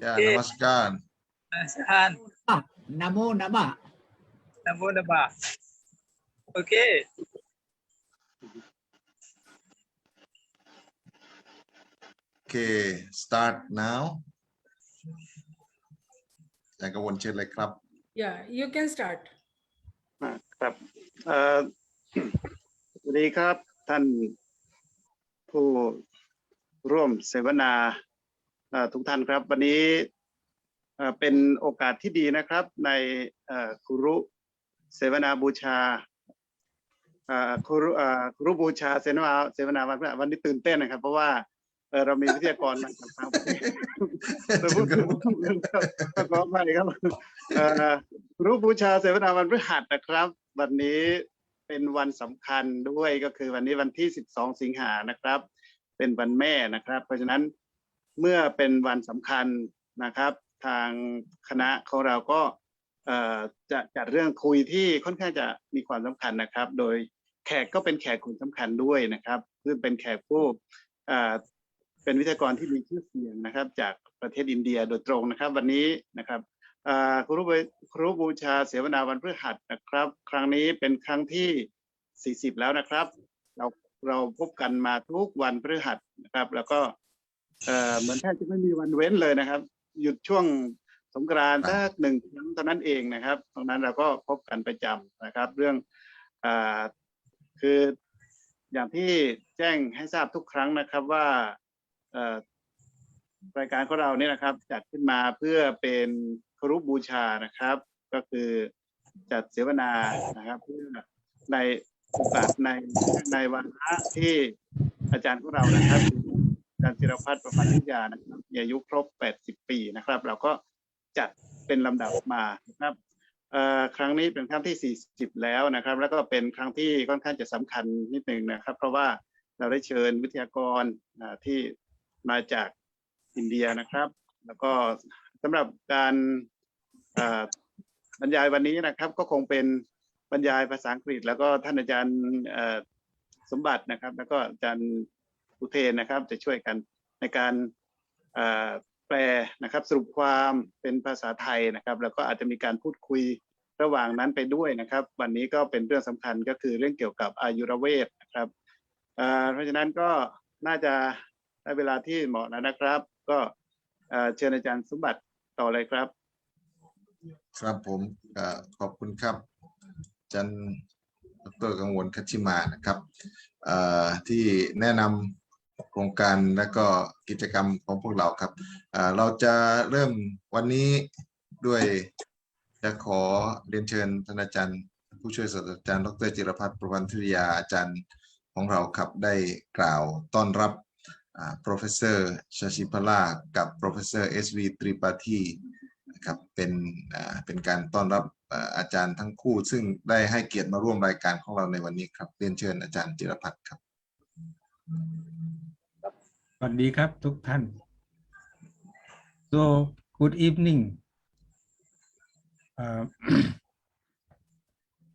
Ya, namaskar. Namaskar. Namo Nama. Namo Nama. Okay. Okay, start now. อยากกวนเชิญเลยครับ Yeah, you can start. ครับสวัสดีครับท่านผู้ร่วมเสวนาทุกท่านครับวันนี้เป็นโอกาสที่ดีนะครับในครุเสวนาบูชาครุบูชาเสวนาวันนี้ตื่นเต้นนะครับเพราะว่าเรามีวิทยากรมาจากต่างประเทศพูดขออภัยครับครุบูชาเสวนาวันพฤหัสนะครับวันนี้เป็นวันสำคัญด้วยก็คือวันนี้วันที่12สิงหานะครับเป็นวันแม่นะครับเพราะฉะนั้นเมื่อเป็นวันสำคัญนะครับทางคณะของเราก็จะจัดเรื่องคุยที่ค่อนข้างจะมีความสำคัญนะครับโดยแขกก็เป็นแขกคนสำคัญด้วยนะครับซึ่งเป็นแขกผู้เป็นวิทยากรที่มีชื่อเสียงนะครับจากประเทศอินเดียโดยตรงนะครับวันนี้นะครับครุบูชาเสวนาวันพฤหัสนะครับครั้งนี้เป็นครั้งที่40แล้วนะครับเราพบกันมาทุกวันพฤหัสนะครับแล้วก็เหมือนแทบจะไม่มีวันเว้นเลยนะครับหยุดช่วงสงกรานต์สัก1 ครั้งเท่านั้นเองนะครับตรงนั้นเราก็พบกันประจำนะครับเรื่องคืออย่างที่แจ้งให้ทราบทุกครั้งนะครับว่ารายการของเราเนี่ยนะครับจัดขึ้นมาเพื่อเป็นครุบูชานะครับก็คือจัดเสวนานะครับเพื่อในโอกาสในวันที่อาจารย์ของเรานะครับอาจารย์จิรพัฒน์ประพันธ์วิทยานะครับมีอายุครบ80 ปีนะครับเราก็จัดเป็นลำดับมานะครับครั้งนี้เป็นครั้งที่40แล้วนะครับแล้วก็เป็นครั้งที่ค่อนข้างจะสำคัญนิดนึงนะครับเพราะว่าเราได้เชิญวิทยากรที่มาจากอินเดียนะครับแล้วก็สำหรับการบรรยายวันนี้นะครับก็คงเป็นบรรยายภาษาอังกฤษแล้วก็ท่านอาจารย์สมบัตินะครับแล้วก็อาจารย์อุเทนนะครับจะช่วยกันในการแปลนะครับสรุปความเป็นภาษาไทยนะครับแล้วก็อาจจะมีการพูดคุยระหว่างนั้นไปด้วยนะครับวันนี้ก็เป็นเรื่องสำคัญก็คือเรื่องเกี่ยวกับอายุรเวทนะครับเพราะฉะนั้นก็น่าจะได้เวลาที่เหมาะแล้วนะครับก็เชิญอาจารย์สมบัติต่อเลยครับครับผมขอบคุณครับอาจารย์ดร.กังวลคัชชิมานะครับที่แนะนำโครงการและก็กิจกรรมของพวกเราครับเราจะเริ่มวันนี้ด้วยจะขอเรียนเชิญท่านอาจารย์ผู้ช่วยศาสตราจารย์ดร.จิรพัฒน์ประพันธ์วิทยาอาจารย์ของเราครับได้กล่าวต้อนรับProfessor ชชิพลากับ Professor SV ตรีปาธีนะครับเป็นการต้อนรับอาจารย์ทั้งคู่ซึ่งได้ให้เกียรติมาร่วมรายการของเราในวันนี้ครับเรียนเชิญอาจารย์จิรพัฒน์ครับสวัสดีครับทุกท่าน so good evening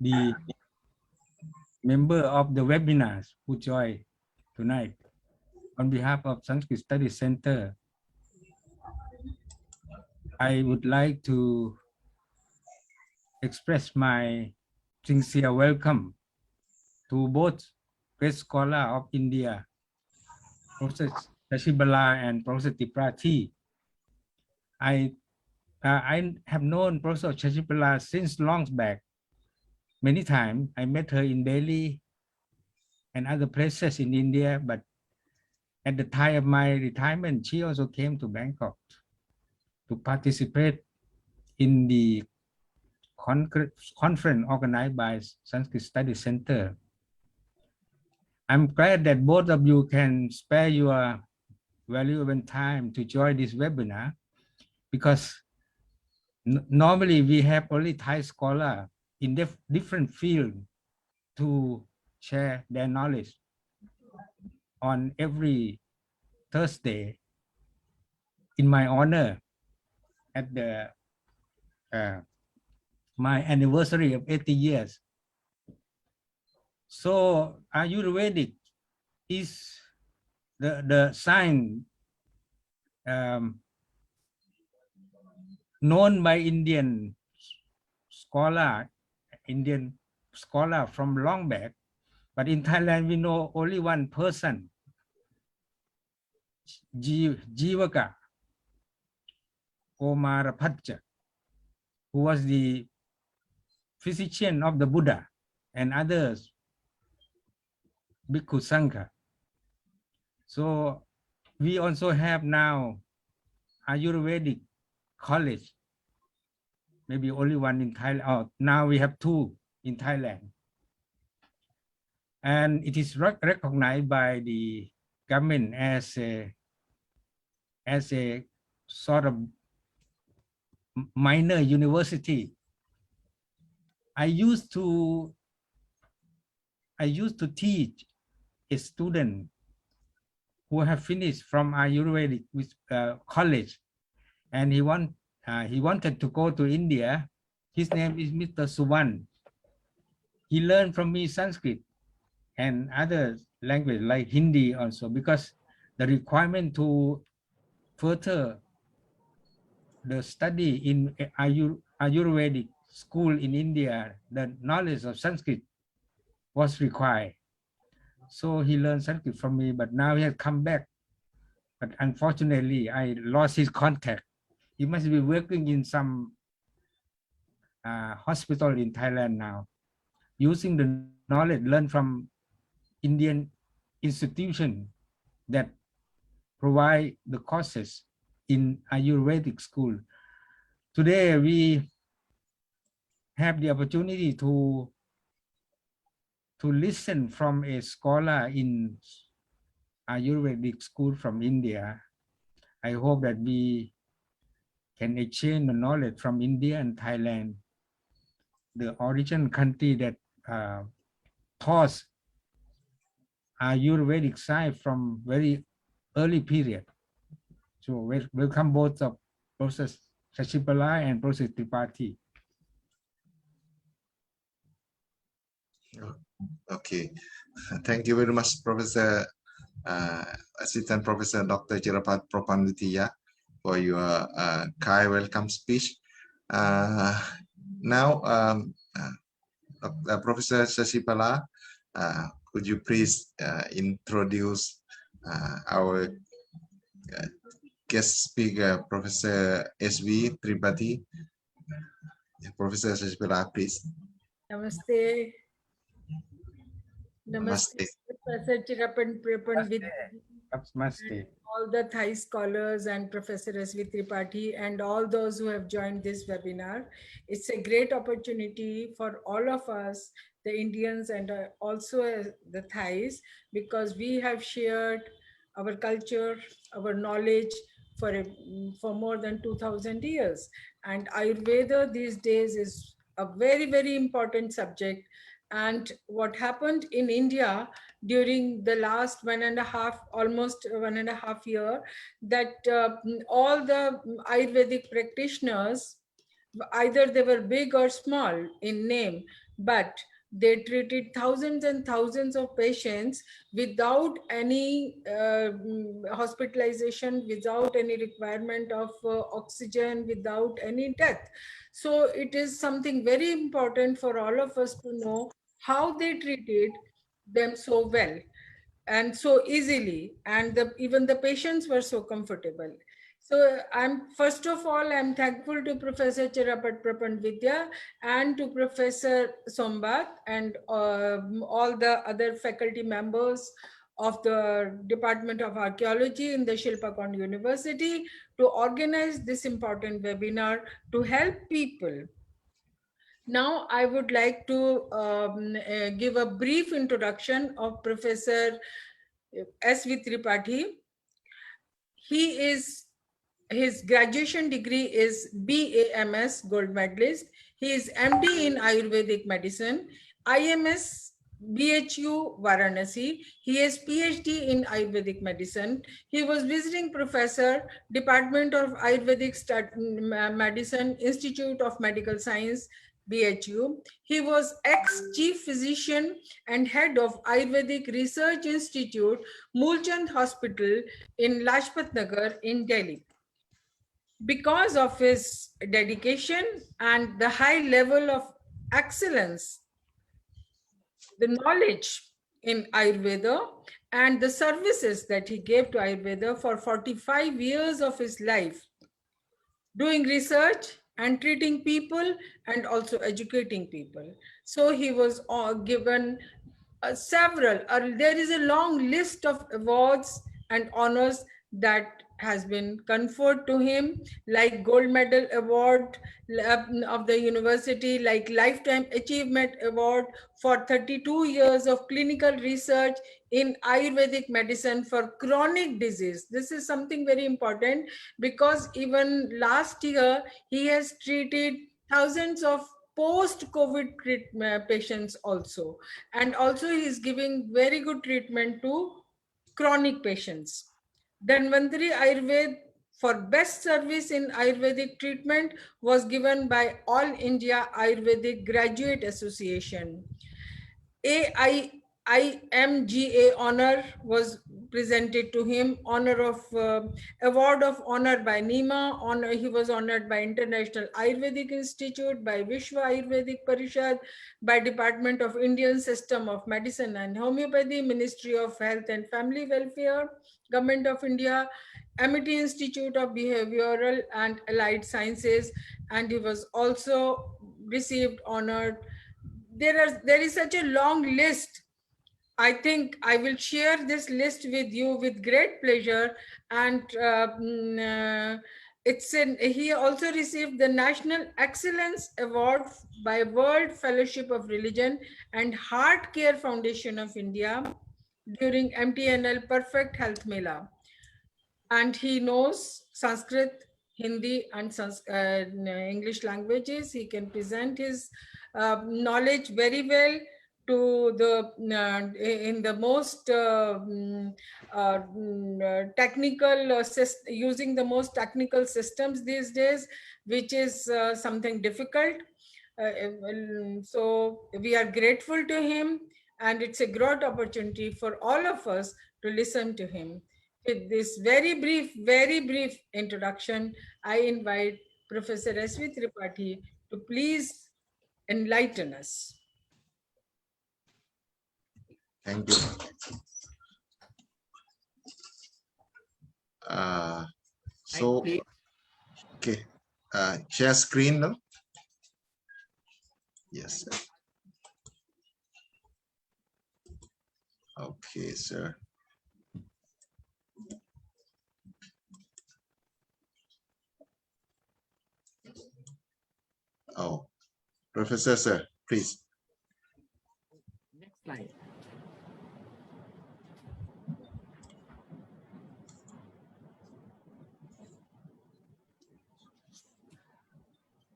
the member of the webinars who join tonight on behalf of Sanskrit Study Center I would like to express my sincere welcome to both great scholar of India, Professor Shashibala and Professor Tripathi. I have known Professor Shashibala since long back. Many times I met her in Delhi and other places in India, but at the time of my retirement, she also came to Bangkok to participate in the conference organized by Sanskrit Study Center. I'm glad that both of you can spare your valuable time to join this webinar because normally we have only Thai scholars in different fields to share their knowledge on every Thursday in my honor at the my anniversary of 80 years. So Ayurvedic is the sign known by Indian scholar from long back, but in Thailand we know only one person, Jivaka Omarapatcha, who was the physician of the Buddha and others, Bhikkhu Sangha. So we also have now Ayurvedic college, maybe only one in Thailand. Oh, now we have two in Thailand. And it is recognized by the government as a sort of minor university. I used to teach a student who have finished from Ayurvedic college, and he wanted to go to India. His name is Mr. Suvan. He learned from me Sanskrit and other language like Hindi also, because the requirement to further the study in Ayurvedic school in India, the knowledge of Sanskrit was required. So he learned Sanskrit from me, but now he has come back. But unfortunately, I lost his contact. He must be working in some hospital in Thailand now, using the knowledge learned from Indian institution that provide the courses in Ayurvedic school. Today, we have the opportunity to listen from a scholar in Ayurvedic school from India. I hope that we can exchange the knowledge from India and Thailand, the origin country that taught Ayurvedic science from very early period. So welcome both of Professor Shashibala and Professor Tripathi. Okay, thank you very much, Professor Assistant Professor Dr. Chirapat Propanditiya, for your kind welcome speech. Now, Professor Shashibala, could you please introduce our guest speaker, Professor S.V. Tripathi? Professor Shashibala, please. Namaste. Namaste. Professor Chirapan with Namaste. all the Thai scholars and Professor S.V. Tripathi and all those who have joined this webinar. It's a great opportunity for all of us, the Indians and also the Thais, because we have shared our culture, our knowledge for more than 2000 years. And Ayurveda these days is a very, very important subject. And what happened in India during the last almost 1.5 year, that all the Ayurvedic practitioners, either they were big or small in name, but they treated thousands and thousands of patients without any hospitalization, without any requirement of oxygen, without any death. So it is something very important for all of us to know how they treated them so well and so easily, and even the patients were so comfortable. So first of all, I'm thankful to Professor Chirapat Prapandvidya and to Professor Sombat and all the other faculty members of the Department of Archaeology in the Shilpakon University to organize this important webinar to help people. Now, I would like to give a brief introduction of Professor S.V. Tripathi. His graduation degree is BAMS, gold medalist. He is MD in Ayurvedic medicine, IMS BHU Varanasi. He has PhD in Ayurvedic medicine. He was visiting professor, Department of Ayurvedic Medicine, Institute of Medical Science, BHU. He was ex-chief physician and head of Ayurvedic Research Institute, Mulchand Hospital in Lajpat Nagar in Delhi. because of his dedication and the high level of excellence, the knowledge in Ayurveda and the services that he gave to Ayurveda for 45 years of his life, doing research and treating people and also educating people. So he was given several, there is a long list of awards and honors that has been conferred to him, like Gold Medal Award of the university, like Lifetime Achievement Award for 32 years of clinical research in Ayurvedic medicine for chronic disease. This is something very important because even last year, he has treated thousands of post-COVID patients also. And also he is giving very good treatment to chronic patients. Dhanvantari Ayurved for best service in Ayurvedic treatment was given by All India Ayurvedic Graduate Association. IMGA honor was presented to him, honor of award of honor by NEMA, honor, he was honored by International Ayurvedic Institute, by Vishwa Ayurvedic Parishad, by Department of Indian System of Medicine and Homeopathy, Ministry of Health and Family Welfare, Government of India, Amity Institute of Behavioral and Allied Sciences, and he was also received honored. There is such a long list. I think I will share this list with you with great pleasure. And he also received the National Excellence Award by World Fellowship of Religion and Heart Care Foundation of India during MTNL Perfect Health Mela. And he knows Sanskrit, Hindi, and English languages. He can present his knowledge very well to the in the most technical using the most technical systems these days, which is something difficult. So we are grateful to him, and it's a great opportunity for all of us to listen to him. With this very brief introduction, I invite Professor S.V. Tripathi to please enlighten us. Thank you. So, okay, share screen now. Yes, sir. Okay, sir. Oh, Professor, sir, please. Next slide.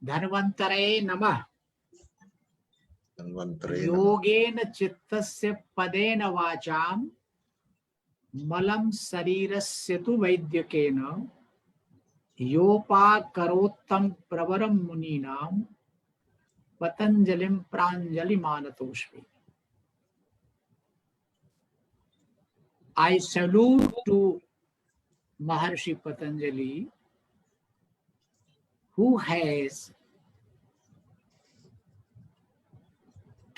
Dhanvantare Namah. Yogena Chittasya Padena Vacham Malam Sarirasya tu Vaidyakena Yopa Karottam Pravaram Muninam Patanjalim Pranjali Manatoshvi. I salute to Maharshi Patanjali, who has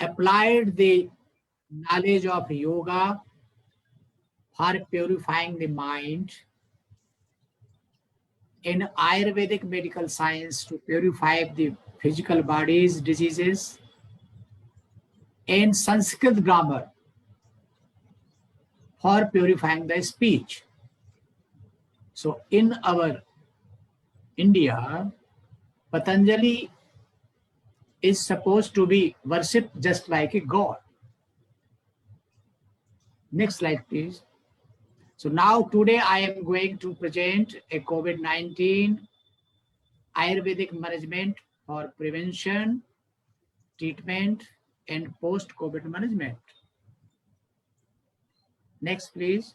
applied the knowledge of yoga for purifying the mind, in Ayurvedic medical science to purify the physical body's diseases, and Sanskrit grammar for purifying the speech. So in our India, Patanjali is supposed to be worshipped just like a god. Next slide, please. So now today I am going to present a COVID-19 Ayurvedic management for prevention, treatment, and post-COVID management. Next, please.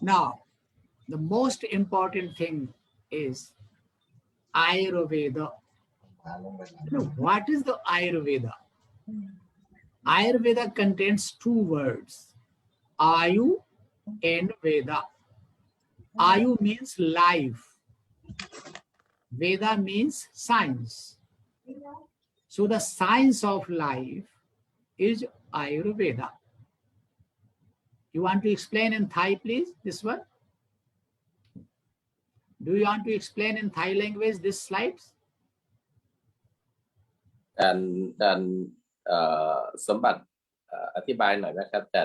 Now, the most important thing is Ayurveda. What is the Ayurveda? Ayurveda contains two words, Ayu and Veda. Ayu means life. Veda means science. So the science of life is Ayurveda. You want to explain in Thai, please, this one? Do you want to explain in Thai language this slides? อาจารย์สมบัติอธิบายหน่อยนะครับอาจ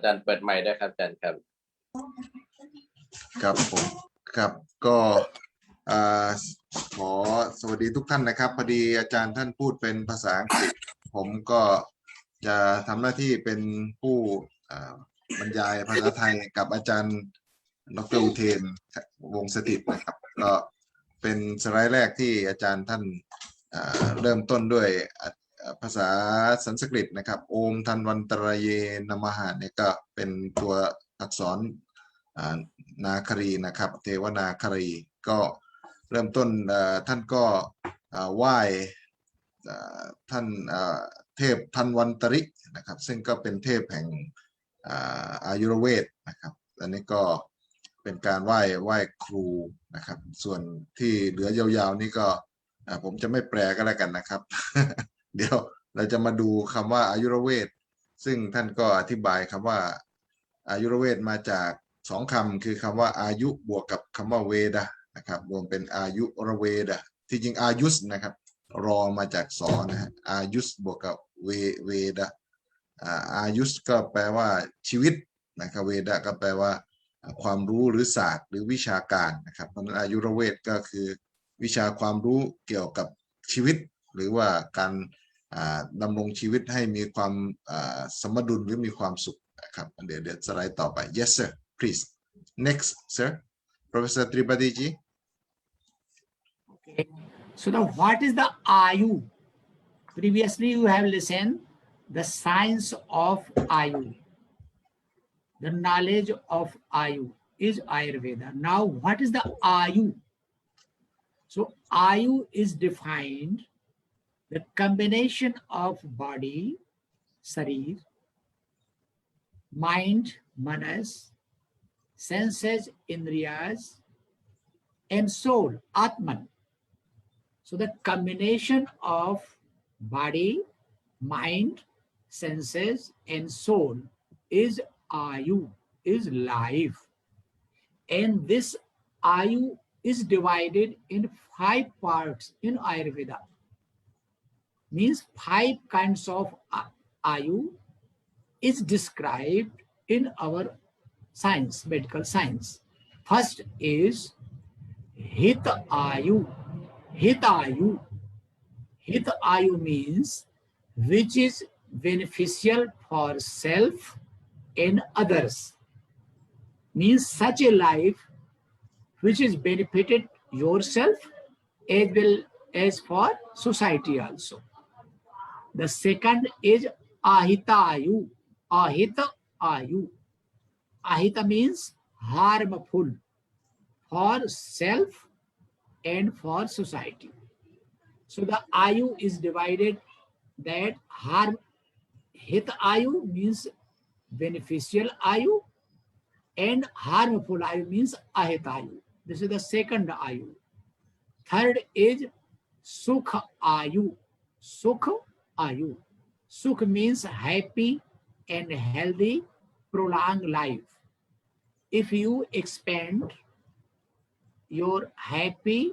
ารย์เปิดไมค์ได้ครับอาจารย์ครับ ครับผมครับก็ขอสวัสดีทุกท่านนะครับพอดีอาจารย์ท่านพูดเป็นภาษาอังกฤษผมก็จะทำหน้าที่เป็นผู้บรรยายภาษาไทยกับอาจารย์ดร.อุเทนวงศ์สถิตนะครับก็เป็นสไลด์แรกที่อาจารย์ท่านเริ่มต้นด้วยภาษาสันสกฤตนะครับโอมทันวันตรเยนมหะเนี่ยก็เป็นตัวอักษรนาครีนะครับเทวนาครีก็เริ่มต้นท่านก็ไหว้ท่านเทพทันวันตรินะครับซึ่งก็เป็นเทพแห่งอายุรเวทนะครับอันนี้ก็เป็นการไหว้ครูนะครับส่วนที่เหลือยาวๆนี่ก็ผมจะไม่แปลก็แล้วกันนะครับ เดี๋ยวเราจะมาดูคำว่าอายุรเวทซึ่งท่านก็อธิบายคำว่าอายุรเวทมาจากสองคำคือคำว่าอายุบวกกับคำว่าเวดะนะครับรวมเป็นอายุรเวดะที่จริงอายุสนะครับรอมาจากสอนะฮะอายุสบวกกับเวดะอายุสก็แปลว่าชีวิตนะครับเวดะก็แปลว่าความรู้หรือศาสตร์หรือวิชาการนะครับเพราะฉะนั้นอายุรเวทก็คือวิชาความรู้เกี่ยวกับชีวิตหรือว่าการดำรงชีวิตให้มีความสมดุลหรือมีความสุขนะครับเดี๋ยวสไลด์ต่อไป yes sir please next sir Professor Tripathi ji Okay. So now what is the Ayu? Previously you have listened the science of Ayu. The knowledge of Ayu is Ayurveda. Now what is the Ayu? So Ayu is defined the combination of body, Sarir, mind, Manas, senses, Indriyas, and soul, Atman. So the combination of body, mind, senses, and soul is Ayu, is life. And this Ayu is divided in 5 parts in Ayurveda. Means 5 kinds of Ayu is described in our science, medical science. First is Hita Ayu. Hita Ayu. Hita Ayu means which is beneficial for self and others. Means such a life which is benefited yourself as well as for society also. The second is Ahita Ayu. Ahita Ayu. Ahita means harmful for self and for society. So the Ayu is divided that Hita Ayu means beneficial Ayu and harmful Ayu means Ahita Ayu. This is the second Ayu. Third is Sukha Ayu. Sukha Ayu. Sukh means happy and healthy, prolonged life. If you expand your happy,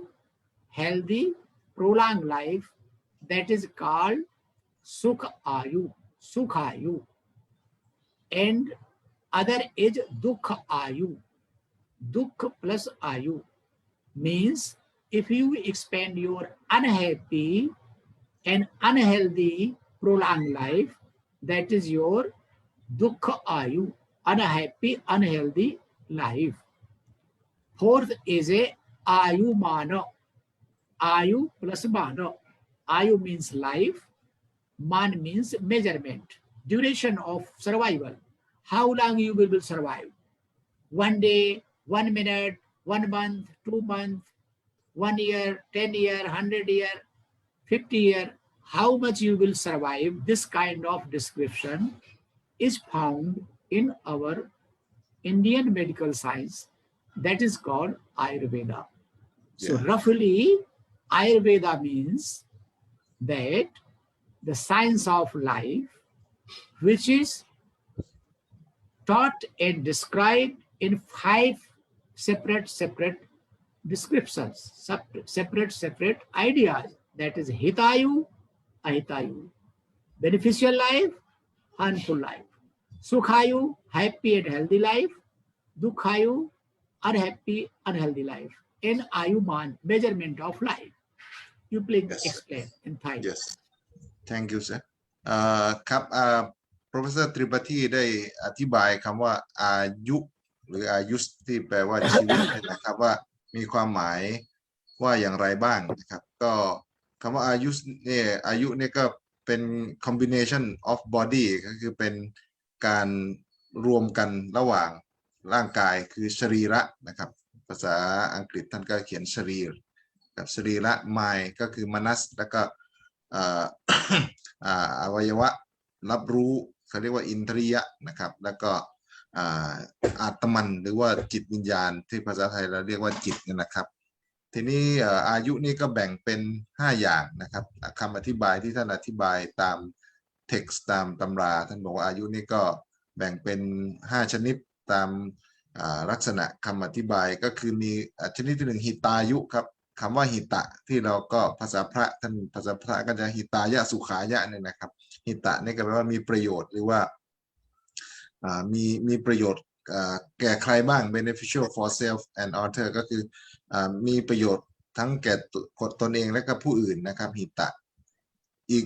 healthy, prolonged life, that is called Sukha Ayu. Sukha Ayu. And other is Dukha Ayu. Dukha plus Ayu means if you expand your unhappy and unhealthy prolonged life, that is your Dukha Ayu, unhappy, unhealthy life. Fourth is a Ayu Mana. Ayu plus Mana. Ayu means life. Man means measurement, duration of survival. How long you will survive? 1 day, 1 minute, 1 month, 2 months, 1 year, 10 year, 100 year, 50 year. How much you will survive? This kind of description is found in our Indian medical science that is called Ayurveda. So Yeah. roughly, Ayurveda means that the science of life, which is taught and described in 5 separate descriptions, separate ideas. That is Hitayu, Ahitayu, beneficial life, harmful life, Sukhayu, happy and healthy life, Dukhayu, unhappy, unhealthy life, and Ayuman, measurement of life. You please Yes. explain in Thai. Yes thank you sir ครับprofessor ตริปฏิได้อธิบายคำว่าอายุหรืออายุที่แปลว่าชีวิตนะครับว่ามีความหมายว่าอย่างไรบ้างนะครับก็คำว่าอายุเนี่ยก็เป็น combination of body ก็คือเป็นการรวมกันระหว่างร่างกายคือสรีระนะครับภาษาอังกฤษท่านก็เขียนสรีรกับสรีระ mind ก็คือมนัสแล้วก็อวัยวะรับรู้เขาเรียกว่าอินทรียะนะครับแล้วก็อาตมันหรือว่าจิตวิญญาณที่ภาษาไทยเราเรียกว่าจิตนะครับทีนี้อายุนี่ก็แบ่งเป็น5อย่างนะครับคำอธิบายที่ท่านอธิบายตามเท็กซ์ตามตำราท่านบอกว่าอายุนี่ก็แบ่งเป็น5ชนิดตามลักษณะคำอธิบายก็คือมีชนิดที่1หิตายุครับคำว่าหิตะที่เราก็ภาษาพระท่านภาษาพระก็จะหิตายะสุขายะเนี่ยนะครับหิตะนี่ก็แปลว่ามีประโยชน์หรือว่ามีประโยชน์แก่ใครบ้าง beneficial for self and other ก็คือมีประโยชน์ทั้งแก่ตนเองและก็ผู้อื่นนะครับหิตะอีก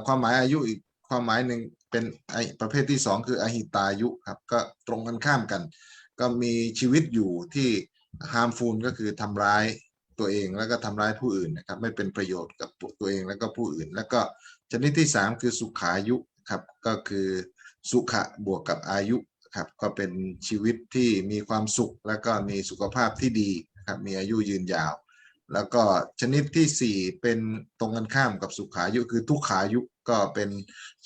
ความหมายอายุอีกความหมายหนึ่งเป็นประเภทที่2คืออหิตายุครับก็ตรงกันข้ามกันก็มีชีวิตอยู่ที่ harmful ก็คือทำร้ายตัวเองแล้วก็ทำร้ายผู้อื่นนะครับไม่เป็นประโยชน์กับตัวเองแล้วก็ผู้อื่นแล้วก็ชนิดที่3คือสุขายุครับก็คือสุขะบวกกับอายุครับก็เป็นชีวิตที่มีความสุขแล้วก็มีสุขภาพที่ดีนะครับมีอายุยืนยาวแล้วก็ชนิดที่4เป็นตรงกันข้ามกับสุขายุคือทุกขายุก็เป็น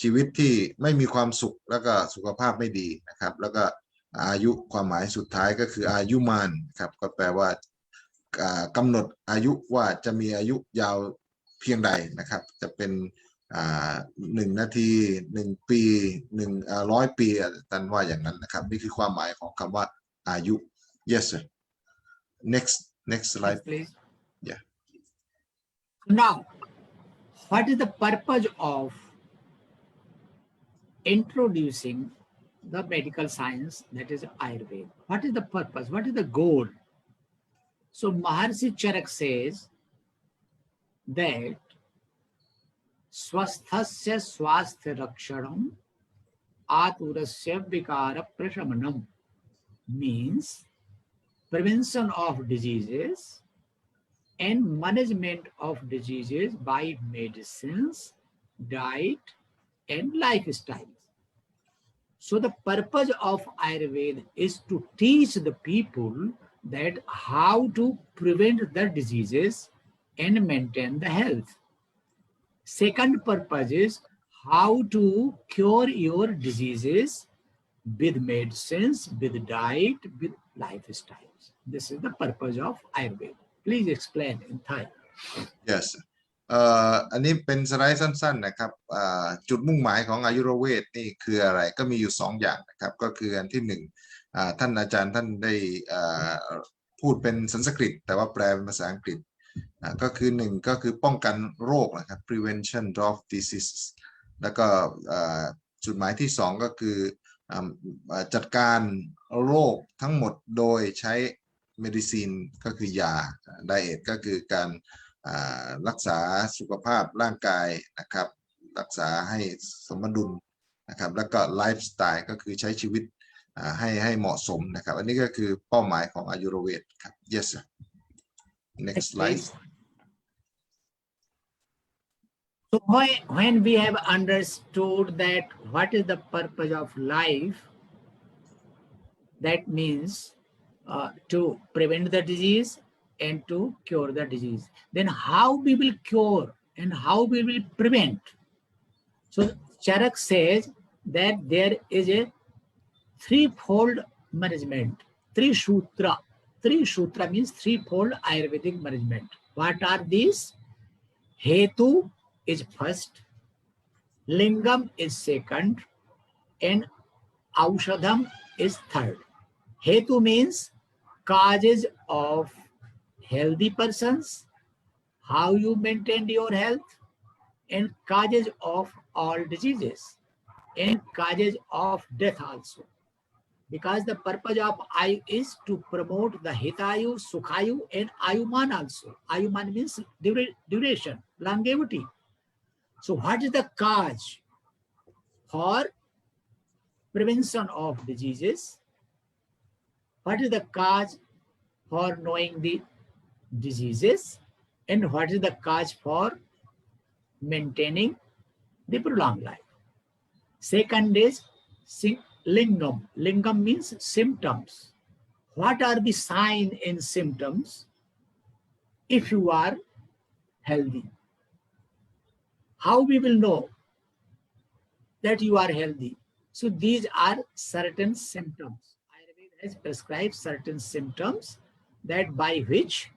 ชีวิตที่ไม่มีความสุขแล้วก็สุขภาพไม่ดีนะครับแล้วก็อายุความหมายสุดท้ายก็คืออายุมานครับก็แปลว่ากำหนดอายุว่าจะมีอายุยาวเพียงใดนะครับจะเป็น1 นาที1 ปี100 ปีท่านว่าอย่างนั้นนะครับนี่คือความหมายของคำว่าอายุ yes sir next slide Please. yeah Now, what is the purpose of introducing the medical science that is Ayurveda? What is the purpose? What is the goal? So Maharshi Charak says that swasthasya swasthya rakshanam aturasya vikara prashamanam means prevention of diseases and management of diseases by medicines, diet, and lifestyle. So the purpose of Ayurveda is to teach the people that how to prevent the diseases and maintain the health. Second purpose is how to cure your diseases with medicines, with diet, with lifestyles. This is the purpose of Ayurveda. Please explain in Thai. yes อันนี้เป็นสไลด์สั้นๆนะครับจุดมุ่งหมายของอายุรเวทนี่คืออะไรก็มีอยู่2อย่างนะครับก็คืออันที่1ท่านอาจารย์ท่านได้พูดเป็นสันสกฤตแต่ว่าแปลเป็นภาษาอังกฤษก็คือ1ก็คือป้องกันโรคนะครับ prevention of diseases แล้วก็จุดหมายที่2ก็คือจัดการโรคทั้งหมดโดยใช้ medicine ก็คือยา diet ก็คือการรักษาสุขภาพร่างกายนะครับรักษาให้สมดุลนะครับแล้วก็ไลฟ์สไตล์ก็คือใช้ชีวิตให้เหมาะสมนะครับอันนี้ก็คือเป้าหมายของอายุรเวทครับ yes sir next slide So when we have understood that what is the purpose of life, that means to prevent the disease and to cure the disease. Then how we will cure and how we will prevent? So Charak says that there is a threefold management. Three Sutra. Three Sutra means threefold Ayurvedic management. What are these? Hetu is first, Lingam is second, and Aushadham is third. Hetu means causes of healthy persons, how you maintain your health, and causes of all diseases, and causes of death also. Because the purpose of Ayu is to promote the Hitayu, Sukhayu, and Ayuman also. Ayuman means duration, longevity. So what is the cause for prevention of diseases? What is the cause for knowing the diseases? And what is the cause for maintaining the prolonged life? Second is Lingam. Lingam means symptoms. What are the signs and symptoms if you are healthy? How we will know that you are healthy? So these are certain symptoms. Ayurveda has prescribed certain symptoms that by which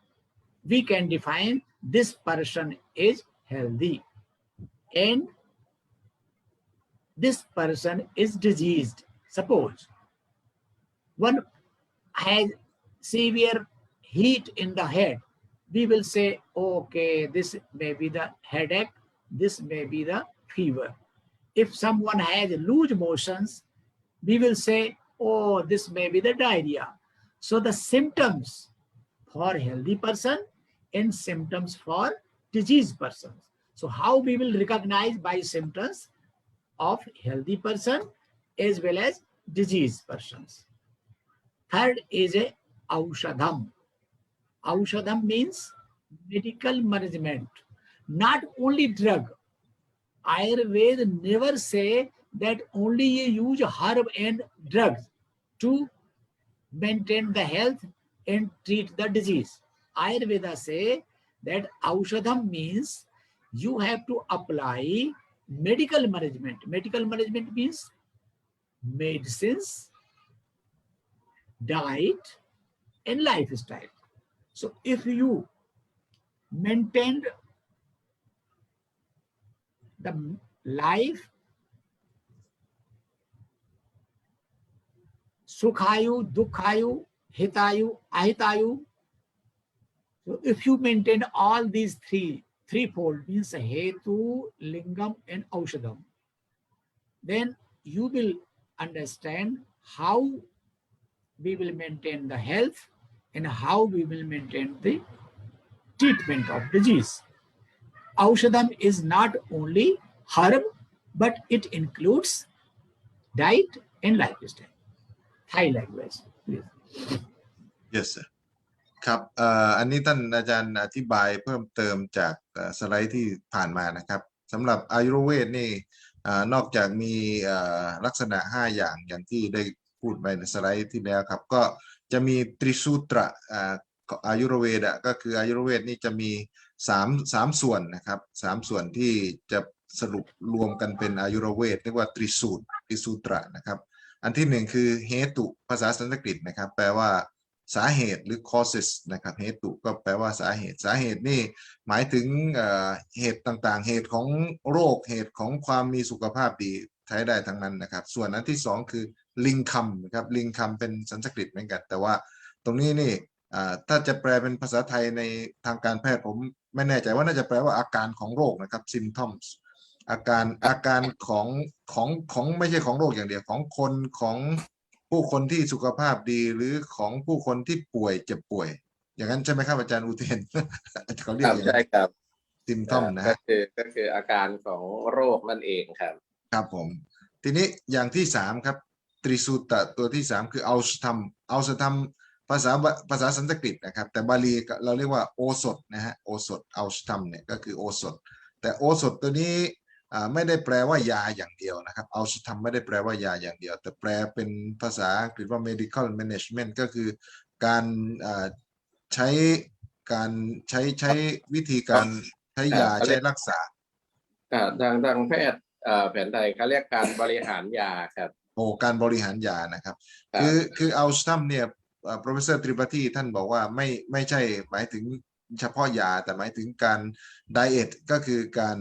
we can define this person is healthy and this person is diseased. Suppose one has severe heat in the head, we will say, okay, this may be the headache, this may be the fever. If someone has loose motions, we will say, oh, this may be the diarrhea. So the symptoms for healthy person and symptoms for diseased persons. So how we will recognize by symptoms of healthy person as well as diseased persons. Third is a Aushadham. Aushadham means medical management, not only drug. Ayurveda never say that only you use herb and drugs to maintain the health and treat the disease. Ayurveda say that Aushadham means you have to apply medical management. Medical management means medicines, diet, and lifestyle. So if you maintain the life, Sukhayu, Dukhayu, Hitayu, Ahitayu, so if you maintain all these threefold means Hetu, Lingam, and Aushadham, then you will understand how we will maintain the health and how we will maintain the treatment of disease. Aushadham is not only herb, but it includes diet and lifestyle. Thai language, please. Yes sir ครับอันนี้ท่านอาจารย์อธิบายเพิ่มเติมจากสไลด์ที่ผ่านมานะครับสำหรับอายุรเวทนี่นอกจากมีลักษณะ5อย่างที่ได้พูดไปในสไลด์ที่แล้วครับก็จะมีตริสูตรอายุรเวทก็คืออายุรเวทนี่จะมี3ส่วนนะครับ3ส่วนที่จะสรุปรวมกันเป็นอายุรเวทเรียกว่าตริสูตรนะครับอันที่1คือเฮตุภาษาสันสกฤตนะครับแปลว่าสาเหตุหรือ causes นะครับเหตุก็แปลว่าสาเหตุนี่หมายถึงเหตุต่างๆเหตุของโรคเหตุของความมีสุขภาพดีใช้ได้ทั้งนั้นนะครับส่วนอันที่2คือลิงคัมนะครับลิงคัมเป็นสันสกฤตเหมือนกันแต่ว่าตรงนี้นี่ถ้าจะแปลเป็นภาษาไทยในทางการแพทย์ผมไม่แน่ใจว่าน่าจะแปลว่าอาการของโรคนะครับ symptoms อาการของไม่ใช่ของโรคอย่างเดียวของคนของผู้คนที่สุขภาพดีหรือของผู้คนที่ป่วยเจ็บป่วยอย่างนั้นใช่ไหมครับอาจารย์อุเทนเขาเรียกอย่างนั้นใช่ครับซิมทอมนะก็คืออาการของโรคนั่นเองครับครับผมทีนี้อย่างที่3ครับตริสูตรตัวที่3คือเอาสธัมภาษาสันสกฤตนะครับแต่บาลีเราเรียกว่าโอสถนะฮะโอสถเอาสธัมเนี่ยก็คือโอสถแต่โอสถตัวนี้ไม่ได้แปลว่ายาอย่างเดียวนะครับเอาสธัมไม่ได้แปลว่ายาอย่างเดียวแต่แปลเป็นภาษาอังกฤษว่า medical management ก็คือการใช้วิธีการใช้ยาใช้รักษาทางแพทย์แผนไทยเขาเรียกการบริหารยาครับ การบริหารยานะครับ ครับ คืออัลสตัมเนี่ยprofessor ตริปาทีท่านบอกว่าไม่ใช่หมายถึงเฉพาะยาแต่หมายถึงการไดเอทก็คือการ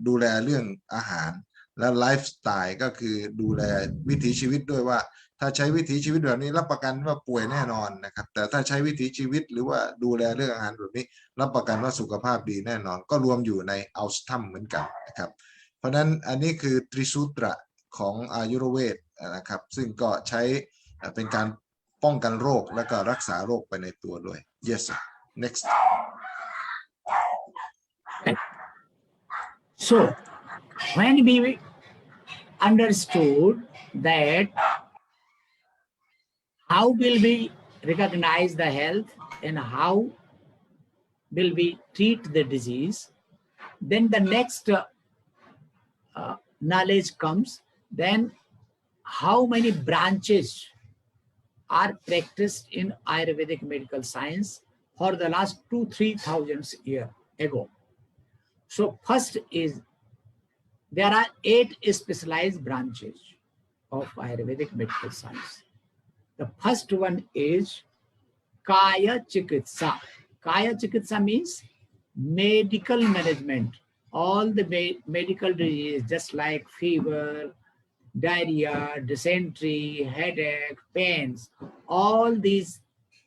ดูแลเรื่องอาหารและไลฟ์สไตล์ก็คือดูแลวิถีชีวิตด้วยว่าถ้าใช้วิถีชีวิตแบบนี้รับประกันว่าป่วยแน่นอนนะครับแต่ถ้าใช้วิถีชีวิตหรือว่าดูแลเรื่องอาหารแบบนี้รับประกันว่าสุขภาพดีแน่นอนก็รวมอยู่ในอัลสตัมเหมือนกันนะครับเพราะนั้นอันนี้คือตริสูตระของอายุรเวทนะครับซึ่งก็ใช้เป็นการป้องกันโรคและก็รักษาโรคไปในตัวด้วย yes sir. Next. So, when we understood that how will we recognize the health and how will we treat the disease, then the next knowledge comes, then how many branches are practiced in Ayurvedic medical science for the last 2,000-3,000 years ago. So first is, there are 8 specialized branches of Ayurvedic medical science. The first one is Kaya Chikitsa. Kaya Chikitsa means medical management. All the medical diseases, just like fever, diarrhea, dysentery, headache, pains, all these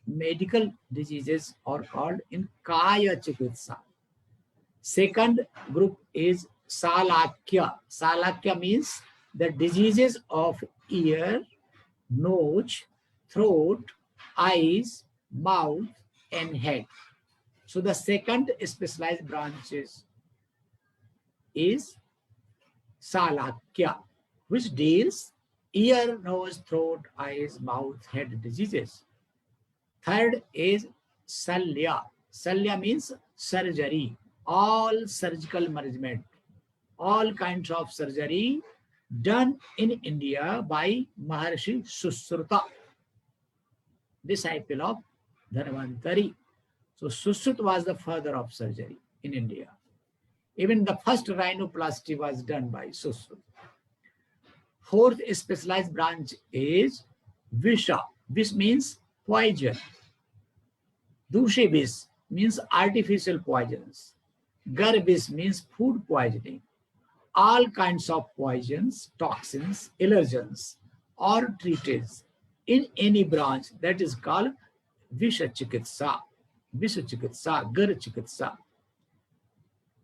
medical diseases are called in Kaya Chikitsa. Second group is Salakya. Salakya means the diseases of ear, nose, throat, eyes, mouth, and head. So the second specialized branches is Salakya, which deals ear, nose, throat, eyes, mouth, head diseases. Third is Salya. Salya means surgery, all surgical management, all kinds of surgery done in India by Maharshi Susruta, disciple of Dhanvantari. So Susruta was the father of surgery in India. Even the first rhinoplasty was done by Susruta. Fourth specialized branch is Visha. Vish means poison. Dushe Vish means artificial poisons. Garbis means food poisoning. All kinds of poisons, toxins, allergens are treated in any branch that is called Visha Chikitsa, Visha Chikitsa, Gar Chikitsa.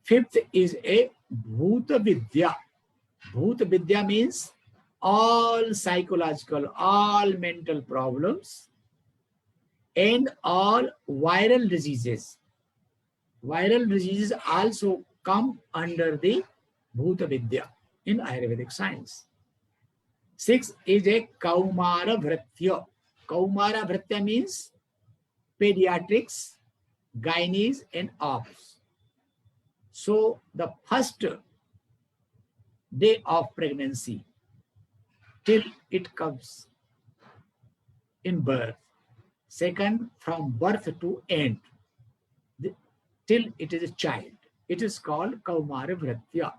Fifth is a Bhuta Vidya. Bhuta Vidya means all psychological, all mental problems, and all viral diseases. Viral diseases also come under the Bhuta Vidya in Ayurvedic science. Sixth is a Kaumara Vritya. Kaumara Vritya means pediatrics, gynaes, and obs. So the first day of pregnancy till it comes in birth. Second, from birth to end, till it is a child. It is called Kaumara Vritya.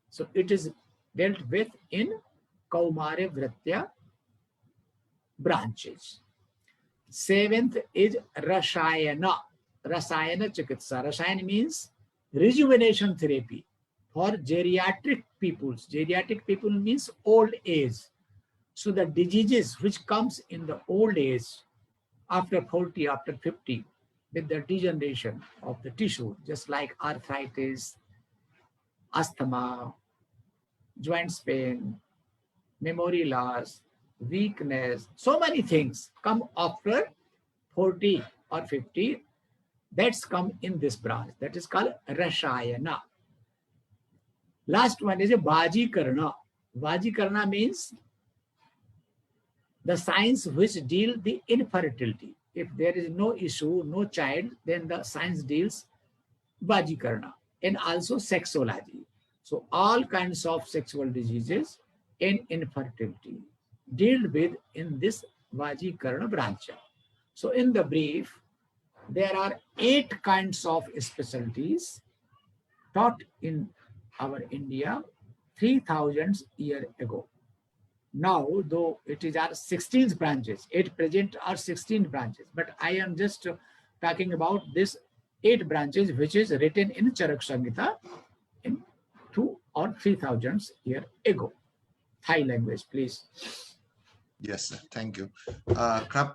So it is dealt with in Kaumara Vritya branches. Seventh is Rashayana. Rasayana Chikitsa. Rasayana means rejuvenation therapy for geriatric peoples. Geriatric people means old age. So the diseases which comes in the old age, after 40, after 50, with the degeneration of the tissue, just like arthritis, asthma, joints pain, memory loss, weakness, so many things come after 40 or 50. That's come in this branch. That is called Rashayana. Last one is a Vajikarna. Vajikarna means the science which deal the infertility. If there is no issue, no child, then the science deals Vajikarna, and also sexology. So all kinds of sexual diseases and infertility dealt with in this Vajikarna branch. So in the brief, there are 8 kinds of specialties taught in our India 3,000 years ago. now, though it is our 16 branches, 8 present are 16 branches, but I am just talking about this 8 branches which is written in Charak Samhita in 2 or 3,000 years ago. Thai language, please. Yes sir. Thank you ครับ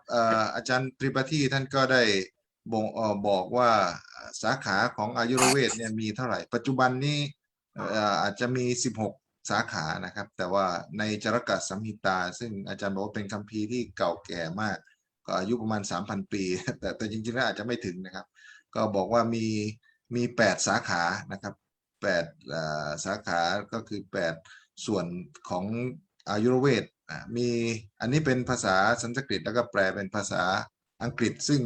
อาจารย์ตริปทีท่านก็ได้บอกว่าสาขาของอายุรเวทเนี่ยมีเท่าไหร่ปัจจุบันนี้อาจจะมี16สาขานะครับแต่ว่าในจารกสัมหิตาซึ่งอาจารย์บอกว่าเป็นคัมภีร์ที่เก่าแก่มากก็อายุประมาณ 3,000 ปีแต่จริงๆแล้วอาจจะไม่ถึงนะครับก็บอกว่ามี8สาขานะครับ8สาขาก็คือ8ส่วนของอายุรเวทมีอันนี้เป็นภาษาสันสกฤตแล้วก็แปลเป็นภาษาอังกฤษซึ่ง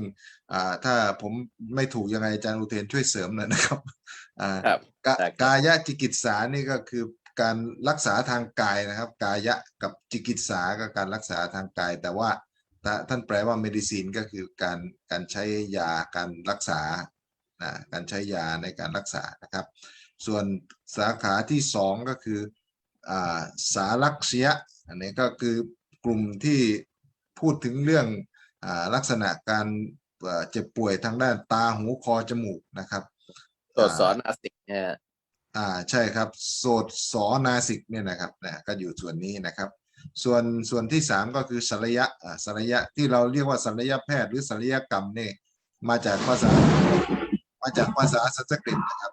ถ้าผมไม่ถูกยังไงอาจารย์อุเทนช่วยเสริมหน่อยนะครับกายะจิกิตสานี่ก็คือการรักษาทางกายนะครับกายะกับจิกิตสาก็การรักษาทางกายแต่ว่าท่านแปลว่า medicine ก็คือการใช้ยาการรักษาการใช้ยาในการรักษานะครับส่วนสาขาที่2ก็คือสารักษยะอันนี้ก็คือกลุ่มที่พูดถึงเรื่องลักษณะการเจ็บป่วยทางด้านตาหูคอจมูกนะครับโสตสอนาสิกเนี่ยใช่ครับโสตสอนาสิกเนี่ยนะครับก็อยู่ส่วนนี้นะครับส่วนที่3ก็คือศัลยะที่เราเรียกว่าศัลยแพทย์หรือศัลยกรรมเนี่ยมาจากภาษาสันสกฤตนะครับ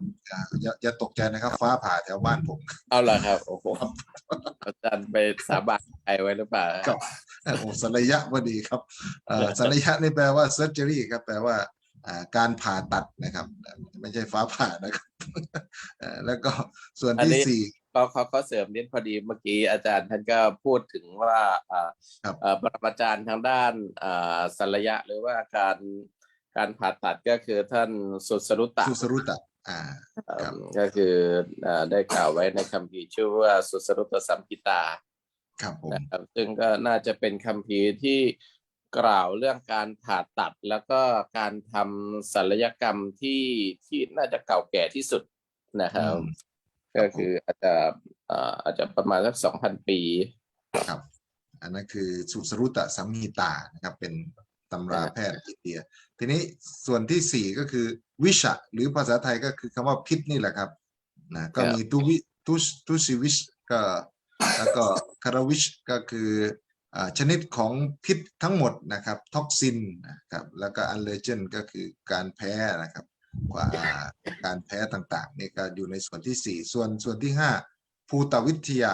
อย่าตกใจนะครับฟ้าผ่าแถวบ้านผมเอาล่ะครับโอ้โหอาจารย์ไปสาบานใครไว้หรือเปล่าครับโอ้ศัลยะพอดีครับศัลยะนี่แปลว่า surgery ครับแปลว่าการผ่าตัดนะครับไม่ใช่ฟ้าผ่านะครับแล้วก็ส่วนที่4เขาเสริมนิดพอดีเมื่อกี้อาจารย์ท่านก็พูดถึงว่าปรมาจารย์ทางด้านศัลยะหรือว่าการผ่าตัดก็คือท่านสุสรุตะก็คือได้กล่าวไว้ในคัมภีร์ชื่อว่าสุสรุตสัมภิตาครับผมนะครับซึ่งก็น่าจะเป็นคัมภีร์ที่กล่าวเรื่องการผ่าตัดแล้วก็การทำศัลยกรรมที่น่าจะเก่าแก่ที่สุดนะครับก็คืออาจจะประมาณสัก 2,000 ปีครับอันนั้นคือสุสรุตสัมหิตานะครับเป็นตำราแพทย์อินเดียทีนี้ส่วนที่4ก็คือวิชะหรือภาษาไทยก็คือคำว่าพิษนี่แหละครับก็มีตุสิวิชก็แล้วก็คารวิชก็คือชนิดของพิษทั้งหมดนะครับท็อกซินนะครับแล้วก็อัลเลอร์เจนก็คือการแพ้นะครับการแพ้ต่างๆนี่ก็อยู่ในส่วนที่4ส่วนที่5ภูตวิทย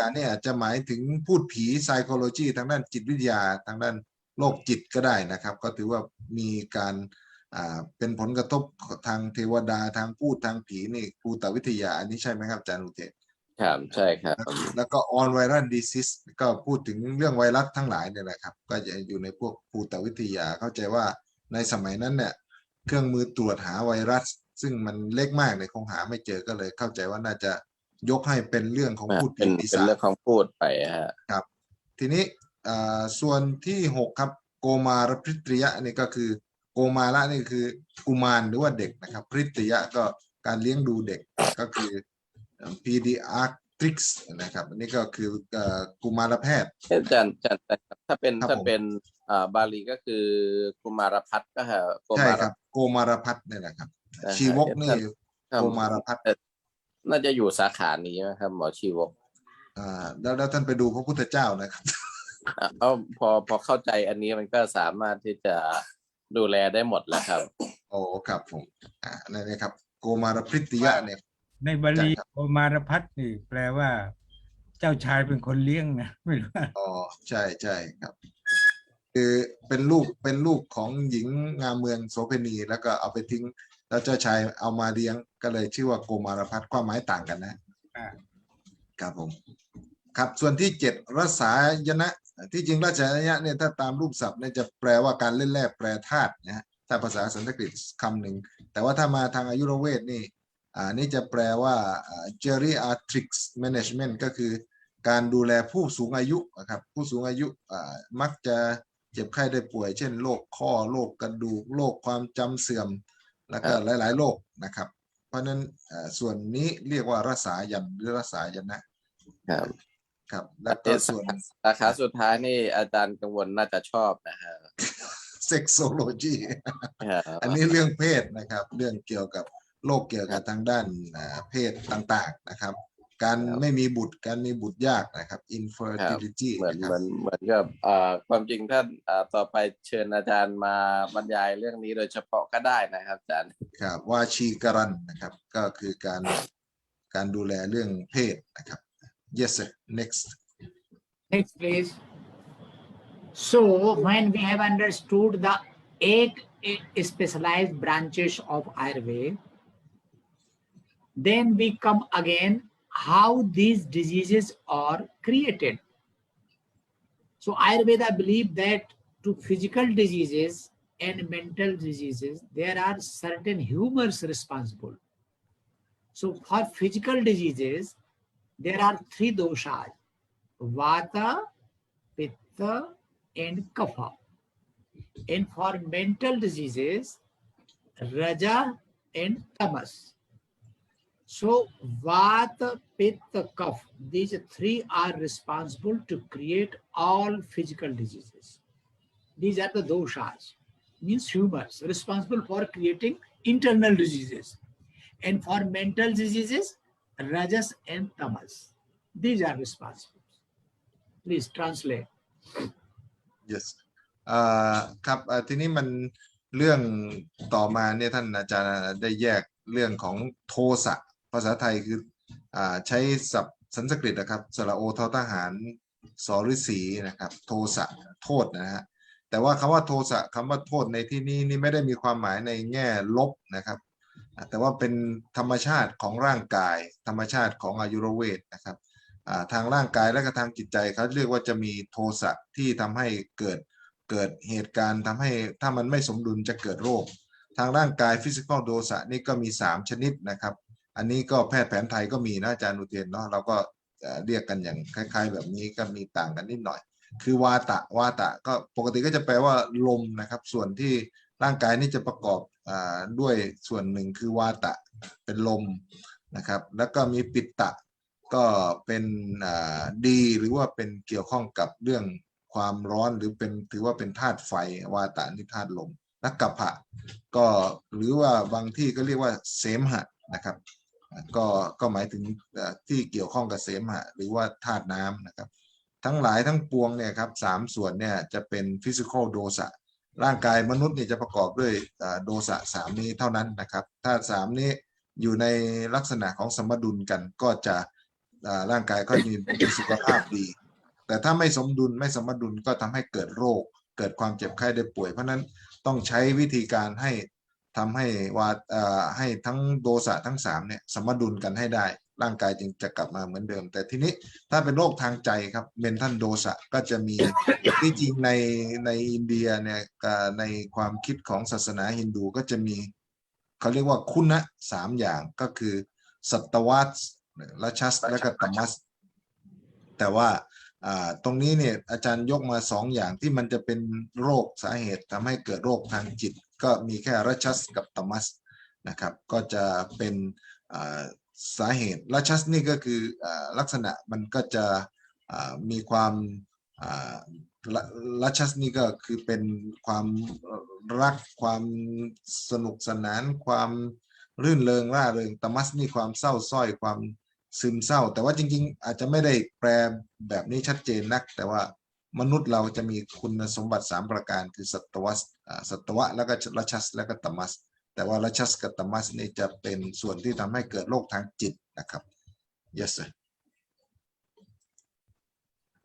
าเนี่ยอาจจะหมายถึงพูดผี psychology ทางด้านจิตวิทยาทางด้านโรคจิตก็ได้นะครับก็ถือว่ามีการเป็นผลกระทบทางเทวดาทางพูดทางผีนี่ภูตวิทยาอันนี้ใช่ไหมครับอาจารย์อุเทนครับใช่ครับแล้วก็ on viral disease ก็พูดถึงเรื่องไวรัสทั้งหลายเนี่ยแหละครับก็จะอยู่ในพวกภูตวิทยาเข้าใจว่าในสมัยนั้นเนี่ยเครื่องมือตรวจหาไวรัสซึ่งมันเล็กมากเลยคงหาไม่เจอก็เลยเข้าใจว่าน่าจะยกให้เป็นเรื่องของพูดผีปีศาจเป็นเรื่องของพูดไปครับทีนี้ส่วนที่6ครับโกมารพฤตริยะนี่ก็คือโกมาระนี่คือกุมารหรือว่าเด็กนะครับพฤตริยะก็การเลี้ยงดูเด็กก็คือ pediatrics นะครับอันนี้ก็คือกุมารแพทย์อาจารย์ถ้าเป็นบาลีก็คือกุมารพัฒน์ก็ฮะใช่ครับโกมารพัฒน์นี่แหละครับชีวกนี่โกมารพัฒน์น่าจะอยู่สาขานี้นะครับหมอชีวกแล้วท่านไปดูพระพุทธเจ้านะครับพอเข้าใจอันนี้มันก็สามารถที่จะดูแลได้หมดแล้วครับโอ้ครับผมนั่นนะครับโกมารพฤตริยะเนี่ยในบาลีโกมารพัฒน์นี่แปลว่าเจ้าชายเป็นคนเลี้ยงนะไม่รู้อ๋อใช่ครับคือเป็นลูกของหญิงงามเมืองโสเภณีแล้วก็เอาไปทิ้งแล้วเจ้าชายเอามาเลี้ยงก็เลยชื่อว่าโกมารพัฒน์ความหมายต่างกันนะครับผมครับส่วนที่7รัศายนะที่จริงรัศายนะเนี่ยถ้าตามรูปศัพท์เนี่ยจะแปลว่าการเล่นแร่แปรธาตุนะถ้าภาษาสันสกฤตคำหนึ่งแต่ว่าถ้ามาทางอายุรเวทนี่นี่จะแปลว่า geriatrics management ก็คือการดูแลผู้สูงอายุนะครับผู้สูงอายุมักจะเจ็บไข้ได้ป่วยเช่นโรคข้อโรคกระดูกโรคความจำเสื่อมแล้วก็หลายๆโรคนะครับเพราะนั้นส่วนนี้เรียกว่ารัศายันหรือรัศายนะครับ ครับแล้วก็ส่วน สาขาสุดท้ายนี่อาจารย์กังวลน่าจะชอบนะฮะ sexology อันนี้เรื่องเพศนะครับเรื่องเกี่ยวกับโรคเกี่ยวกับทางด้านเพศต่างๆนะครับการไม่มีบุตรการมีบุตรยากนะครับ infertility เหมือน นะครับ เหมือนกับความจริงท่านต่อไปเชิญอาจารย์มาบรรยายเรื่องนี้โดยเฉพาะก็ได้นะครับอาจารย์ ครับวาชีกรันนะครับก็คือการดูแลเรื่องเพศนะครับ yes sir next Next, please. So, when we have understood the 8 specialized branches of Ayurveda, then we come again how these diseases are created. So, Ayurveda believe that to physical diseases and mental diseases, there are certain humors responsible. So, for physical diseases, there are 3 doshas. Vata, Pitta, and Kapha. And for mental diseases, Raja and Tamas. So Vata, Pitta, Kapha, these 3 are responsible to create all physical diseases. These are the doshas, means humors, responsible for creating internal diseases. And for mental diseases, Rajas and Tamas. These are responsible. Please translate. yes ครับทีนี้มันเรื่องต่อมาเนี่ยท่านอาจารย์ได้แยกเรื่องของโทสะภาษาไทยคือใช้ศัพท์สันสกฤตนะครับสระโอทอทหารสอฤษีนะครับโทสะโทษนะฮะแต่ว่าคำว่าโทสะคำว่าโทษในที่นี้นี่ไม่ได้มีความหมายในแง่ลบนะครับแต่ว่าเป็นธรรมชาติของร่างกายธรรมชาติของอายุรเวทนะครับทางร่างกายและก็ทางจิตใจเขาเรียกว่าจะมีโทสะที่ทำให้เกิดเหตุการณ์ทำให้ถ้ามันไม่สมดุลจะเกิดโรคทางร่างกายฟิสิกอลโดสะนี่ก็มี3ชนิดนะครับอันนี้ก็แพทย์แผนไทยก็มีนะอาจารย์อุเทนเนาะเราก็เรียกกันอย่างคล้ายๆแบบนี้ก็มีต่างกันนิดหน่อยคือวาตะก็ปกติก็จะแปลว่าลมนะครับส่วนที่ร่างกายนี่จะประกอบด้วยส่วนหนึ่งคือวาตะเป็นลมนะครับแล้วก็มีปิตตะก็เป็นดีหรือว่าเป็นเกี่ยวข้องกับเรื่องความร้อนหรือเป็นถือว่าเป็นธาตุไฟวาตะนี่ธาตุลมและกัปปะก็หรือว่าบางที่ก็เรียกว่าเสมหะนะครับก็หมายถึงที่เกี่ยวข้องกับเสมหะหรือว่าธาตุน้ำนะครับทั้งหลายทั้งปวงเนี่ยครับ3ส่วนเนี่ยจะเป็นฟิสิกอลโดสะร่างกายมนุษย์เนี่ยจะประกอบด้วยโดสะ3นี้เท่านั้นนะครับถ้า3นี้อยู่ในลักษณะของสมดุลกันก็จะร่างกายก็มีสุขภาพดีแต่ถ้าไม่สมดุลไม่สมดุลก็ทำให้เกิดโรคเกิดความเจ็บไข้ได้ป่วยเพราะนั้นต้องใช้วิธีการให้ทำให้ให้ทั้งโดสะทั้ง3เนี่ยสมดุลกันให้ได้ร่างกายจึงจะกลับมาเหมือนเดิมแต่ทีนี้ถ้าเป็นโรคทางใจครับเมนทัลโดสะก็จะมีที่จริงในอินเดียเนี่ยในความคิดของศาสนาฮินดูก็จะมีเขาเรียกว่าคุณะ3อย่างก็คือสัตวัตราชัสและก็ตัมมัสแต่ว่าตรงนี้เนี่ยอาจารย์ยกมา2อย่างที่มันจะเป็นโรคสาเหตุทำให้เกิดโรคทางจิตก็มีแค่ราชัสกับตัมมัสนะครับก็จะเป็นสาเหตุราชัสนี่ก็คือลักษณะมันก็จะมีความราชัสนี่ก็คือเป็นความรักความสนุกสนานความรื่นเริงร่าเริงตัมมัสนี่ความเศร้าส้อยความซึมเศร้าแต่ว่าจริงๆอาจจะไม่ได้แปลแบบนี้ชัดเจนนักแต่ว่ามนุษย์เราจะมีคุณสมบัติ3ประการคือสัตวะแล้วก็ราชัสแล้วก็ตัมมัสแต่ว่าราชัสกับตัมมัสนี่จะเป็นส่วนที่ทำให้เกิดโรคทางจิตนะครับ yes sir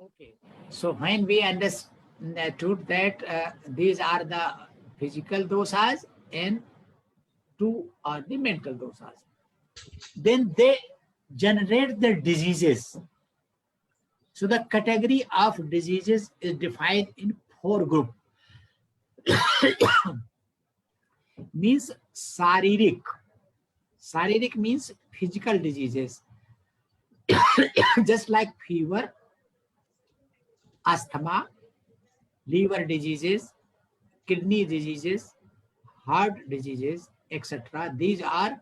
Okay, so when we understood that these are the physical dosas and 2 are the mental dosas, then they generate the diseases. So the category of diseases is defined in 4 groups. Means Saririk. Saririk means physical diseases. Just like fever, asthma, liver diseases, kidney diseases, heart diseases, etc. These are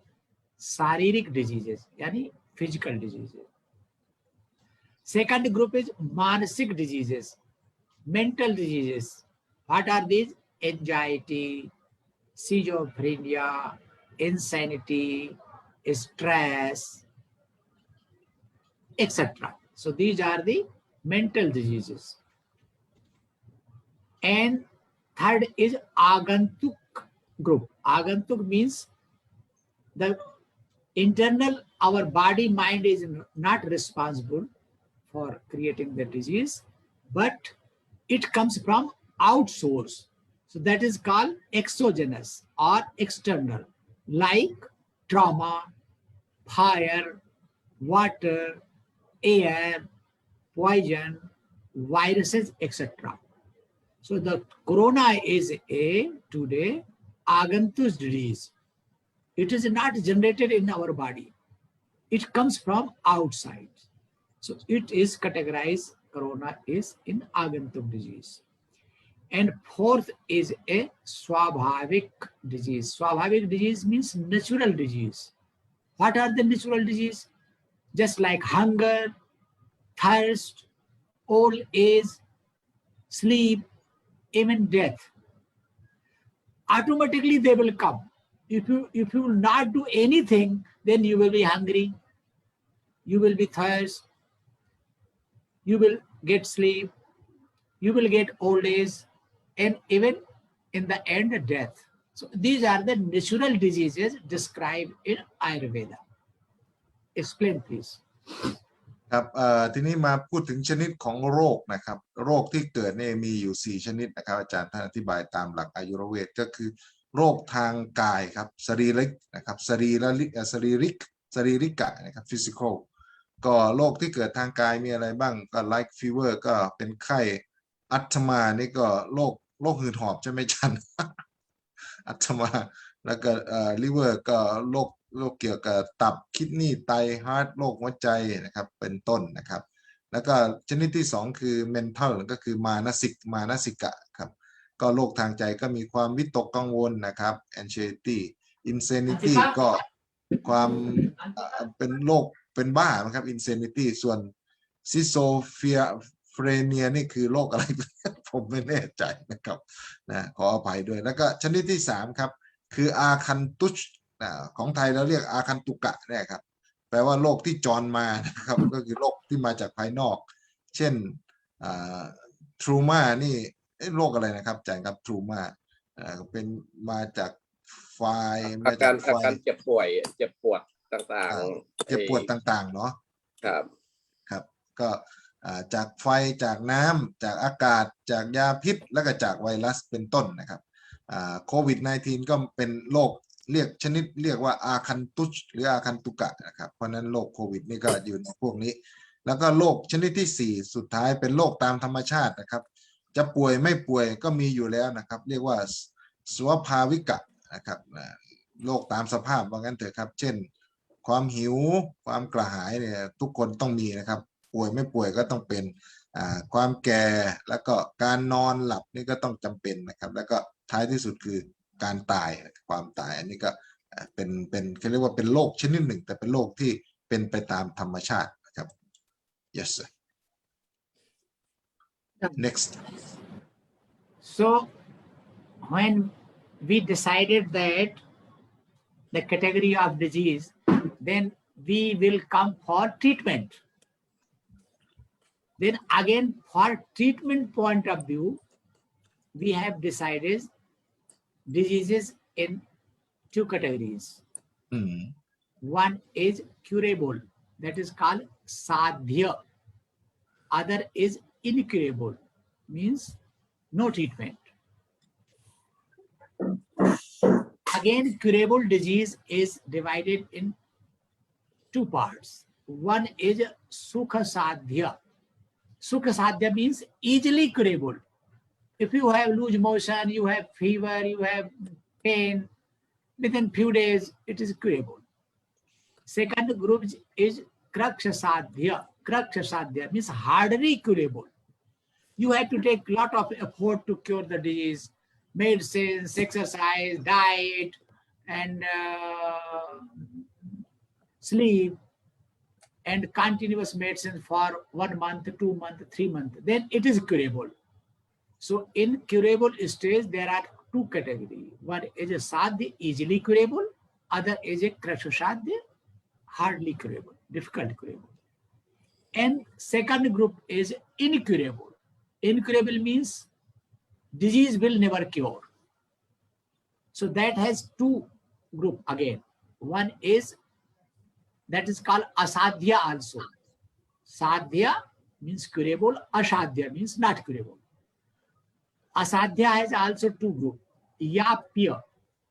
Saririk diseases, yani physical diseases. Second group is manasik diseases, mental diseases. What are these? Anxiety, schizophrenia, insanity, stress, etc. So these are the mental diseases. And third is agantuk group. Agantuk means the internal, our body mind is not responsible for creating the disease, but it comes from outsource. So that is called exogenous or external, like trauma, fire, water, air, poison, viruses, etc. So the corona is a today agantus disease. It is not generated in our body. It comes from outside. So it is categorized, corona is in agantuk disease. And fourth is a swabhavik disease. Swabhavik disease means natural disease. What are the natural disease? Just like hunger, thirst, old age, sleep, even death. Automatically they will come. If you will not do anything, then you will be hungry, you will be thirst, you will get sleep, you will get old age, and even in the end, death. So these are the natural diseases described in Ayurveda. Explain, please. ครับทีนี้มาพูดถึงชนิดของโรคนะครับโรคที่เกิดเนี่ยมีอยู่4ชนิดนะครับอาจารย์ท่านอธิบายตามหลักอายุรเวทก็คือโรคทางกายครับสรีริกนะครับสรีริกะนะครับ physical ก็โรคที่เกิดทางกายมีอะไรบ้างก็ like fever ก็เป็นไข้อัตมานี่ก็โรคหืดหอบใช่ไหมจัน อัตมาแล้วก็liver ก็โรคเกี่ยวกับตับคิดนีไตฮาร์ทโรคหัวใจนะครับเป็นต้นนะครับแล้วก็ชนิดที่2คือ mental ก็คือมานสิกะครับก็โรคทางใจก็มีความวิตกกังวลนะครับ anxiety insanity ก็ความเป็นโรคเป็นบ้านะครับ insanity ส่วน schizophrenia นี่คือโรคอะไร ผมไม่แน่ใจนะครับนะขออภัยด้วยแล้วก็ชนิดที่3ครับคืออาคันตุชของไทยเราเรียกอาคันตุกะเนี่ยครับแปลว่าโรคที่จรมานะครับก็คือโรคที่มาจากภายนอกเช่นทรูมานี่โรคอะไรนะครับอาจารย์ครับทรูมาเป็นมาจากไฟอาการเจ็บปวดต่างๆเจ็บปวดต่างๆเนาะครับก็จากไฟจากน้ำจากอากาศจากยาพิษแล้วก็จากไวรัสเป็นต้นนะครับโควิด -19 ก็เป็นโรคเรียกชนิดเรียกว่าอาคันตุชหรืออาคันตุกะนะครับเพราะนั้นโรคโควิดนี่ก็อยู่ในพวกนี้แล้วก็โรคชนิดที่4สุดท้ายเป็นโรคตามธรรมชาตินะครับจะป่วยไม่ป่วยก็มีอยู่แล้วนะครับเรียกว่าสวภาวิกะนะครับโรคตามสภาพว่างั้นเถอะครับเช่นความหิวความกระหายเนี่ยทุกคนต้องมีนะครับป่วยไม่ป่วยก็ต้องเป็นความแก่แล้วก็การนอนหลับนี่ก็ต้องจำเป็นนะครับแล้วก็ท้ายที่สุดคือการตายความตายอันนี้ก็เป็นเขาเรียกว่าเป็นโรคชนิดหนึ่งแต่เป็นโรคที่เป็นไปตามธรรมชาตินะครับ yes sir next So when we decided that the category of disease, then we will come for treatment. Then again, for treatment point of view, we have decided diseases in 2 categories. One is curable, that is called sadhya. Other is incurable, means no treatment. Again, curable disease is divided in 2 parts. One is sukha sadhya. Sukha sadhya means easily curable. If you have loose motion, you have fever, you have pain, within few days it is curable. Second group is kraksha sadhya. Kraksha sadhya means hardly curable. You have to take lot of effort to cure the disease, medicines, exercise, diet, and sleep, and continuous medicine for 1 month, 2 months, 3 months, then it is curable. So in curable stage, there are two categories. One is a sadhya, easily curable. Other is a krashasadhya, hardly curable, difficult curable. And second group is incurable. Incurable means disease will never cure. So that has two group again. One is that is called asadhya also. Sadhya means curable, asadhya means not curable. Asadhya has also two groups. Yapya.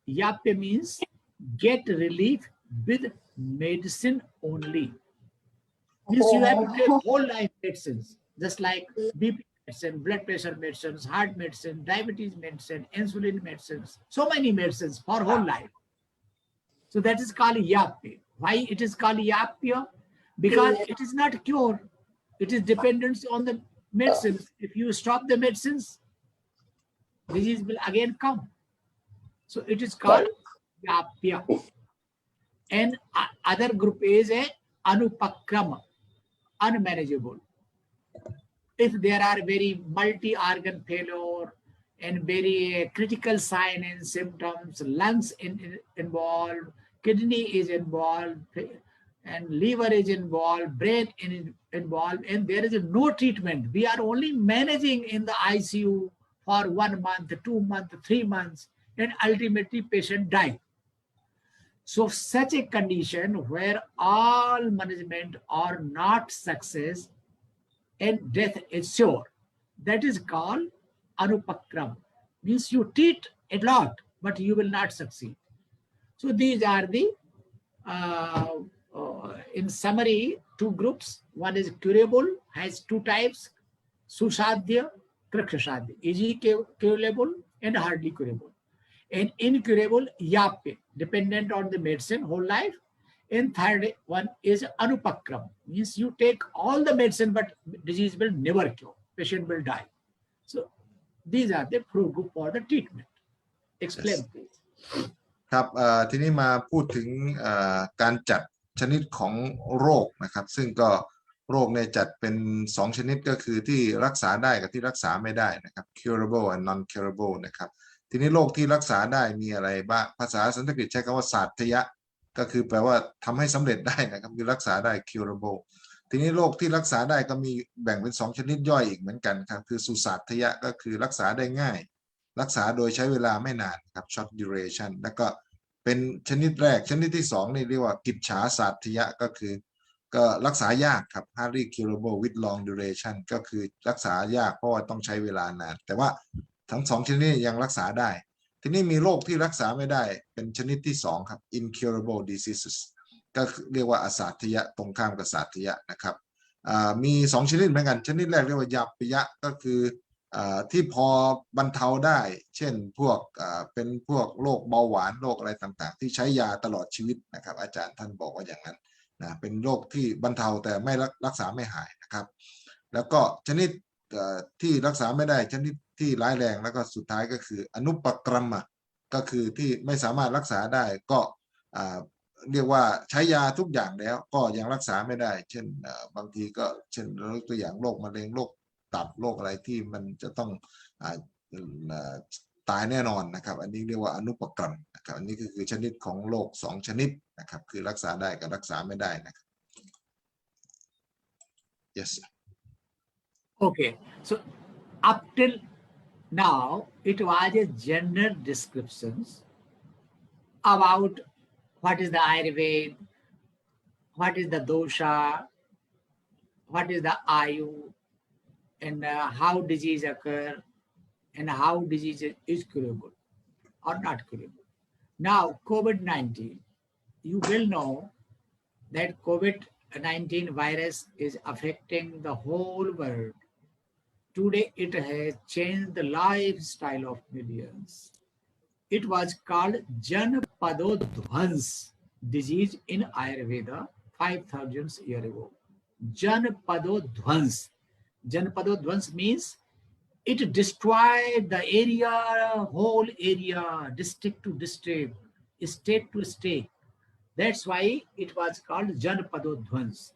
Yapya means get relief with medicine only. Means you have to take whole life medicines, just like BP medicine, blood pressure medicines, heart medicine, diabetes medicine, insulin medicines, so many medicines for whole life. So that is called yapya. Why it is called yapya? Because it is not cure. It is dependent on the medicines. If you stop the medicines, disease will again come. So it is called yapya. And other group is a anupakrama, unmanageable. If there are very multi-organ failure and very critical sign and symptoms, lungs involved, kidney is involved, and liver is involved, brain involved, and there is no treatment. We are only managing in the ICU for 1 month, 2 months, 3 months, and ultimately patient die. So such a condition where all management are not success and death is sure, that is called anupakram. Means you treat a lot, but you will not succeed. So these are the, in summary, two groups. One is curable, has two types, susadhya, krakshasadhya, easy curable and hardly curable. And incurable, yapya, dependent on the medicine whole life. And third one is anupakram, means you take all the medicine, but disease will never cure, patient will die. So these are the group for the treatment. Explain, Yes. please. ครับทีนี้มาพูดถึงการจัดชนิดของโรคนะครับซึ่งก็โรคเนี่ยจัดเป็น2ชนิดก็คือที่รักษาได้กับที่รักษาไม่ได้นะครับ curable and non curable นะครับทีนี้โรคที่รักษาได้มีอะไรบ้างภาษาสันสกฤตใช้คำว่าสาธยะก็คือแปลว่าทำให้สำเร็จได้นะครับคือรักษาได้ curable ทีนี้โรคที่รักษาได้ก็มีแบ่งเป็น2ชนิดย่อยอีกเหมือนกันครับคือสุสาธยะก็คือรักษาได้ง่ายรักษาโดยใช้เวลาไม่นานครับ short duration แล้วก็เป็นชนิดแรกชนิดที่2นี่เรียกว่ากิจฉาสาธยะก็คือก็รักษายากครับ hardly curable with long duration ก็คือรักษายากเพราะว่าต้องใช้เวลานานแต่ว่าทั้ง2ชนิดนี้ยังรักษาได้ทีนี้มีโรคที่รักษาไม่ได้เป็นชนิดที่2ครับ incurable diseases ก็เรียกว่าอสาธยะตรงข้ามกับสาธยะนะครับมี2ชนิดเหมือนกันชนิดแรกเรียกว่ายัปปยะก็คือที่พอบรรเทาได้เช่นพวกเป็นพวกโรคเบาหวานโรคอะไรต่างๆที่ใช้ยาตลอดชีวิตนะครับอาจารย์ท่านบอกว่าอย่างนั้นนะเป็นโรคที่บรรเทาแต่ไม่รักษาไม่หายนะครับแล้วก็ชนิดที่รักษาไม่ได้ชนิดที่ร้ายแรงแล้วก็สุดท้ายก็คืออนุปกรรมก็คือที่ไม่สามารถรักษาได้ก็เรียกว่าใช้ยาทุกอย่างแล้วก็ยังรักษาไม่ได้เช่นบางทีก็เช่นตัวอย่างโรคมะเร็งโรคตับโรคอะไรที่มันจะต้องตายแน่นอนนะครับอันนี้เรียกว่าอนุปกรรมนะครับอันนี้คือชนิดของโรค2ชนิดนะครับคือรักษาได้กับรักษาไม่ได้นะครับ yes Okay, so up till now it was a general descriptions about what is the Ayurveda, what is the dosha, what is the ayu, and how disease occur, and how disease is curable or not curable. Now, COVID-19, you will know that COVID-19 virus is affecting the whole world. Today, it has changed the lifestyle of millions. It was called Janpadodhvans disease in Ayurveda 5,000 years ago. Janpadodhvans. Janpadodhvans means it destroyed the area, whole area, district to district, state to state. That's why it was called Janpadodhvans.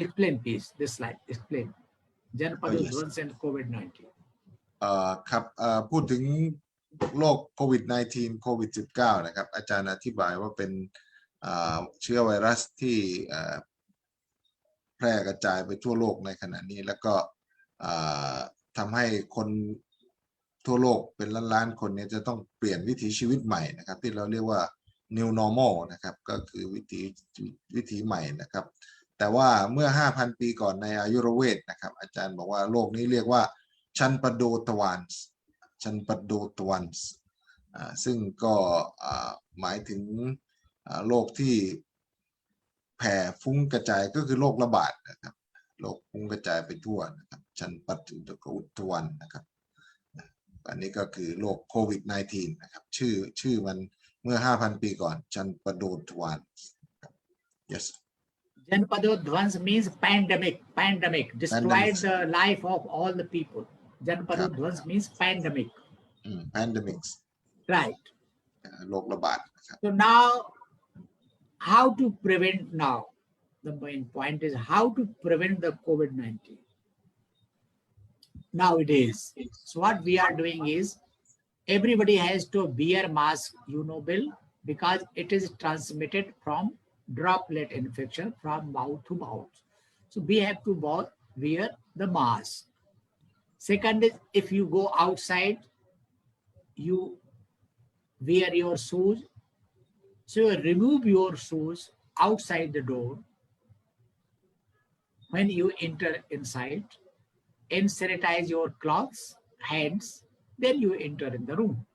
explain please this slide. Explain. Janpadodhvans and COVID-19. ครับพูดถึงโรคโควิด -19 โควิด -19 นะครับอาจารย์อธิบายว่าเป็นเชื้อไวรัสที่แพร่กระจายไปทั่วโลกในขณะนี้แล้วก็ทำให้คนทั่วโลกเป็นล้านๆคนนี้จะต้องเปลี่ยนวิถีชีวิตใหม่นะครับที่เราเรียกว่า new normal นะครับก็คือวิถีใหม่นะครับแต่ว่าเมื่อ 5,000 ปีก่อนในอายุรเวทนะครับอาจารย์บอกว่าโรคนี้เรียกว่าชันปโดตวันส์ซึ่งก็หมายถึงโรคที่แผ่ฟุ้งกระจายก็คือโรคระบาดนะครับโรคฟุ้งกระจายไปทั่วนะครับชันปโดตวันนะครับอันนี้ก็คือโรคโควิด -19 นะครับชื่อมันเมื่อ 5,000 ปีก่อนชันปโดตวัน yes Janpadodhvans means pandemic destroyed the life of all the people. Janpadodhvans means pandemic. Pandemics Right. โรคระบาดนะครับ So now how to prevent now? The main point is how to prevent the COVID-19. Nowadays, so what we are doing is everybody has to wear mask, Bill, because it is transmitted from droplet infection from mouth to mouth. So we have to wear the mask. Second is if you go outside, you wear your shoes. So you remove your shoes outside the door when you enter inside and sanitize your clothes, hands, then you enter in the room.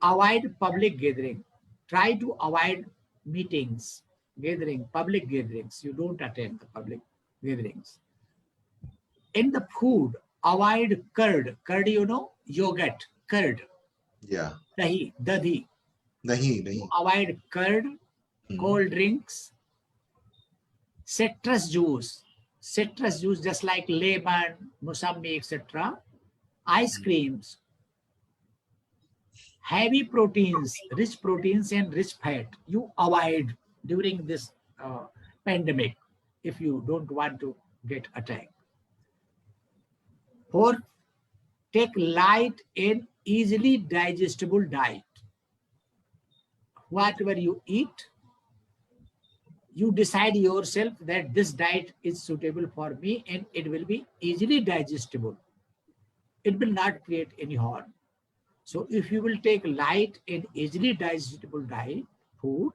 Avoid public gathering. Try to avoid meetings, public gatherings. You don't attend the public gatherings. In the food, avoid curd. Curd, yogurt, curd. Yeah. Dahi. Avoid curd, cold drinks, citrus juice just like lemon, musambi, etc. Ice creams, heavy proteins, rich proteins and rich fat. You avoid during this pandemic if you don't want to get attacked. Fourth, take light and easily digestible diet. Whatever you eat, you decide yourself that this diet is suitable for me and it will be easily digestible. It will not create any harm. So if you will take light and easily digestible diet, food,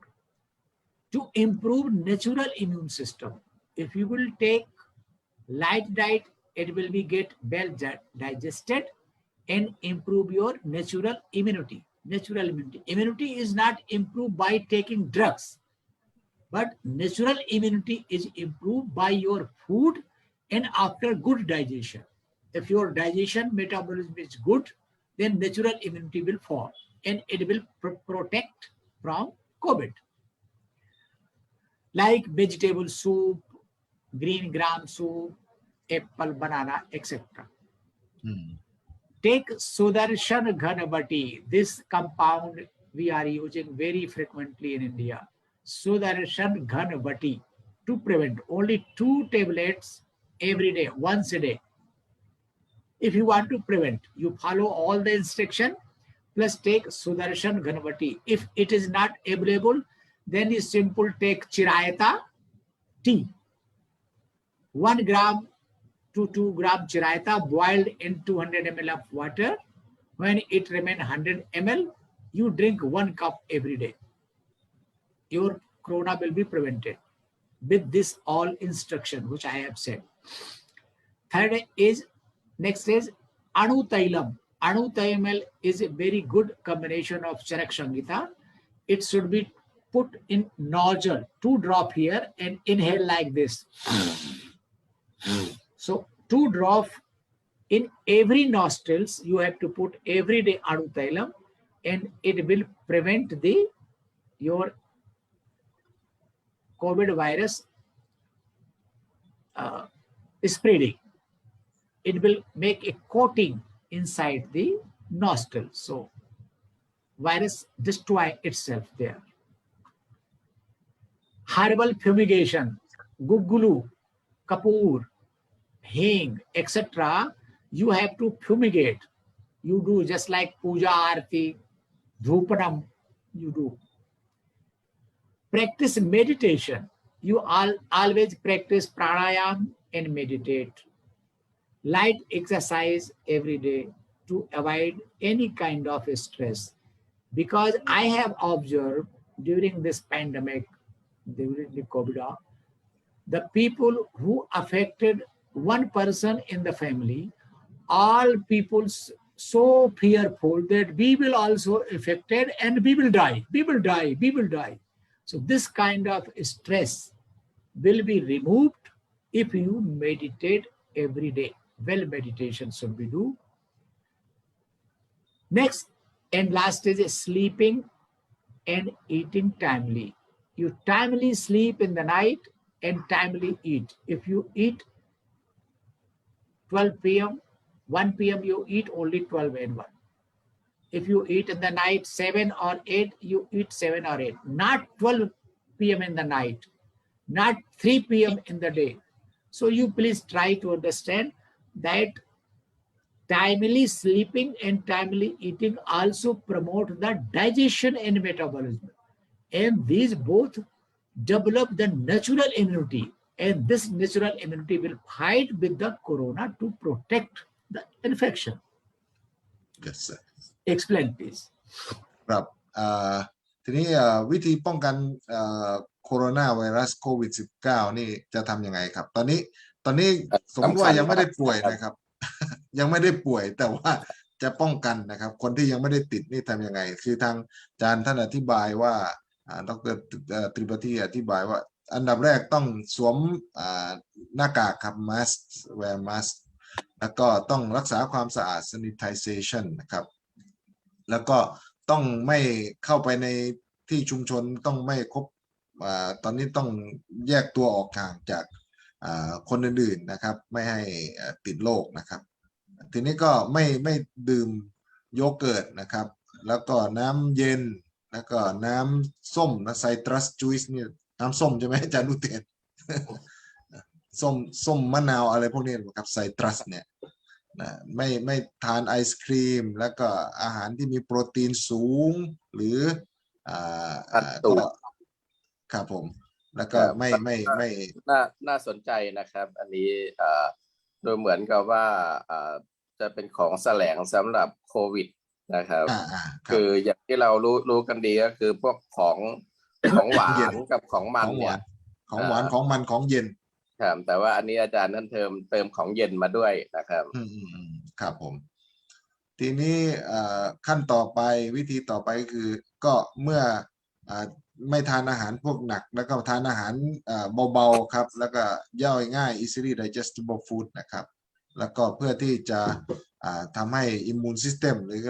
to improve natural immune system. If you will take light diet, it will be get well digested and improve your natural immunity. Immunity is not improved by taking drugs, but natural immunity is improved by your food and after good digestion. If your digestion metabolism is good, then natural immunity will fall and it will protect from COVID. Like vegetable soup, green gram soup, apple, banana, etc. Take Sudarshan Ghanabati. This compound we are using very frequently in India. Sudarshan Ghanabati to prevent only 2 tablets every day, once a day. If you want to prevent, you follow all the instruction plus take Sudarshan Ghanabati. If it is not available, then you simply take Chirayata tea. 1 gram to 2 gram Chirayata boiled in 200 ml of water. When it remains 100 ml, you drink 1 cup every day. Your corona will be prevented with this all instruction which I have said. Next is Anu Tailam. Anu Tailam is a very good combination of Charak Shangita. It should be put in nozzle, 2 drops here and inhale like this. So 2 drops in every nostrils you have to put every day Anu Tailam and it will prevent your COVID virus spreading. It will make a coating inside the nostril. So virus destroy itself there. Herbal fumigation. Gugulu, Kapoor, Hing, etc., you have to fumigate. You do just like Puja Arti, Dhupanam, you do. Practice meditation. You always practice pranayam and meditate. Light exercise every day to avoid any kind of stress. Because I have observed during this pandemic, during the COVID, the people who affected one person in the family, all people so fearful that we will also affected and we will die, we will die, we will die. So this kind of stress will be removed if you meditate every day. Well, meditation should be do. Next and last is sleeping and eating timely. You timely sleep in the night and timely eat. If you eat 12 p.m., 1 p.m. you eat only 12 and 1. If you eat in the night 7 or 8, you eat 7 or 8. Not 12 p.m. in the night, not 3 p.m. in the day. So you please try to understand that timely sleeping and timely eating also promote the digestion and metabolism. And these both develop the natural immunity. And this natural immunity will fight with the corona to protect the infection. Yes, sir. Explain, please. ครับทีนี้วิธีป้องกันโคโรนาไวรัสโควิด -19 นี่จะทำยังไงครับตอนนี้สมมติว่ายังไม่ได้ป่วยนะครับ ยังไม่ได้ป่วยแต่ว่าจะป้องกันนะครับคนที่ยังไม่ได้ติดนี่ทำยังไงคือทางอาจารย์ท่านอธิบายว่าดร.ตริปฏิอธิบายว่าอันดับแรกต้องสวมหน้ากากครับ mask wear mask แล้วก็ต้องรักษาความสะอาด sanitization นะครับแล้วก็ต้องไม่เข้าไปในที่ชุมชนต้องไม่คบตอนนี้ต้องแยกตัวออกห่างจากคนอื่นๆนะครับไม่ให้ติดโรคนะครับทีนี้ก็ไม่ดื่มโยเกิร์ตนะครับแล้วก็น้ำเย็นแล้วก็น้ำส้มนะไซตรัสจูสเนี่ยน้ำส้มใช่ไหมอาจารย์นุเทศ ส้มมะนาวอะไรพวกนี้ครับไซตรัสเนี่ยนะไม่ทานไอศครีมแล้วก็อาหารที่มีโปรตีนสูงหรือก็ครับผมแล้วก็ไม่น่าสนใจนะครับอันนี้โดยเหมือนกับว่าจะเป็นของแสลงสำหรับโควิดนะครับคืออย่างที่เรารู้กันดีก็คือพวกของหวานกับของมันเนี่ยของหวานของมันของเย็นครับแต่ว่าอันนี้อาจารย์ท่านเติมของเย็นมาด้วยนะครับครับผมทีนี้ขั้นต่อไปวิธีต่อไปคือก็เมื่อไม่ทานอาหารพวกหนักแล้วก็ทานอาหารเบาๆครับแล้วก็ย่อยง่าย easily digestible food นะครับแล้วก็เพื่อที่จะทำให้ immune system หรือ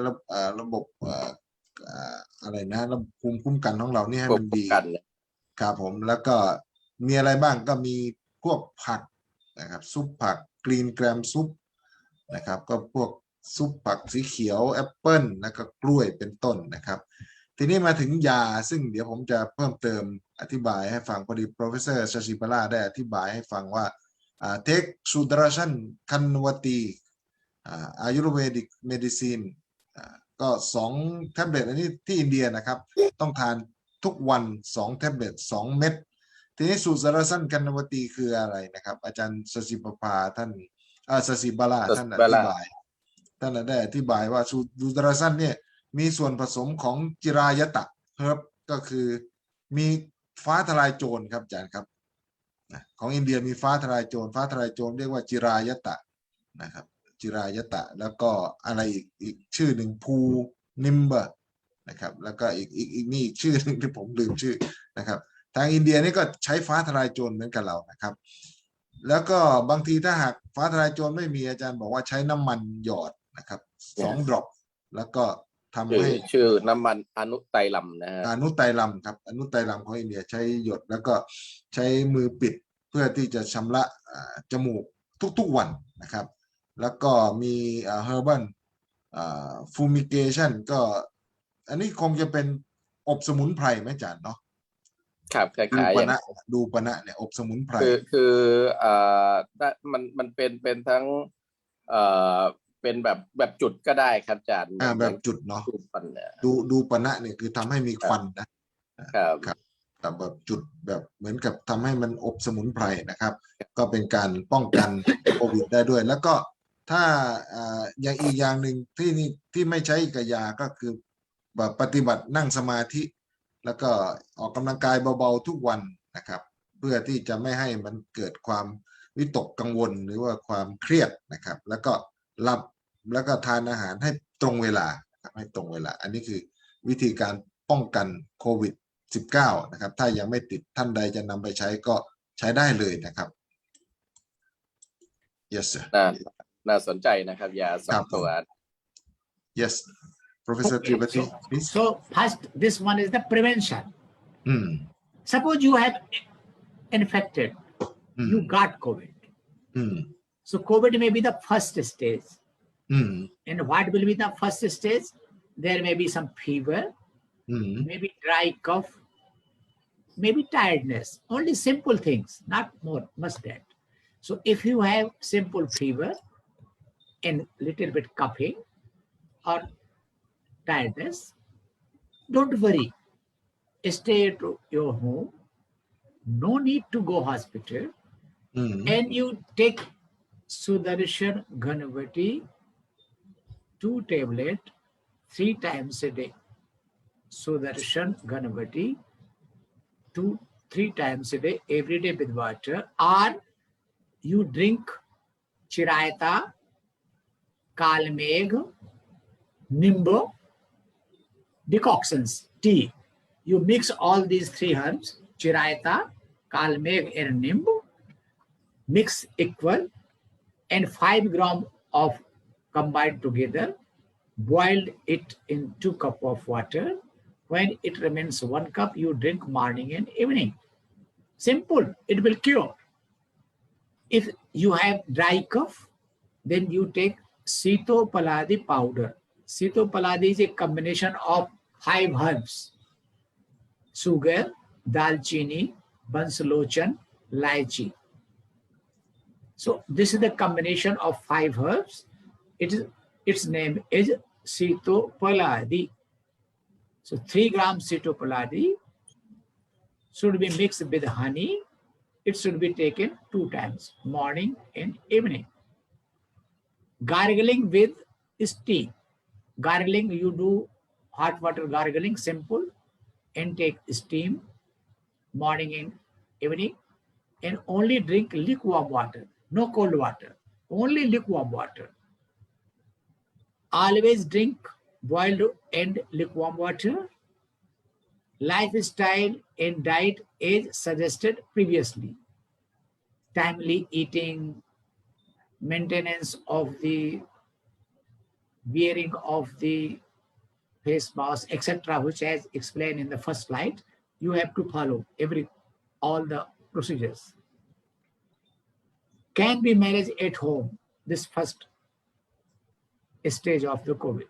ระบบอะไรนะระบบภูมิคุ้มกันของเรานี่ให้มันดีครับผมแล้วก็มีอะไรบ้างก็มีพวกผักนะครับซุปผักกรีนแกรมซุปนะครับก็พวกซุปผักสีเขียวแอปเปิ้ลแล้วก็กล้วยเป็นต้นนะครับทีนี้มาถึงยาซึ่งเดี๋ยวผมจะเพิ่มเติมอธิบายให้ฟังพอดี Professor ชชิบาลาได้อธิบายให้ฟังว่าเทคสุดราชันคันวตีอายุรเวดิกเมดิซินก็2แท็บเล็ตอันนี้ที่อินเดียนะครับต้องทานทุกวัน2แท็บเล็ต2เม็ดทีนี้สุดราชันคันวตีคืออะไรนะครับอาจารย์ชชิบาท่านชชิบาลาท่านอธิบายได้อธิบายว่าสุดราชันเนี่ยมีส่วนผสมของจิรายตะเฮิร์บก็คือมีฟ้าทลายโจรครับอาจารย์ครับของอินเดียมีฟ้าทลายโจรเรียกว่าจิรายตะนะครับจิรายตะแล้วก็อะไรอีกชื่อหนึ่งภูนิมบะนะครับแล้วก็อีกนี่อีกชื่อหนึ่งที่ผมลืมชื่อนะครับทางอินเดียนี่ก็ใช้ฟ้าทลายโจรเหมือนกับเรานะครับแล้วก็บางทีถ้าหากฟ้าทลายโจรไม่มีอาจารย์บอกว่าใช้น้ำมันหยอดนะครับ2 ดรอปแล้วก็ทำให้ชื่อน้ำมันอนุไตรลัมนะฮะอนุไตรลัมครับอนุไตรลัมของอินเดียใช้หยดแล้วก็ใช้มือปิดเพื่อที่จะชำระจมูกทุกๆวันนะครับแล้วก็มีherbal fumigation ก็อันนี้คงจะเป็นอบสมุนไพรไหมอาจารย์เนาะ ครับค ดู ล้ายๆ ป อย่าง นะดูปนะเนี่ยอบสมุนไพร คือมันเป็นทั้งเป็นแบบจุดก็ได้ครับอาจารย์ แบบจุดเนาะ ดูปันเนี่ย ดูปนะเนี่ยคือทำให้มีควันนะครับ แต่แบบจุดแบบเหมือนกับทำให้มันอบสมุนไพรนะครับ ก็เป็นการป้องกันโควิดได้ด้วย แล้วก็ถ้าอย่างอีกอย่างหนึ่งที่ไม่ใช้กับยาก็คือแบบปฏิบัตินั่งสมาธิ แล้วก็ออกกำลังกายเบาๆทุกวันนะครับ เพื่อที่จะไม่ให้มันเกิดความวิตกกังวลหรือว่าความเครียดนะครับ แล้วก็หลับแล้วก็ทานอาหารให้ตรงเวลานะครับให้ตรงเวลา อันนี้คือวิธีการป้องกันโควิด-19 นะครับ ถ้ายังไม่ติดท่านใดจะนำไปใช้ก็ใช้ได้เลยนะครับ yes sir น่าสนใจนะครับยาสองตัว yes Professor Tripathi please So first, this one is the prevention. Hmm. Suppose you have infected, you got COVID. So COVID may be the first stage. And what will be the first stage? There may be some fever, maybe dry cough, maybe tiredness. Only simple things, not more, much that. So if you have simple fever and little bit coughing or tiredness, don't worry. Stay at your home. No need to go hospital. And you take Sudarshan Ganapati 2 tablets 3 times a day. Sudarshan Ganapati 2-3 times a day, every day with water. Or you drink Chirayata, Kalmeg, Nimbo, decoctions, tea. You mix all these 3 herbs, Chirayata, Kalmeg and Nimbo, mix equal and 5 grams of combined together, boiled it in 2 cups of water. When it remains 1 cup, you drink morning and evening. Simple, it will cure. If you have dry cough, then you take Sitopaladi powder. Sitopaladi is a combination of 5 herbs: sugar, dalchini, bansalochan, lychee. So this is the combination of 5 herbs. Its name is Sitopaladi. So 3 grams Sitopaladi should be mixed with honey. It should be taken 2 times, morning and evening. Gargling with steam. Gargling, you do hot water gargling, simple, and take steam morning and evening, and only drink lukewarm water, no cold water, only lukewarm water. Always drink boiled and lukewarm water. Lifestyle and diet as suggested previously. Timely eating, maintenance of the wearing of the face mask, etc., which as explained in the first slide, you have to follow all the procedures. Can be managed at home, this first stage of the COVID.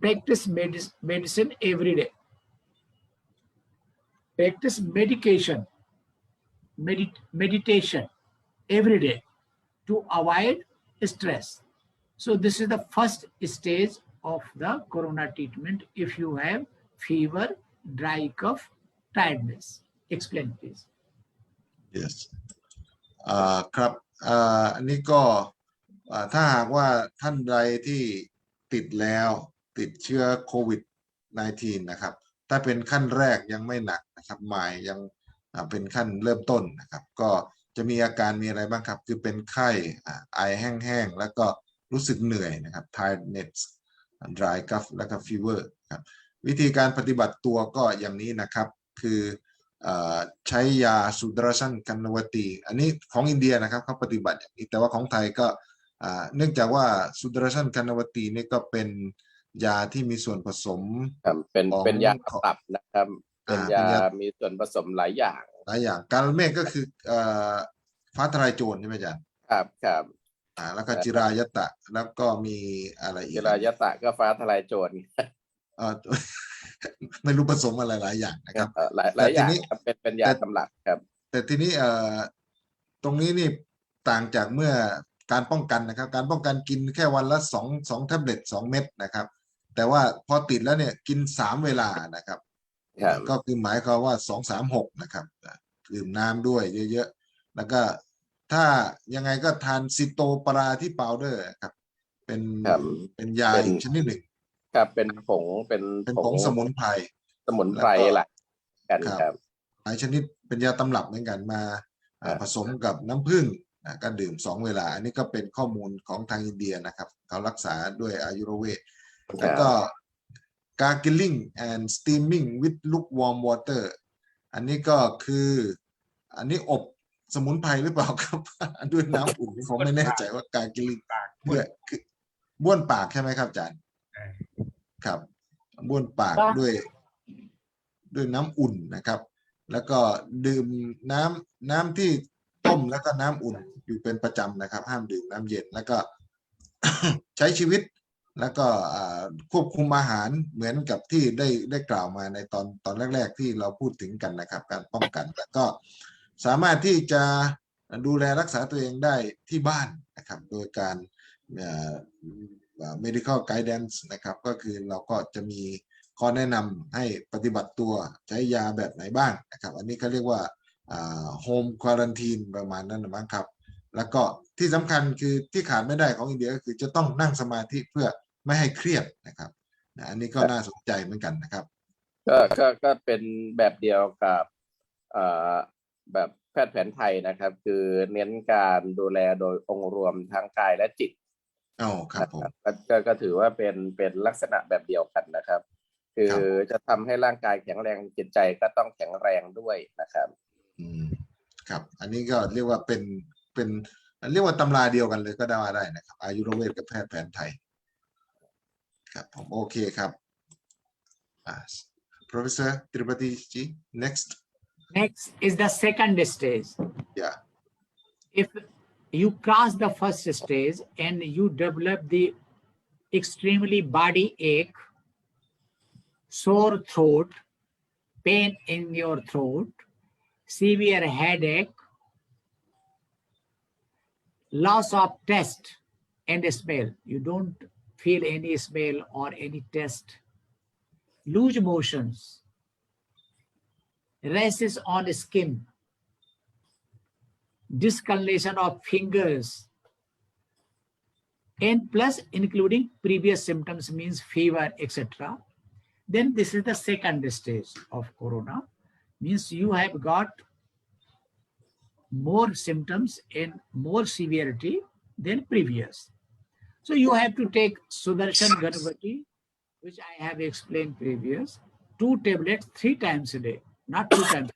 Practice medicine every day. Practice meditation every day to avoid stress. So this is the first stage of the corona treatment if you have fever, dry cough, tiredness. Explain please. yes ครับอันนี้ก็ถ้าหากว่าท่านใดที่ติดแล้วติดเชื้อโควิด-19 นะครับถ้าเป็นขั้นแรกยังไม่หนักนะครับหมายยังเป็นขั้นเริ่มต้นนะครับก็จะมีอาการมีอะไรบ้างครับคือเป็นไข้ไอแห้งๆแล้วก็รู้สึกเหนื่อยนะครับ tiredness dry cough แล้วก็ fever ครับวิธีการปฏิบัติตัวก็อย่างนี้นะครับคือใช้ยาสุดราชันกันนวตีอันนี้ของอินเดียนะครับเขาปฏิบัติอย่างนี้แต่ว่าของไทยก็เนื่องจากว่าสุดราชันกันนวตีนี่ก็เป็นยาที่มีส่วนผสมเป็นยาตับนะครับเป็นยามีส่วนผสมหลายอย่างการเมฆก็คือฟ้าทลายโจรใช่ไหมอาจารย์ครับ แล้วก็จิรายตะแล้วก็มีอะไรอี จิ ก รายตะก็ฟ้าทลายโจร เอ่อ ไม่รู้ผสมอะไรหลายอย่างนะครับ หลายอย่าง แต่ทีนี้ ครับเป็นยาตำรับครับ แต่ทีนี้ตรงนี้นี่ต่างจากเมื่อการป้องกันนะครับ การป้องกันกินแค่วันละ2 แท็บเล็ต 2 เม็ดนะครับ แต่ว่าพอติดแล้วเนี่ยกิน3 เวลานะครับ ครับ ก็คือหมายความว่า2-3-6นะครับดื่มน้ำด้วยเยอะๆแล้วก็ถ้ายังไงก็ทานซิโตปราที่พาวเดอร์ครับเป็นยาอีกชนิดหนึ่ง ครับเป็นผงเป็น ผงสมุนไพร สมุนไพรหลักกันครับ หลายชนิดเป็นยาตำรับเหมือนกันมาผสมกับน้ำผึ้งก็ดื่ม2 เวลา อันนี้ก็เป็นข้อมูลของทางอินเดียนะครับเขารักษาด้วยอายุรเวทแล้วก็ gargling and steaming with lukewarm water อันนี้ก็คืออันนี้อบสมุนไพรหรือเปล่าครับ ด้วยน้ำอุ่นผมไม่แน่ใจว่า gargling เพื่อคือบ้วนปากใช่ไหมครับอาจารย์ครับบ้วนปากด้วยน้ำอุ่นนะครับ แล้วก็ดื่มน้ำที่ต้มแล้วก็น้ำอุ่นอยู่เป็นประจำนะครับ ห้ามดื่มน้ำเย็นแล้วก็ ใช้ชีวิตแล้วก็ควบคุมอาหารเหมือนกับที่ได้กล่าวมาในตอนแรกๆที่เราพูดถึงกันนะครับ การป้องกันแล้วก็สามารถที่จะดูแลรักษาตัวเองได้ที่บ้านนะครับโดยการmedical guidance นะครับก็คือเราก็จะมีข้อแนะนำให้ปฏิบัติตัวใช้ยาแบบไหนบ้างนะครับอันนี้เขาเรียกว่าhome quarantine ประมาณนั้นมั้งครับแล้วก็ที่สำคัญคือที่ขาดไม่ได้ของอินเดียก็คือจะต้องนั่งสมาธิเพื่อไม่ให้เครียดนะครับอันนี้ก็น่าสนใจเหมือนกันนะครับก็เป็นแบบเดียวกับแบบแพทย์แผนไทยนะครับคือเน้นการดูแลโดยองค์รวมทั้งกายและจิตครับผมก็ถือว่าเป็นลักษณะแบบเดียวกันนะครับ คือจะทำให้ร่างกายแข็งแรงจิตใจก็ต้องแข็งแรงด้วยนะครับครับอันนี้ก็เรียกว่าเป็นเรียกว่าตำราเดียวกันเลยก็ได้นะครับอายุรเวทกับแพทย์แผนไทยครับผมโอเคครับ Professor Tripati ji next is the second stage. Yeah. If you cross the first stage and you develop the extremely body ache, sore throat, pain in your throat, severe headache, loss of taste and smell. You don't feel any smell or any taste. Loose motions, rashes on skin, discoloration of fingers, and plus including previous symptoms means fever, etc. Then this is the second stage of corona, means you have got more symptoms and more severity than previous. So you have to take Sudarshan Ganapati, which I have explained previous, 2 tablets 3 times a day, not 2 times,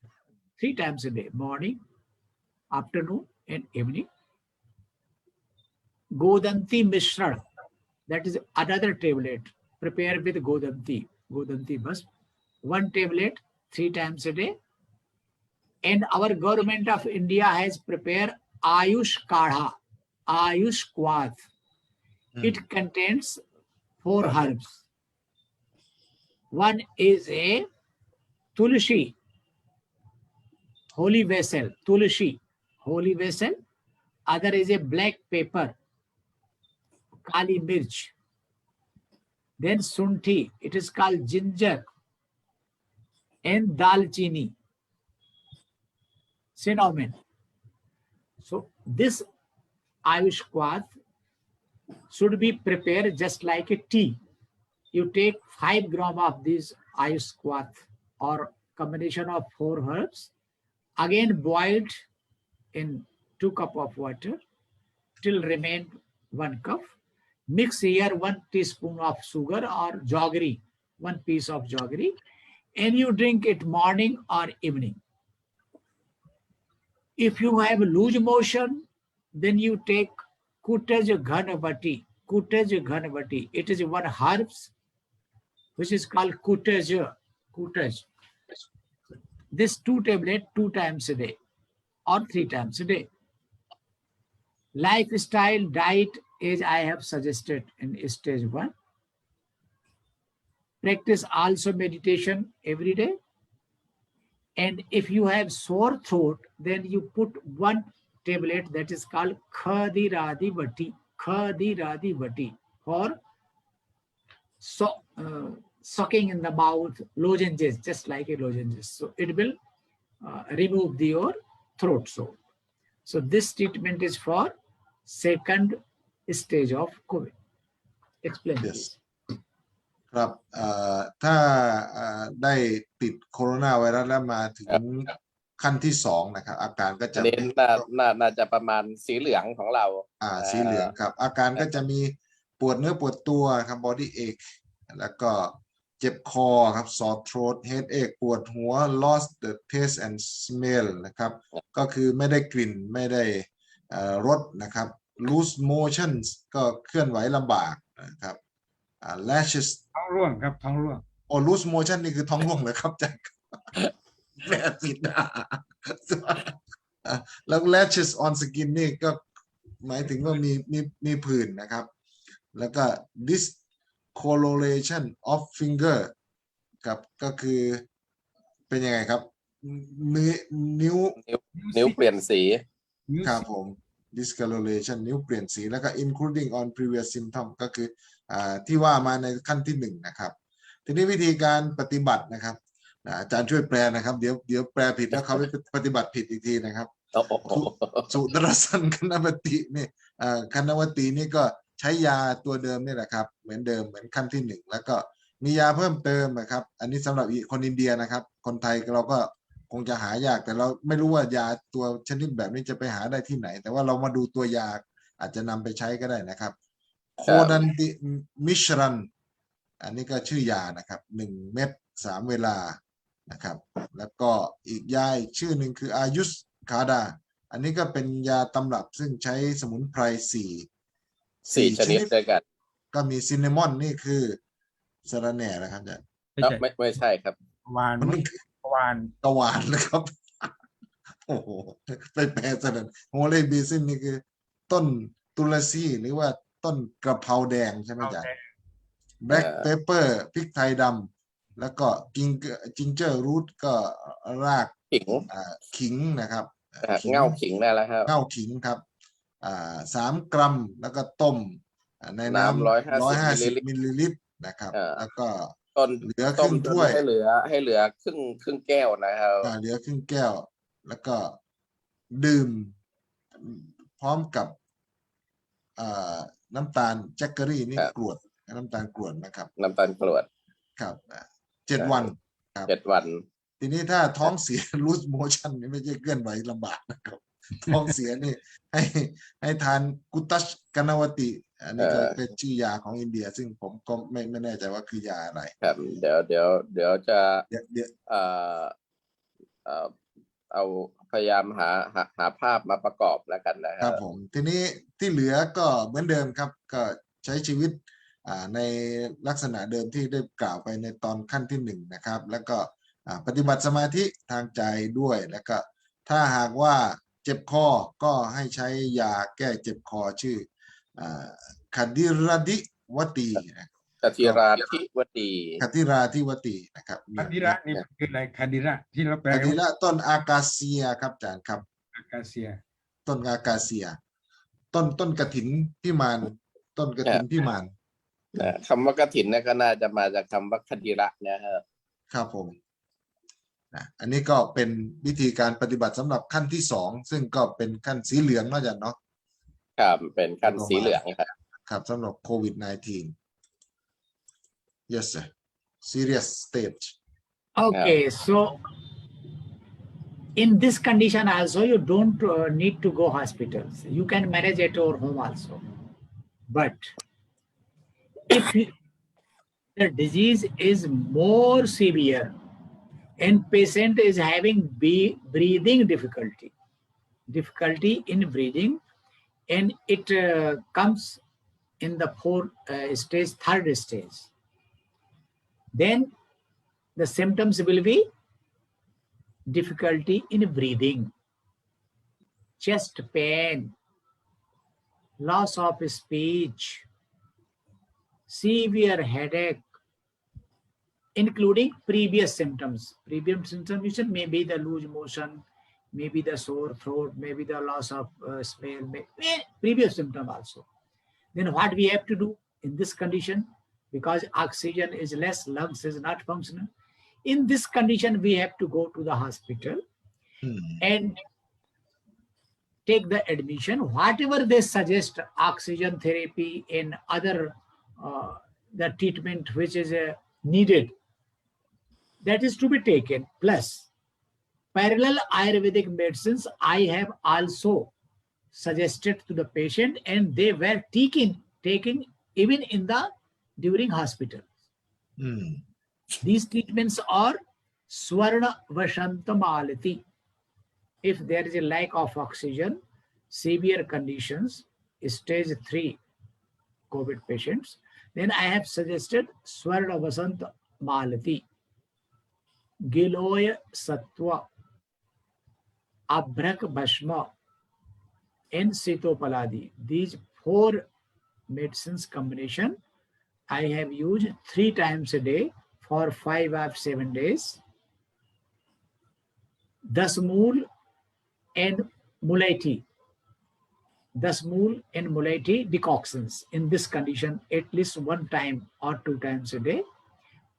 3 times a day, morning, afternoon and evening. Godanti Mishra, that is another tablet prepared with Godanti must, 1 tablet 3 times a day. And our government of India has prepared Ayush Kadha, Ayush Kwath. It contains 4 herbs. One is a Tulsi, holy vessel, Tulsi, holy vessel. Other is a black pepper, Kali Mirch. Then Sunthi, it is called ginger. And Dalchini, cinnamon. So this Ayush Kwath should be prepared just like a tea. You take 5 grams of this Ayush Kwath or combination of 4 herbs, again boiled in 2 cups of water till remain 1 cup. Mix here 1 teaspoon of sugar or jaggery, 1 piece of jaggery, and you drink it morning or evening. If you have loose motion, then you take Kutaj Ghanavati. Kutaj Ghanavati. It is 1 herbs which is called Kutaj. This 2 tablets 2 times a day or 3 times a day. Lifestyle, diet, as I have suggested in stage 1. Practice also meditation every day. And if you have sore throat, then you put one tablet that is called Khadiradi Vati for sucking in the mouth, lozenges, just like a lozenges. So it will remove your throat sore. So this treatment is for second stage of COVID. Explain, Yes. please. ครับถ้าได้ติดโคโรนาไวรัสแล้วมาถึงขั้นที่2นะครับอาการก็ อั จะ นนี้น่าจะประมาณสีเหลืองของเรา สีเหลืองครับอาการก็จะมีปวดเนื้อปวดตัวครับ body ache แล้วก็เจ็บคอครับ sore throat headache ปวดหัว lost the taste and smell นะครับก็คือไม่ได้กลิ่นไม่ได้รสนะครับ loose motions ก็เคลื่อนไหวลำบากนะครับlashes ท้องร่วงครับท้องร่วง loose motion นี่คือท้องร่วงเลยครับจังแม่ผิดแล้ว lashes on skin นี่ก็หมายถึงว่ามีผื่นนะครับแล้วก็ discoloration of finger ครับก็คือเป็นยังไงครับนิ้วเปลี่ยนสี ครับผม discoloration นิ้วเปลี่ยนสีแล้วก็ including on previous symptom ก็คือที่ว่ามาในขั้นที่1นะครับทีนี้วิธีการปฏิบัตินะครับอาจารย์ช่วยแปลนะครับเดี๋ยวแปลผิดแล้วเขาไปปฏิบัติผิดอีกทีนะครับสุดรสันคณวตินี่คณวตินี่ก็ใช้ยาตัวเดิมนี่แหละครับเหมือนเดิมเหมือนขั้นที่1แล้วก็มียาเพิ่มเติมนะครับอันนี้สำหรับคนอินเดียนะครับคนไทยเราก็คงจะหายากแต่เราไม่รู้ว่ายาตัวชนิดแบบนี้จะไปหาได้ที่ไหนแต่ว่าเรามาดูตัวยาอาจจะนำไปใช้ก็ได้นะครับโคดันติมิชรันอันนี้ก็ชื่อยานะครับ1 เม็ด3 เวลานะครับแล้วก็อีกยาอีกชื่อหนึ่งคืออายุสคาดาอันนี้ก็เป็นยาตำรับซึ่งใช้สมุนไพร4 ชนิดด้วยกัน ก็มีซินนามอนนี่คือสะระแหน่นะครับอาจารย์ ไม่ใช่ครับ วาน มันคือก วาน กวานนะครับโอ้โหไปแปลซะนั้นโฮเลบีซินนี่คือต้นตุลซีหรือว่าต้นกระเพราแดงใช่ไหมอาจารย์แบล็กเปเปอร์พริกไทยดำแล้วก็จิงเจอร์รูทก็รากขิงนะครับ เง่าขิงได้แล้วครับ เง่าขิงครับ3 กรัมแล้วก็ต้มในน้ำ150 มิลลิลิตรนะครับแล้วก็เหลือครึ่งถ้วยให้เหลือครึ่งแก้วนะครับเหลือครึ่งแก้วแล้วก็ดื่มพร้อมกับน้ำตาลแจ็คเกอรี่นี่กรวดน้ำตาลกรวดนะครับน้ำตาลกรวดครับ7 วันครับ7 วันทีนี้ถ้าท้องเสีย loose motion นี่ไม่ใช่เคลื่อนไหวลำบากนะครับท้องเสียนี่ให้ทานกุตัชกนวติอันนี้ก็เป็นชื่อยาของอินเดียซึ่งผมก็ไม่แน่ใจว่าคือยาอะไรครับเดี๋ยวจะเอาพยายามหาภาพมาประกอบแล้วกันนะครับผมทีนี้ที่เหลือก็เหมือนเดิมครับก็ใช้ชีวิตในลักษณะเดิมที่ได้กล่าวไปในตอนขั้นที่1นะครับแล้วก็ปฏิบัติสมาธิทางใจด้วยแล้วก็ถ้าหากว่าเจ็บคอก็ให้ใช้ยาแก้เจ็บคอชื่อคดิราธิวตีคดิราธิวตีนะครับคดิระนี่คืออะไรคดิระที่เราแปลคดิระต้นอากาเซียครับอาจารย์ครับอากาเซียต้นอากาเซียต้นกฐินพิมานต้นกฐินพิมานคำว่ากฐินเนี่ยก็น่าจะมาจากคำว่าคดิระนะครับครับผมอันนี้ก็เป็นวิธีการปฏิบัติสำหรับขั้นที่2ซึ่งก็เป็นขั้นสีเหลืองเนาะอาจารย์เนาะครับเป็นขั้นสีเหลืองครับสำหรับโควิด -19 yes sir serious stage okay so in this condition also you don't need to go hospitals you can manage at your home also but if the disease is more severe and patient is having breathing difficulty in breathing and it comes in the third stage then the symptoms will be difficulty in breathing chest pain loss of speech, severe headache, including previous symptoms. Previous symptoms may be the loose motion, maybe the sore throat, maybe the loss of smell, previous symptom also. Then what we have to do in this condition? Because oxygen is less, lungs is not functional. In this condition, we have to go to the hospital and take the admission. Whatever they suggest, oxygen therapy and other the treatment which is needed, that is to be taken. Plus, parallel Ayurvedic medicines I have also suggested to the patient, and they were taking even in the during hospital. These treatments are Swarna Vashantamalati. If there is a lack of oxygen, severe conditions, stage 3 COVID patients, then I have suggested Swarna Vasantamalati, Giloy Sattva, Abhrak Bhashma, and Sitopaladi. These 4 medicines combination I have used 3 times a day for 5 or 7 days. Dasmool and Mulaiti. Dasmool and Mulaiti decoctions in this condition at least 1 time or 2 times a day,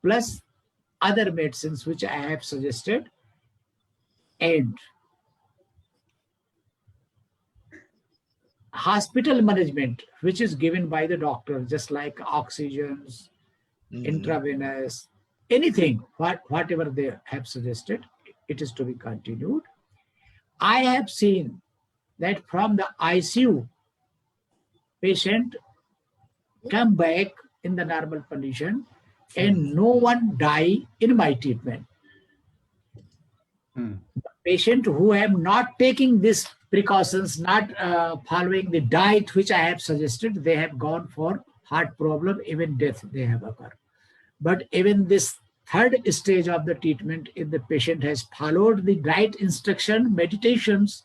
plus other medicines which I have suggested, and hospital management which is given by the doctor, just like oxygens, intravenous, anything, whatever they have suggested, it is to be continued. I have seen that from the ICU, patient come back in the normal condition and no one die in my treatment. The patient who have not taking these precautions, not following the diet which I have suggested, they have gone for heart problem, even death they have occurred. But even this 3rd stage of the treatment, if the patient has followed the diet instruction, meditations,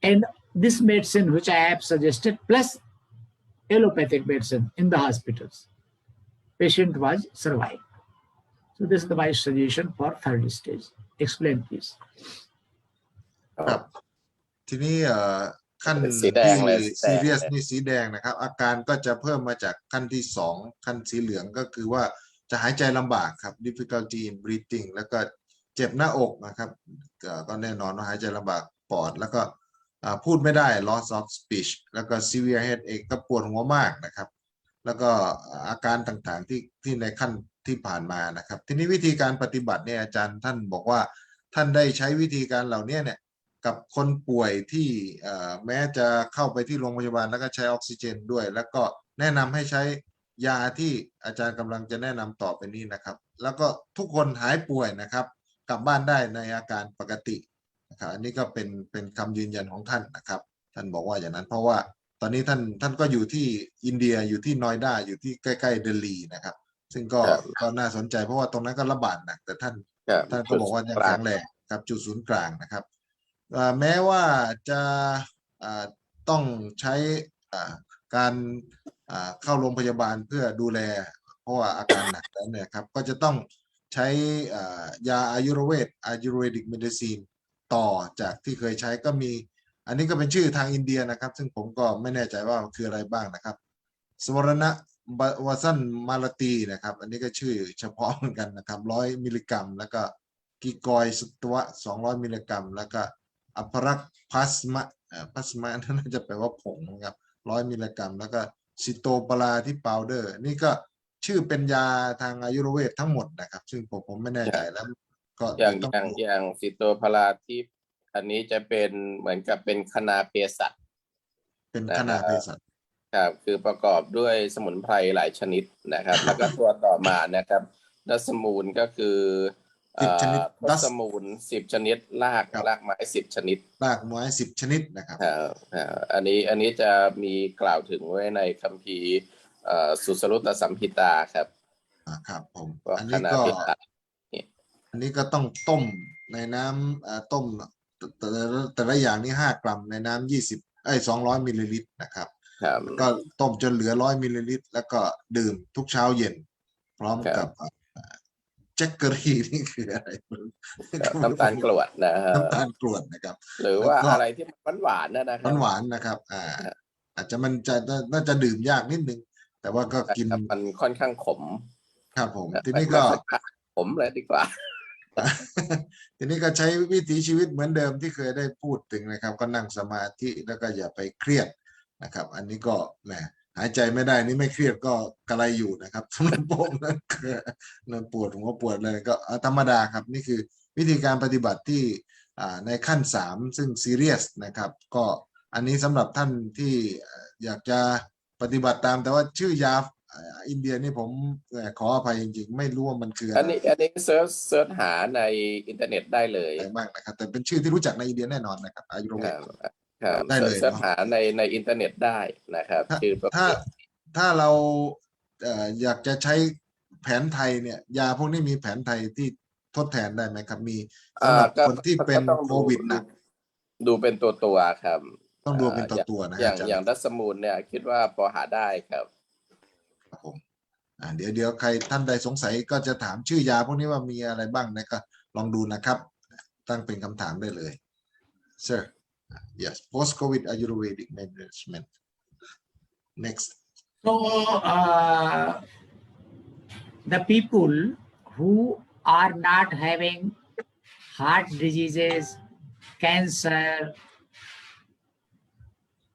and this medicine which I have suggested, plus allopathic medicine in the hospitals, patient was survived. So this is my suggestion for 3rd stage. Explain, please. ครับทีนี้ขั้น สีแด ที่ งเลย ซีเรียสนี่สีแดงนะครับอาการก็จะเพิ่มมาจากขั้นที่2ขั้นสีเหลืองก็คือว่าจะหายใจลำบากครับ difficulty in breathing แล้วก็เจ็บหน้าอกนะครับก็แน่นอนว่าหายใจลำบากปอดแล้วก็พูดไม่ได้ loss of speech แล้วก็ severe headache ก็ปวดหัวมากนะครับแล้วก็อาการต่างๆที่ในขั้นที่ผ่านมานะครับทีนี้วิธีการปฏิบัติเนี่ยอาจารย์ท่านบอกว่าท่านได้ใช้วิธีการเหล่านี้เนี่ยกับคนป่วยที่แม้จะเข้าไปที่โรงพยาบาลแล้วก็ใช้ออกซิเจนด้วยแล้วก็แนะนำให้ใช้ยาที่อาจารย์กำลังจะแนะนำต่อไปนี้นะครับแล้วก็ทุกคนหายป่วยนะครับกลับบ้านได้ในอาการปกตินะครับอันนี้ก็เป็นคำยืนยันของท่านนะครับท่านบอกว่าอย่างนั้นเพราะว่าตอนนี้ท่านก็อยู่ที่อินเดียอยู่ที่นอยดาอยู่ที่ใกล้ๆเดลีนะครับซึ่งก็น่าสนใจเพราะว่าตรงนั้นก็ระบาดหนักแต่ท่านก็บอกว่ายังแข็งแรงครับจุดศูนย์กลางนะครับแม้ว่าจะต้องใช้การเข้าโรงพยาบาลเพื่อดูแลเพราะว่าอาการหนักแล้วเนี่ยครับก็จะต้องใช้ยาอายุรเวท Ayurvedic medicine ต่อจากที่เคยใช้ก็มีอันนี้ก็เป็นชื่อทางอินเดียนะครับซึ่งผมก็ไม่แน่ใจว่าคืออะไรบ้างนะครับสวรณะวสันมาลตีนะครับอันนี้ก็ชื่อเฉพาะเหมือนกันนะครับ100 มิลลิกรัมแล้วก็กิกอยสุตวะ200 มิลลิกรัมแล้วก็อัปรักพลาสมาน่าจะแปลว่าผงนะครับ100 มิลลิกรัมแล้วก็ซิโตปลาที่พาวเดอร์นี่ก็ชื่อเป็นยาทางอายุรเวททั้งหมดนะครับซึ่งผมไม่แน่ใจแล้วก็อย่างซิโตพลาที่อันนี้จะเป็นเหมือนกับเป็นคณาเภสัชเป็นคณาเภสัชครับคือประกอบด้วยสมุนไพรหลายชนิดนะครับแล้วก็ตัวต่อมานะครับดัสมูลก็คือ10 ชนิดดัสมูล10 ชนิดรากไม้10 ชนิดรากไม้10 ชนิดนะครับอันนี้จะมีกล่าวถึงไว้ในคัมภีร์สุสรุตสัมพิตาครับครับผมอันนี้ก็ต้องต้มในน้ำต้มแต่ละอย่างนี่5 กรัมในน้ำ 200มิลลิลิตรนะครับ ครับ ก็ต้มจนเหลือ100มิลลิลิตรแล้วก็ดื่มทุกเช้าเย็นพร้อมกับแจ็คเกอรี่นี่คืออะไร น้ำตาลกรวดนะฮะ น้ำตาลกรวดนะครับ หรือว่าอะไรที่มันหวานนะครับ หวานนะครับอาจจะมันจะน่าจะดื่มยากนิดนึงแต่ว่าก็กิน มันค่อนข้างขม ครับผมทีนี้ก็ ขมเลยดีกว่า ทีนี้ก็ใช้วิถีชีวิตเหมือนเดิมที่เคยได้พูดถึงนะครับก็นั่งสมาธิแล้วก็อย่าไปเครียดนะครับอันนี้ก็แหมหายใจไม่ได้นี่ไม่เครียดก็กระไรอยู่นะครับสำหรับผมนั่นคือนั่นปวดหัวปวดเลยก็ธรรมดาครับนี่คือวิธีการปฏิบัติที่ในขั้น3ซึ่งซีเรียสนะครับก็อันนี้สำหรับท่านที่อยากจะปฏิบัติตามแต่ว่าชื่อยาอินเดียนี่ผมขออภัยจริงๆไม่รู้ว่ามันคืออันนี้เซิร์ชหาในอินเทอร์เน็ตได้เลยมากนะครับแต่เป็นชื่อที่รู้จักในอินเดียแน่นอนนะครับอายุรเวทได้เลยเสิร์ชหาในอินเทอร์เน็ตได้นะครับชื่อถ้าเราอยากจะใช้แผนไทยเนี่ยยาพวกนี้มีแผนไทยที่ทดแทนได้ไหมครับมีสำหรับคนที่เป็นโควิดหนักดูเป็นตัวครับต้องดูเป็นตัวนะอย่างดัชมูลเนี่ยคิดว่าพอหาได้ครับครับผมเดี๋ยวใครท่านใดสงสัยก็จะถามชื่อยาพวกนี้ว่ามีอะไรบ้างนะก็ลองดูนะครับตั้งเป็นคำถามได้เลย Sir yes post COVID Ayurvedic management next So the people who are not having heart diseases, cancer,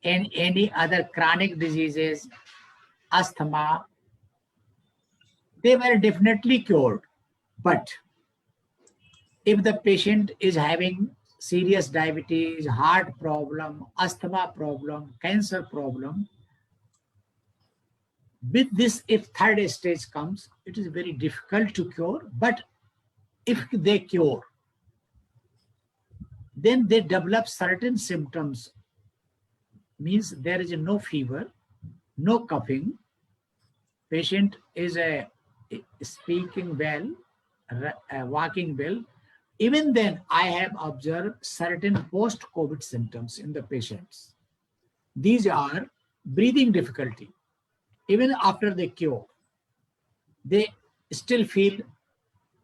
and any other chronic diseases, asthma, they were definitely cured. But if the patient is having serious diabetes, heart problem, asthma problem, cancer problem, with this, if third stage comes, it is very difficult to cure. But if they cure, then they develop certain symptoms. Means there is no fever, no coughing. Patient is speaking well, walking well. Even then, I have observed certain post-COVID symptoms in the patients. These are breathing difficulty. Even after the cure, they still feel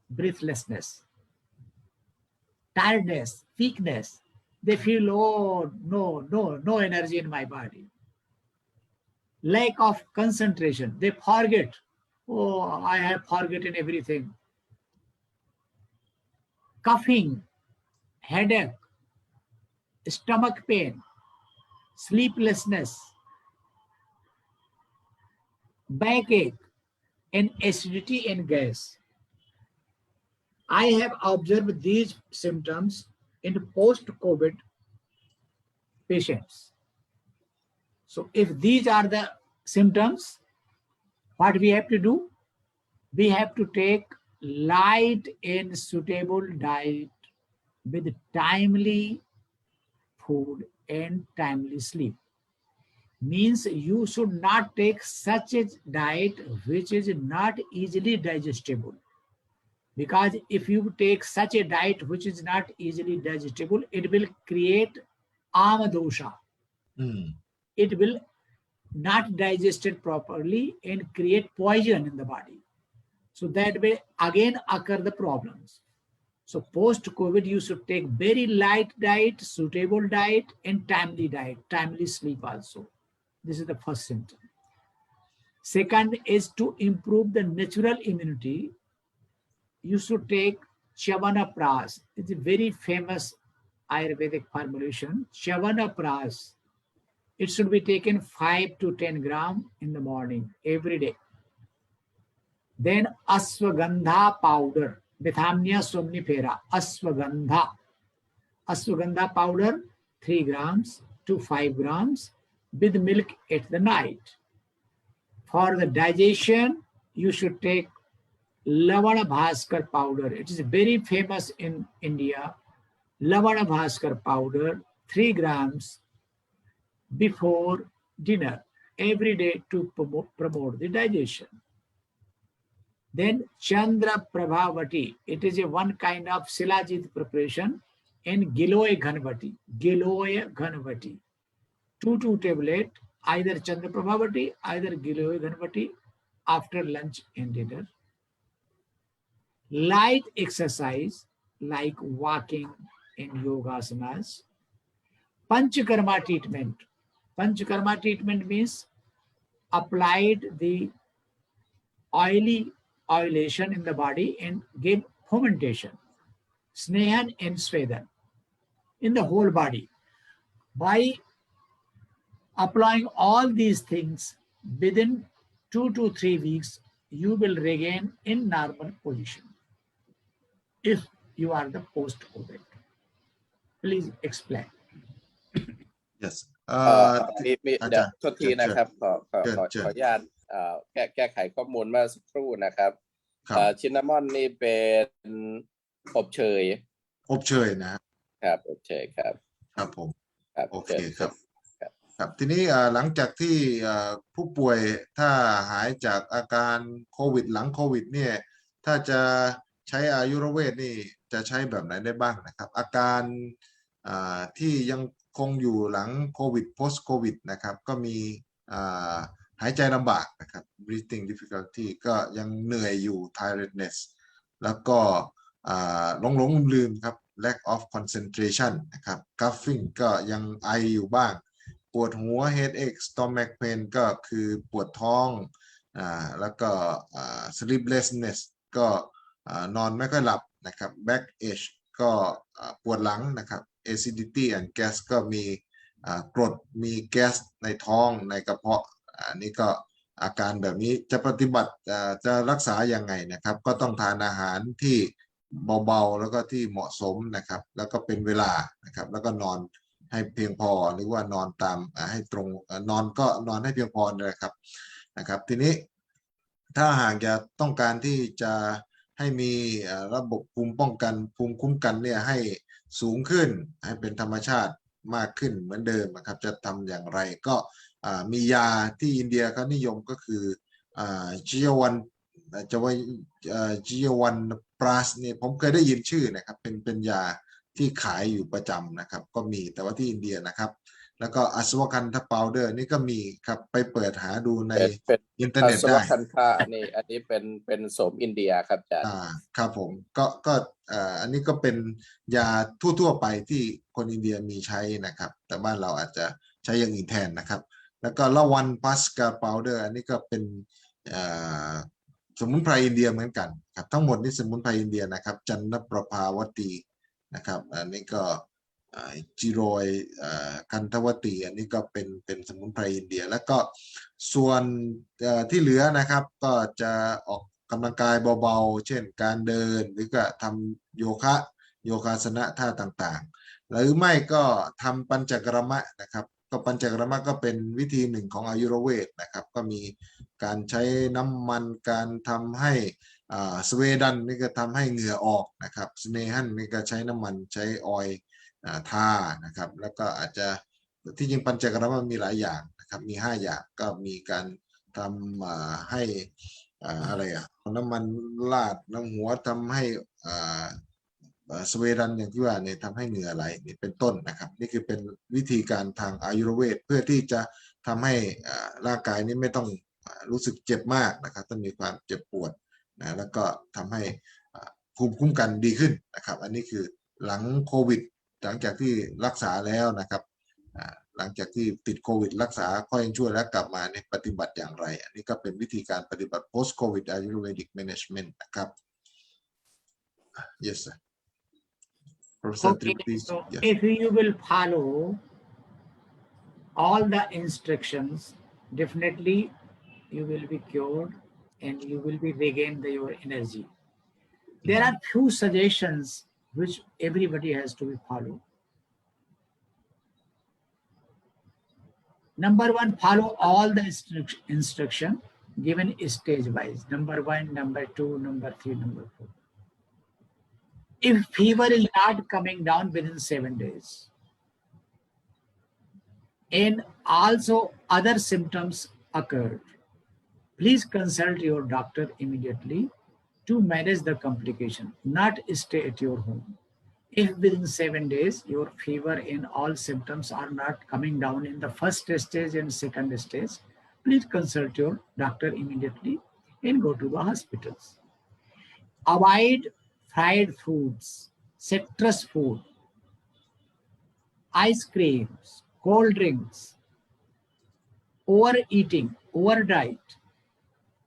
breathlessness, tiredness, weakness. They feel, oh, no energy in my body. Lack of concentration. They forget, oh, I have forgotten everything. Coughing, headache, stomach pain, sleeplessness, backache, and acidity and gas. I have observed these symptoms in post-COVID patients. So if these are the symptoms, what we have to do? We have to take light and suitable diet with timely food and timely sleep. Means you should not take such a diet which is not easily digestible. Because if you take such a diet which is not easily digestible, it will create amadosha. It will not digest it properly and create poison in the body. So that way again occur the problems. So post-COVID, you should take very light diet, suitable diet, and timely diet, timely sleep also. This is the first symptom. Second is to improve the natural immunity. You should take Chavanapras. It's a very famous Ayurvedic formulation. Chavanapras. It should be taken 5 to 10 grams in the morning, every day. Then Ashwagandha powder, Bethamnia somnifera, Ashwagandha. Ashwagandha powder, 3 grams to 5 grams with milk at the night. For the digestion, you should take Lavana Bhaskar powder. It is very famous in India. Lavana Bhaskar powder, 3 grams before dinner every day to promote the digestion. Then Chandra Prabhavati. It is a one kind of Silajit preparation in Giloy Ghanvati. Giloy Ghanvati. 2 tablet, either Chandraprabhavati, either Giloy Ganpati after lunch and dinner. Light exercise like walking and yogasanas. Panchakarma treatment. Panchakarma treatment means applied the oilation in the body and give fomentation, snehan and svedan in the whole body. By applying all these things within 2 to 3 weeks, you will regain in normal position. If you are the post-COVID, please explain. yes มี อา เดี๋ย จาว รย์ โทษทีนะครับขอ เชิญ อนุญาตแก้ไขข้อมูลเมื่อสักครู่นะครับ ครับ ชินนามอนนี่เป็นอบเชย อบเชยนะครับ อบเชยครับ ครับผม ครับ โอเคครับ ครับ ครับทีนี้หลังจากที่ผู้ป่วยถ้าหายจากอาการโควิดหลังโควิดเนี่ยถ้าจะใช้อายุรเวทนี่จะใช้แบบไหนได้บ้างนะครับ อาการที่ยังคงอยู่หลังโควิด post โควิดนะครับก็มีหายใจลำบากนะครับ breathing difficulty ก็ยังเหนื่อยอยู่ tiredness แล้วก็หลงลืมครับ lack of concentration นะครับ coughing ก็ยังไออยู่บ้างปวดหัว headache stomach pain ก็คือปวดท้องแล้วก็sleeplessness ก็นอนไม่ค่อยหลับนะครับ backache ก็ปวดหลังนะครับ acidity and gas ก็มีกรดมีแก๊สในท้องในกระเพาะนี่ก็อาการแบบนี้จะปฏิบัติจะรักษายังไงนะครับก็ต้องทานอาหารที่เบาๆแล้วก็ที่เหมาะสมนะครับแล้วก็เป็นเวลานะครับแล้วก็นอนให้เพียงพอหรือว่านอนตามให้ตรงนอนก็นอนให้เพียงพอนะครับทีนี้ถ้าหากจะต้องการที่จะให้มีระบบภูมิป้องกันภูมิคุ้มกันเนี่ยให้สูงขึ้นให้เป็นธรรมชาติมากขึ้นเหมือนเดิมนะครับจะทำอย่างไรก็มียาที่อินเดียเขานิยมก็คือGL1 ปราสเนี่ยผมเคยได้ยินชื่อนะครับเป็นยาที่ขายอยู่ประจำนะครับก็มีแต่ว่าที่อินเดียนะครับแล้วก็อสวกันทพาวเดอร์นี่ก็มีครับไปเปิดหาดูในอินเทอร์เน็ตได้คันธะนี่อันนี้เป็นโสมอินเดียครับอาจารย์ครับผมก็อันนี้ก็เป็นยาทั่วไปที่คนอินเดียมีใช้นะครับแต่บ้านเราอาจจะใช้อย่างอื่นแทนนะครับแล้วก็ละวันพัสกาพาวเดอร์อันนี้ก็เป็นสมุนไพรอินเดียเหมือนกันครับทั้งหมดนี่สมุนไพรอินเดียนะครับจันทประภาวตีนะครับอันนี้ก็จิโรยคันธวตีอันนี้ก็เป็นสมุนไพรอินเดียแล้วก็ส่วนที่เหลือนะครับก็จะออกกำลังกายเบาๆเช่นการเดินหรือก็ทำโยคาสนะท่าต่างๆหรือไม่ก็ทำปัญจกรมะนะครับก็ปัญจกรมะก็เป็นวิธีหนึ่งของอายุรเวทนะครับก็มีการใช้น้ำมันการทำให้สเวดันนี่ก็ทำให้เหงื่อออกนะครับสเนหันนี่ก็ใช้น้ำมันใช้ออยล์ทานะครับแล้วก็อาจจะที่จริงปัญจกรรมมีหลายอย่างนะครับมี5อย่างก็มีการทำให้อะไรน้ำมันราดน้ำหัวทำให้สเวดันอย่างที่ว่าเนี่ยทำให้เหงื่อไหลนี่เป็นต้นนะครับนี่คือเป็นวิธีการทางอายุรเวทเพื่อที่จะทำให้ร่างกายนี้ไม่ต้องรู้สึกเจ็บมากนะครับต้องมีความเจ็บปวดนะแล้วก็ทำให้ภูมิคุ้มกันดีขึ้นนะครับอันนี้คือหลังโควิดหลังจากที่รักษาแล้วนะครับหลังจากที่ติดโควิดรักษาค่อยช่วยแล้วกลับมาเนี่ยปฏิบัติอย่างไรอันนี้ก็เป็นวิธีการปฏิบัติ post covid ayurvedic management นะครับ yes sir Professor Okay, please so yes. if you will follow all the instructions, definitely you will be cured and you will be regain your energy. There are few suggestions which everybody has to be followed. Number 1, follow all the instruction given stage wise. Number 1, number 2, number 3, number 4. If fever is not coming down within 7 days, and also other symptoms occurred, please consult your doctor immediately to manage the complication, not stay at your home. If within 7 days your fever and all symptoms are not coming down in the first stage and second stage, please consult your doctor immediately and go to the hospitals. Avoid fried foods, citrus food, ice creams, cold drinks, overeating, overdiet,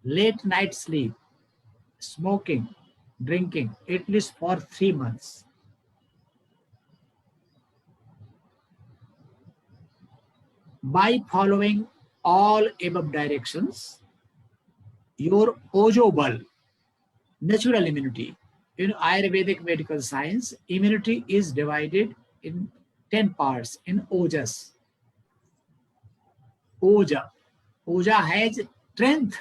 late night sleep, smoking, drinking, at least for 3 months. By following all above directions, your ojobal, natural immunity, in Ayurvedic medical science, immunity is divided in 10 parts in ojas. Oja. Oja has strength.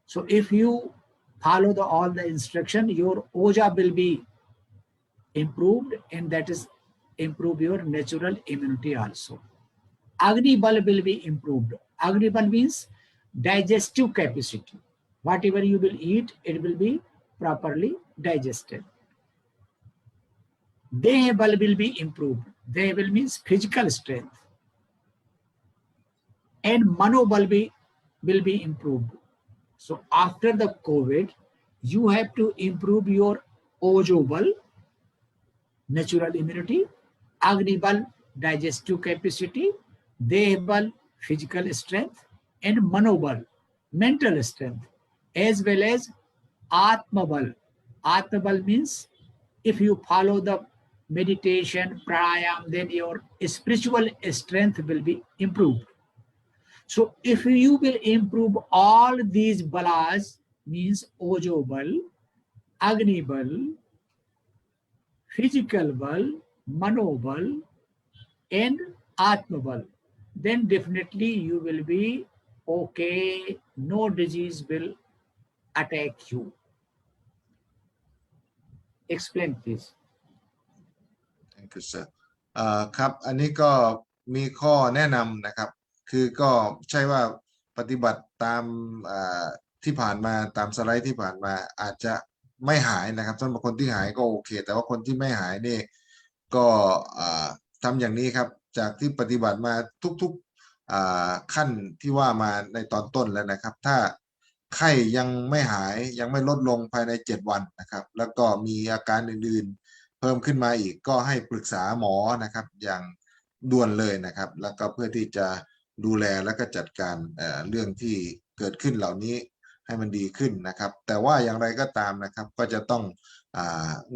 So if you follow all the instruction, your oja will be improved, and that is improve your natural immunity also. Agni bal will be improved. Agni bal means digestive capacity. Whatever you will eat, it will be properly digested. Deha bal will be improved. Deha bal means physical strength. And manobal will be improved. So after the COVID, you have to improve your ojobal, natural immunity, Agnibal, digestive capacity, Dehbal, physical strength, and Manobal, mental strength, as well as Atmabal. Atmabal means if you follow the meditation, pranayam, then your spiritual strength will be improved. So if you will improve all these balas, means Ojobal, Agnibal, physical bal, manobal, and atmabal, then definitely you will be okay. No disease will attack you. Explain, please. Thank you, sir. ครับอันนี้ก็มีข้อแนะนำนะครับคือก็ใช่ว่าปฏิบัติตามที่ผ่านมาตามสไลด์ที่ผ่านมาอาจจะไม่หายนะครับสำหรับคนที่หายก็โอเคแต่ว่าคนที่ไม่หายนี่ก็ทำอย่างนี้ครับจากที่ปฏิบัติมาทุกๆขั้นที่ว่ามาในตอนต้นแล้วนะครับถ้าไข้ยังไม่หายยังไม่ลดลงภายใน7 วันนะครับแล้วก็มีอาการอื่นๆเพิ่มขึ้นมาอีกก็ให้ปรึกษาหมอนะครับอย่างด่วนเลยนะครับแล้วก็เพื่อที่จะดูแลแล้วก็จัดการเรื่องที่เกิดขึ้นเหล่านี้ให้มันดีขึ้นนะครับแต่ว่าอย่างไรก็ตามนะครับก็จะต้อง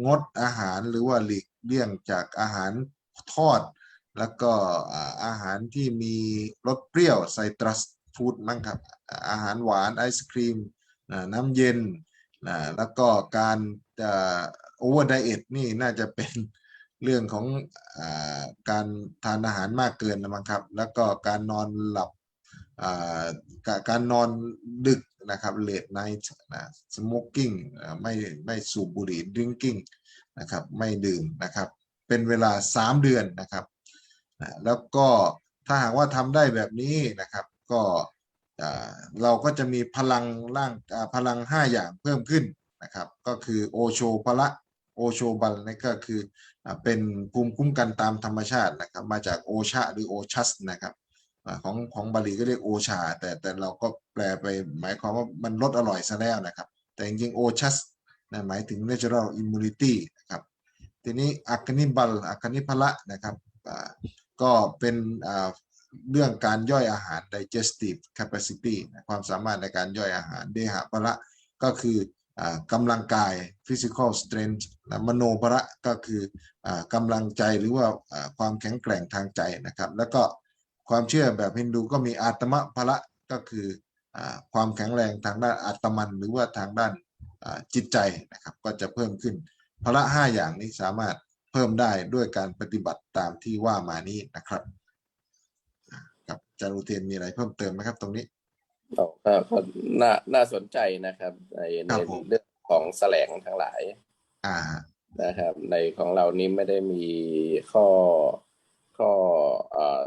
งดอาหารหรือว่าหลีกเลี่ยงจากอาหารทอดแล้วก็อาหารที่มีรสเปรี้ยวไซตรัสฟู้ดมั้งครับอาหารหวานไอศครีมน้ำเย็นแล้วก็การโอเวอร์ไดเอทนี่น่าจะเป็นเรื่องของการทานอาหารมากเกินนะมั้งครับแล้วก็การนอนหลับการนอนดึกนะครับ late night smoking ไม่สูบบุหรี่ drinking นะครับไม่ดื่มนะครับเป็นเวลา3 เดือนนะครับแล้วก็ถ้าหากว่าทำได้แบบนี้นะครับก็เราก็จะมีพลัง5 อย่างเพิ่มขึ้นนะครับก็คือโอโชพละโอโชบัลนี่ก็คือเป็นภูมิคุ้มกันตามธรรมชาตินะครับมาจากโอชะหรือโอชัสนะครับของบาลีก็เรียกโอชาแต่เราก็แปลไปหมายความว่ามันลดอร่อยซะแล้วนะครับแต่จริงๆโอชัสหมายถึง natural immunity นะครับทีนี้อักนิบัลอักนิพละนะครับก็เป็นเรื่องการย่อยอาหาร digestive capacity ความสามารถในการย่อยอาหารเดหะพละก็คือกำลังกาย physical strength มโนพละก็คือกำลังใจหรือว่าความแข็งแกร่งทางใจนะครับแล้วก็ความเชื่อแบบฮินดูก็มีอาตมะพละก็คือความแข็งแรงทางด้านอาตมันหรือว่าทางด้านจิตใจนะครับก็จะเพิ่มขึ้นพละ5 อย่างนี้สามารถเพิ่มได้ด้วยการปฏิบัติตามที่ว่ามานี้นะครับครับอาจารย์อุเทนมีอะไรเพิ่มเติมไหมครับตรงนี้ก็น่าสนใจนะครับในเรื่องของแสลงทั้งหลายนะครับในของเรานี้ไม่ได้มีข้อ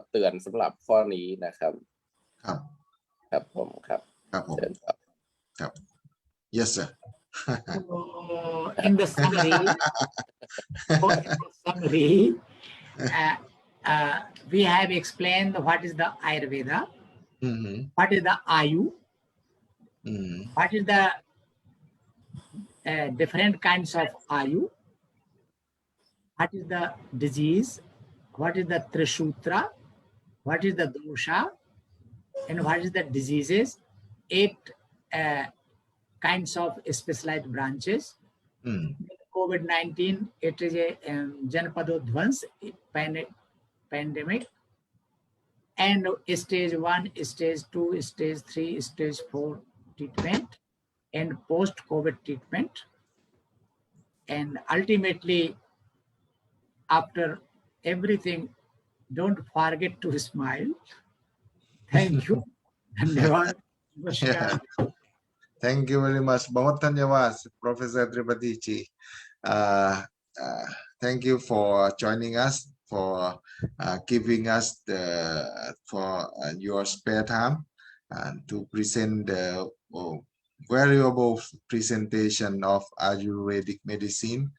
เตือนสำหรับข้อนี้นะครับครับผมครับครับผมครับ yes sir So, in the summary, we have explained what is the Ayurveda, what is the Ayu, what is the different kinds of Ayu, what is the disease, what is the Trishutra, what is the dosha, and what is the diseases, 8 kinds of specialized branches. COVID-19, it is a Janapadodvans pandemic, and stage 1, stage 2, stage 3, stage 4 treatment, and post-COVID treatment. And ultimately, after everything, don't forget to smile. Thank you. Dhanyavad. Namaskar. Thank you very much. Bahut dhanyawad, Professor Tripathi ji. Thank you for joining us, for giving us your spare time to present the valuable presentation of Ayurvedic medicine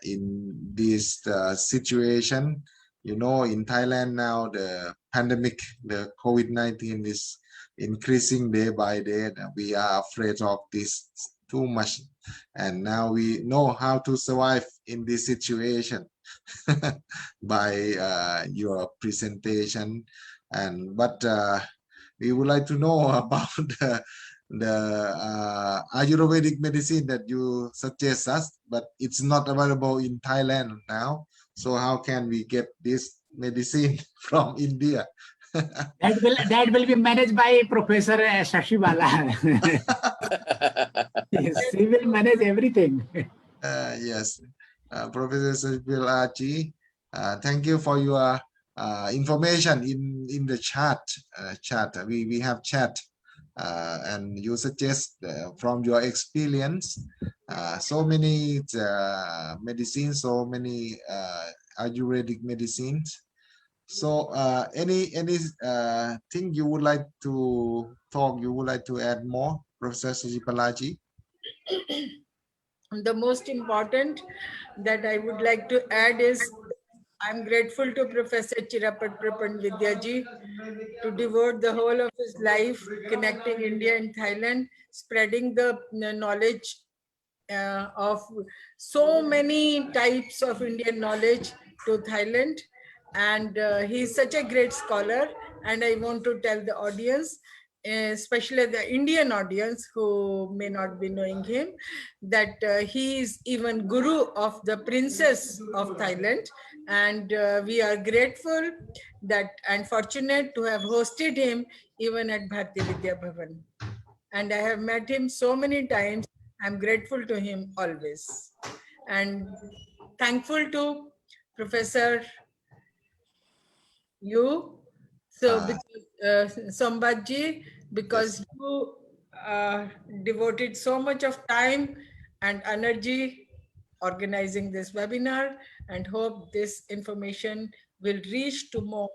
in this situation. You know, in Thailand now, the pandemic, the COVID-19 is increasing day by day. We are afraid of this too much, and now we know how to survive in this situation by your presentation. But we would like to know about the Ayurvedic medicine that you suggest us, but it's not available in Thailand now. So how can we get this medicine from India? That will be managed by Professor Shashibala. Yes, he will manage everything. Yes, Professor Shashibala ji, thank you for your information in the chat. We have chat, and you suggest from your experience so many medicines, so many Ayurvedic medicines. So any thing you would like to talk, you would like to add more, Professor Shashibala ji? The most important that I would like to add is I'm grateful to Professor Chirapat Prapan Vidyaji to devote the whole of his life connecting India and Thailand, spreading the knowledge of so many types of Indian knowledge to Thailand. And he's such a great scholar. And I want to tell the audience, especially the Indian audience who may not be knowing him, that he is even guru of the princess of Thailand. And we are grateful that and fortunate to have hosted him even at Bharati Vidya Bhavan. And I have met him so many times. I'm grateful to him always. And thankful to Professor you, Sambatji, because you devoted so much of time and energy organizing this webinar, and hope this information will reach to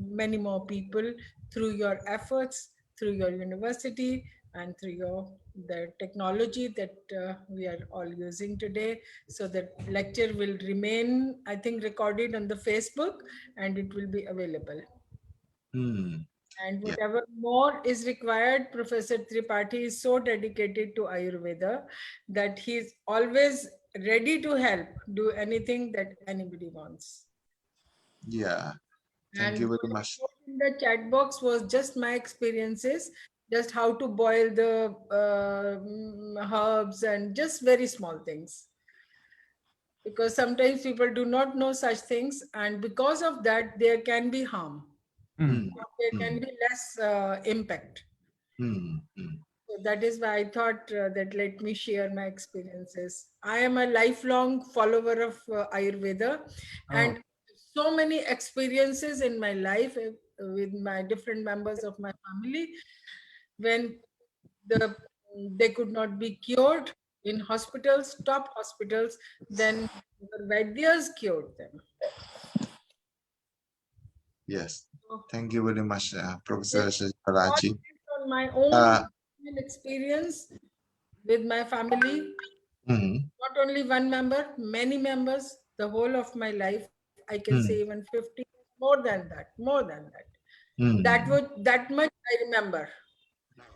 many more people through your efforts, through your university, and through the technology that we are all using today. So that lecture will remain, I think, recorded on the Facebook, and it will be available. And whatever more is required, Professor Tripathi is so dedicated to Ayurveda that he's always ready to help do anything that anybody wants. Yeah, thank you very much. In the chat box was just my experiences, just how to boil the herbs and just very small things. Because sometimes people do not know such things, and because of that, there can be harm. There can be less impact. So that is why I thought that let me share my experiences. I am a lifelong follower of Ayurveda, and so many experiences in my life with my different members of my family when they could not be cured in hospitals, top hospitals, then the Vaidyas cured them. Yes, thank you very much, Professor Shashibala ji. On my own experience, with my family. Mm-hmm. Not only one member, many members, the whole of my life. I can say even 50, more than that. That much I remember.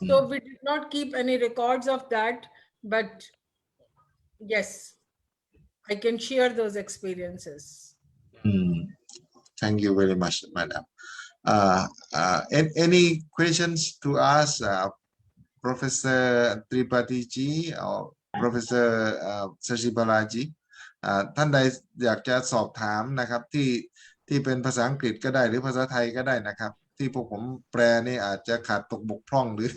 So we did not keep any records of that, but yes, I can share those experiences. Thank you very much, madam. Any questions to ask Professor Tripathi ji or Professor Sashibala ji? ท่านใดอยากจะสอบถามนะครับที่เป็นภาษาอังกฤษก็ได้หรือภาษาไทยก็ได้นะครับที่พวกผมแปลนี่อาจจะขาดตกบกพร่องหรือ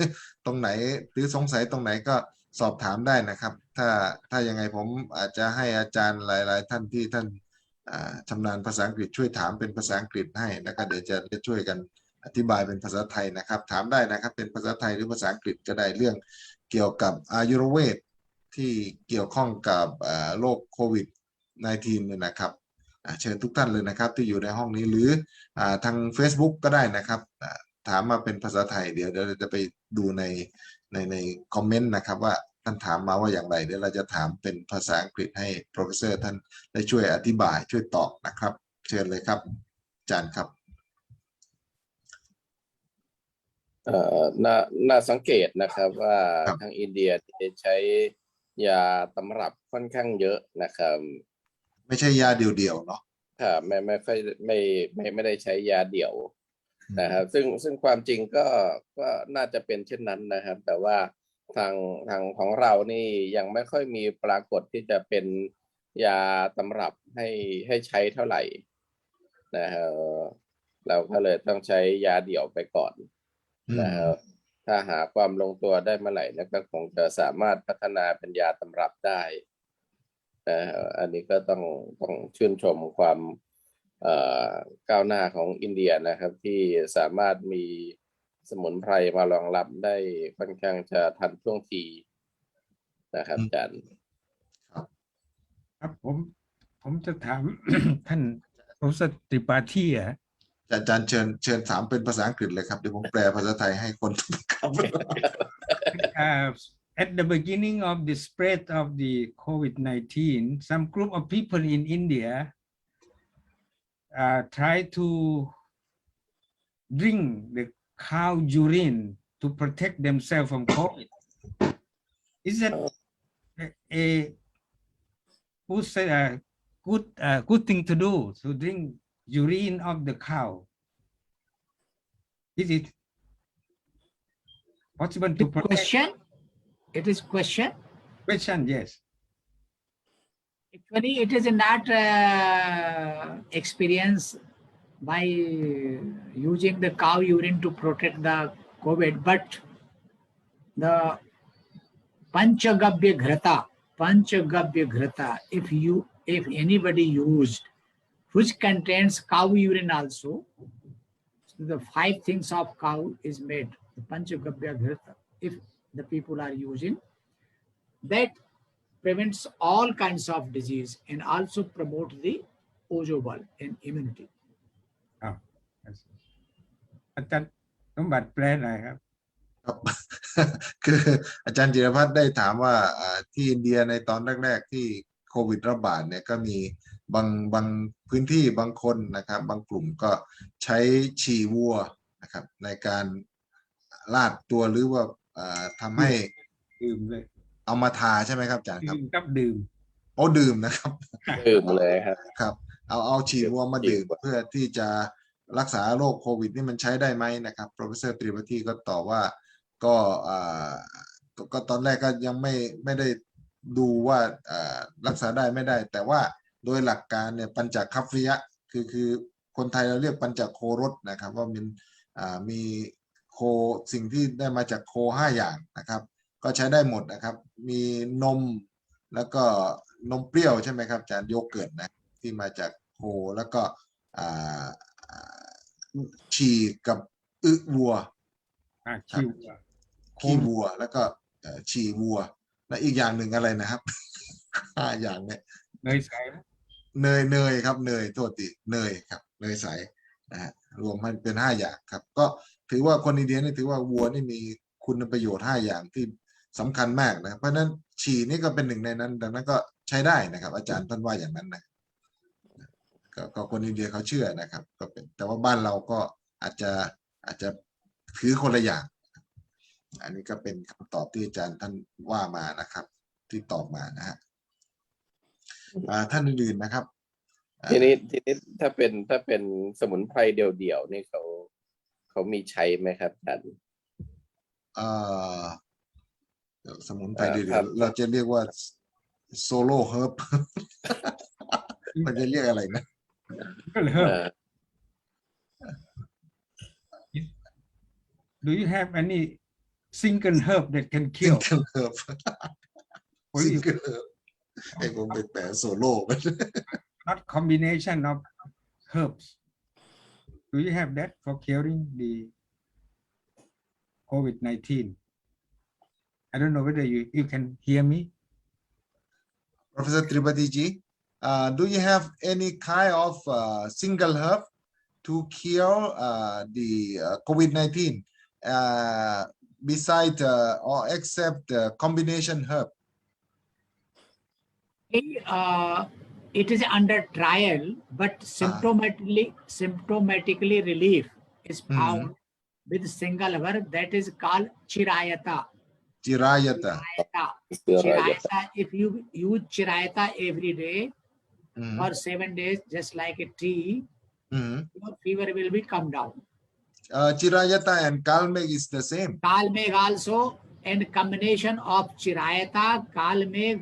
ตรงไหนหรือสงสัยตรงไหนก็สอบถามได้นะครับถ้ายังไงผมอาจจะให้อาจารย์หลายๆท่านที่ท่านชำนาญภาษาอังกฤษช่วยถามเป็นภาษาอังกฤษให้แล้วก็เดี๋ยวจะช่วยกันอธิบายเป็นภาษาไทยนะครับถามได้นะครับเป็นภาษาไทยหรือภาษาอังกฤษก็ได้เรื่องเกี่ยวกับอายุรเวทที่เกี่ยวข้องกับโรคโควิด-19 เนี่ยนะครับเชิญทุกท่านเลยนะครับที่อยู่ในห้องนี้หรือทาง Facebook ก็ได้นะครับถามมาเป็นภาษาไทยเดี๋ยวเราจะไปดูในคอมเมนต์นะครับว่าท่านถามมาว่าอย่างไรเดี๋ยวเราจะถามเป็นภาษาอังกฤษให้ Professor ท่านได้ช่วยอธิบายช่วยตอบนะครับเชิญเลยครับอาจารย์ครับน่าสังเกตนะครับว่าทางอินเดียใช้ยาตำรับค่อนข้างเยอะนะครับไม่ใช่ยาเดี่ยวๆเนาะครับไม่ค่อยไม่ได้ใช้ยาเดี่ยวนะครับซึ่งความจริงก็น่าจะเป็นเช่นนั้นนะครับแต่ว่าทางของเรานี่ยังไม่ค่อยมีปรากฏที่จะเป็นยาตำรับให้ใช้เท่าไหร่นะครับเราก็เลยต้องใช้ยาเดี่ยวไปก่อนนะครับถ้าหาความลงตัวได้เมื่อไหร่ก็คงจะสามารถพัฒนาเป็นยาตำรับได้อันนี้ก็ต้องชื่นชมความก้าวหน้าของอินเดียนะครับที่สามารถมีสมุนไพรมารองรับได้ค่อนข้างจะทันท่วงทีนะครับอาจารย์ครับผมจะถาม ท่านProfessor Tripathiอาจารย์เชิญถามเป็นภาษาอังกฤษเลยครับเดี๋ยวผมแปลภาษาไทยให้คนครับ At the beginning of the spread of the COVID-19, some group of people in India try to drink the cow urine to protect themselves from COVID. Is that a good thing to do, to drink urine of the cow? Is it possible to protect? Question? It is question? Question, yes. Actually, it is not experience by using the cow urine to protect the COVID, but the Panchagabhya Ghrata, if anybody used, which contains cow urine also, so the 5 things of cow is made, the Panchagabhya Ghrata, if the people are using, that prevents all kinds of disease and also promote the ozobal and immunity. อาจารย์สมบัติแปลหน่อยครับ คืออาจารย์จิรพัฒน์ได้ถามว่าที่อินเดียในตอนแรกๆที่โควิดระบาดเนี่ยก็มีบางพื้นที่บางคนนะครับบางกลุ่มก็ใช้ฉี่วัวนะครับในการลาดตัวหรือว่าทำให้ดื่มเลยเอามาทาใช่ไหมครับอาจารย์ครับดื่มดื่มนะครับดื่มเลยครับเอาฉี่วัวมาดื่มเพื่อที่จะรักษาโรคโควิดนี่มันใช้ได้ไหมนะครับ Professor Tripathi ก็ตอบว่าก็ตอนแรกก็ยังไม่ได้ดูว่ารักษาได้ไม่ได้แต่ว่าโดยหลักการเนี่ยปัญจคัฟฟิยะคือคนไทยเราเรียกปัญจโครสนะครับว่ามันมีโคสิ่งที่ได้มาจากโค5อย่างนะครับก็ใช้ได้หมดนะครับมีนมแล้วก็นมเปรี้ยวใช่ไหมครับอาจารย์โยเกิร์ตนะที่มาจากโคแล้วก็ฉี่กับวัวขี้วัวแล้วก็ฉี่วัวและอีกอย่างหนึ่งอะไรนะครับ5อย่างเนี่ยเนยใสเนยครับเนยโทษทีเนยครับเนยใสนะฮะรวมมันเป็น5อย่างครับก็ถือว่าคนอินเดียนี่ถือว่าวัวนี่มีคุณประโยชน์5อย่างที่ สำคัญมากนะเพราะฉะนั้นฉี่นี่ก็เป็นหนึ่งในนั้นดังนั้นก็ใช้ได้นะครับ อาจารย์ท่านว่าอย่างนั้นนะก็คนอินเดียเขาเชื่อนะครับก็เป็นแต่ว่าบ้านเราก็อาจจะถือคนละอย่างอันนี้ก็เป็นคำตอบที่อาจารย์ท่านว่ามานะครับ ที่ตอบมานะฮะท่านอื่นๆนะครับ ทีนี้ถ้าเป็นสมุนไพรเดี่ยวๆนี่เขามีใช้ไหมครับอาจารย์สมุนไพรเดียวเราจะเรียกว่าโซโล่เฮิร์บ มันจะเรียกอะไรนะ Do you have any single herb that can kill? Single herb Single herb ให้ผมไปแปลโซโล่ Not combination of herbs. Do you have that for curing the COVID-19? I don't know whether you can hear me. Professor Tripathi ji, do you have any kind of single herb to cure the COVID-19 besides or except combination herb? It is under trial, but symptomatically relief is found with single herb that is called chirayata. Chirayata. If you use chirayata every day for 7 days, just like a tea, your fever will be come down. Chirayata and kalmek is the same. Kalmek also, and combination of chirayata, kalmek,